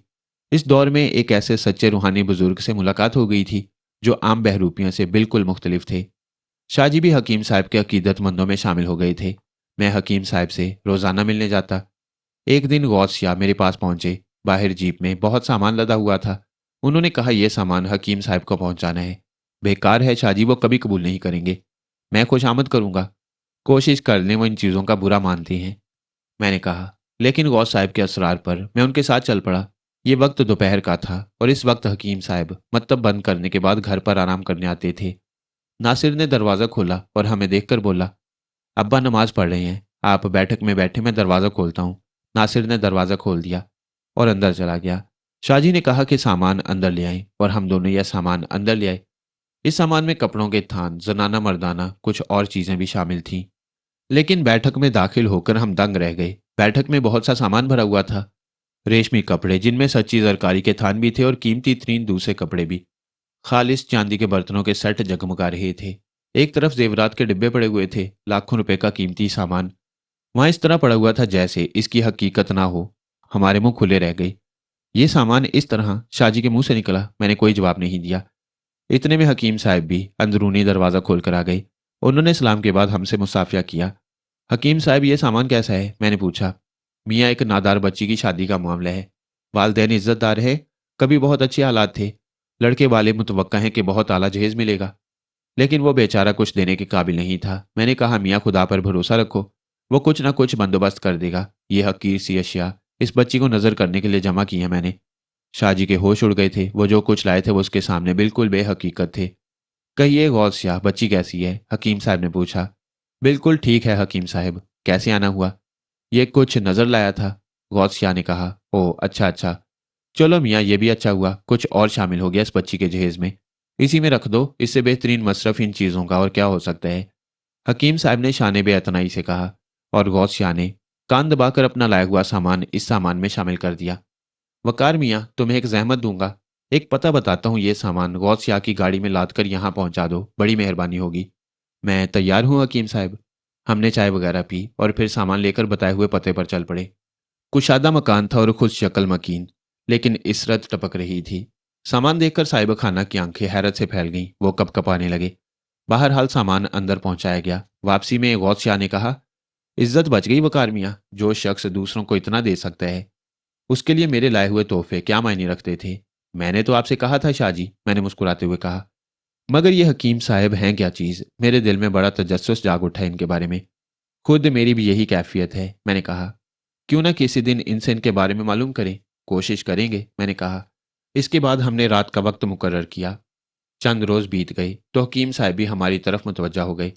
इस दौर में एक ऐसे सच्चे रूहानी बुजुर्ग से मुलाकात हो गई थी जो आम बहरूपियों से बिल्कुल मुख्तलिफ थे। शाहजी भी हकीम साहब के अकीदतमंदों में शामिल हो गए थे। मैं हकीम साहब से रोज़ाना मिलने जाता। एक दिन गौस शाह मेरे पास पहुंचे। बाहर जीप में बहुत सामान लदा हुआ था। उन्होंने कहा, यह सामान हकीम साहब को पहुंचाना है। बेकार है शाहजी, वो कभी कबूल नहीं करेंगे। मैं खुशामद करूंगा, कोशिश कर लें, वो इन चीज़ों का बुरा मानती हैं। मैंने कहा, लेकिन गौस साहब के असरार पर मैं उनके साथ चल पड़ा। ये वक्त दोपहर का था और इस वक्त हकीम साहब मत्तब बंद करने के बाद घर पर आराम करने आते थे। नासिर ने दरवाज़ा खोला और हमें देखकर बोला, अब्बा नमाज पढ़ रहे हैं, आप बैठक में बैठे, मैं दरवाज़ा खोलता हूँ। नासिर ने दरवाज़ा खोल दिया और अंदर चला गया। शाहजी ने कहा कि सामान अंदर ले आए और हम दोनों यह सामान अंदर ले आए। इस सामान में कपड़ों के थान, जनाना मर्दाना, कुछ और चीज़ें भी शामिल थीं। लेकिन बैठक में दाखिल होकर हम दंग रह गए। बैठक में बहुत सा सामान भरा हुआ था। रेशमी कपड़े, जिनमें सच्ची जरकारी के थान भी थे, और कीमती तरीन दूसरे कपड़े भी। खालिस चांदी के बर्तनों के सेट जगमगा रहे थे। एक तरफ जेवरात के डिब्बे पड़े हुए थे, लाखों रुपए का कीमती सामान। वहां इस तरह पड़ा हुआ था जैसे इसकी हकीकत ना हो। हमारे मुंह खुले रह गए। ये सामान इस तरह शाहजी के मुंह से निकला। मैंने कोई जवाब नहीं दिया। इतने में हकीम साहब भी अंदरूनी दरवाज़ा खोल कर आ गए। उन्होंने सलाम के बाद हमसे मुसाफिया किया। हकीम साहब, ये सामान कैसा है? मैंने पूछा। मियाँ, एक नादार बच्ची की शादी का मामला है। वालदैन इज्जतदार है, कभी बहुत अच्छे हालात थे। लड़के वाले मुतवक्का हैं कि बहुत आला जहेज मिलेगा, लेकिन वो बेचारा कुछ देने के काबिल नहीं था। मैंने कहा, मियाँ खुदा पर भरोसा रखो, वो कुछ ना कुछ बंदोबस्त कर देगा। ये हकीर सी अशिया इस बच्ची को नजर करने के लिए जमा की हैं मैंने। शाहजी के होश उड़ गए थे। वो जो कुछ लाए थे वो उसके सामने बिल्कुल बेहकीकत थे। कहिए गौस शाह, बच्ची कैसी है? हकीम साहब ने पूछा। बिल्कुल ठीक है हकीम साहब। कैसे आना हुआ? ये कुछ नजर लाया था। गौस शाह ने कहा। ओह, अच्छा अच्छा, चलो मियाँ, ये भी अच्छा हुआ, कुछ और शामिल हो गया इस बच्ची के जहेज में। इसी में रख दो, इससे बेहतरीन मसरफ इन चीज़ों का और क्या हो सकता है? हकीम साहब ने शान बेअतनाई से कहा, और गौस शाह ने कान दबाकर अपना लाया हुआ सामान इस सामान में शामिल कर दिया। वकार मियाँ, तुम्हें एक जहमत दूंगा, एक पता बताता हूँ, ये सामान गौस शाह की गाड़ी में लाद कर यहाँ पहुँचा दो, बड़ी मेहरबानी होगी। मैं तैयार हूँ हकीम साहब। हमने चाय वगैरह पी और फिर सामान लेकर बताए हुए पते पर चल पड़े। कुशादा मकान था और खुद शक्ल मकीन, लेकिन इसरत टपक रही थी। सामान देखकर साहिब खाना की आंखें हैरत से फैल गईं। वो कपकपाने लगे। बहरहाल सामान अंदर पहुंचाया गया। वापसी में गौस शाह ने कहा, इज्जत बच गई वकार मियाँ। जो शख्स दूसरों को इतना दे सकता है, उसके लिए मेरे लाए हुए तोहफे क्या मायने रखते थे? मैंने तो आपसे कहा था शाहजी, मैंने मुस्कुराते हुए कहा। मगर ये हकीम साहब हैं क्या चीज़? मेरे दिल में बड़ा तजस्सुस जाग उठा इनके बारे में। खुद मेरी भी यही कैफियत है, मैंने कहा। क्यों ना किसी दिन इनसे इनके बारे में मालूम करें? कोशिश करेंगे, मैंने कहा। इसके बाद हमने रात का वक्त मुकर्रर किया। चंद रोज बीत गए तो हकीम साहब भी हमारी तरफ मुतवज्जा हो गए।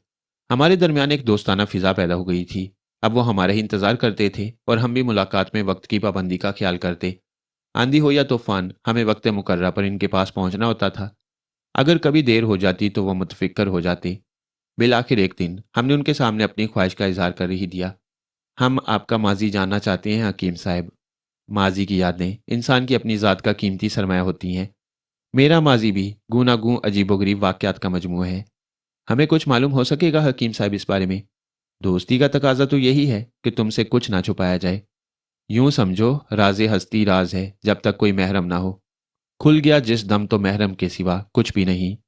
हमारे दरमियान एक दोस्ताना फिजा पैदा हो गई थी। अब वो हमारे ही इंतजार करते थे और हम भी मुलाकात में वक्त की पाबंदी का ख्याल करते। आंधी हो या तूफान, हमें वक्त मुकर्रर पर इनके पास पहुंचना होता था। अगर कभी देर हो जाती तो वो मुतफिक्र हो जाते। बिल आखिर एक दिन हमने उनके सामने अपनी ख्वाहिश का इजहार कर ही दिया। हम आपका माजी जानना चाहते हैं हकीम साहब। माजी की यादें इंसान की अपनी ज़ात का कीमती सरमाया होती हैं। میرا ماضی بھی گوناگوں عجیب و غریب واقعات کا مجموعہ ہے۔ ہمیں کچھ معلوم ہو سکے گا حکیم صاحب اس بارے میں؟ دوستی کا تقاضا تو یہی ہے کہ تم سے کچھ نہ چھپایا جائے۔ یوں سمجھو راز ہستی راز ہے جب تک کوئی محرم نہ ہو، کھل گیا جس دم تو محرم کے سوا کچھ بھی نہیں۔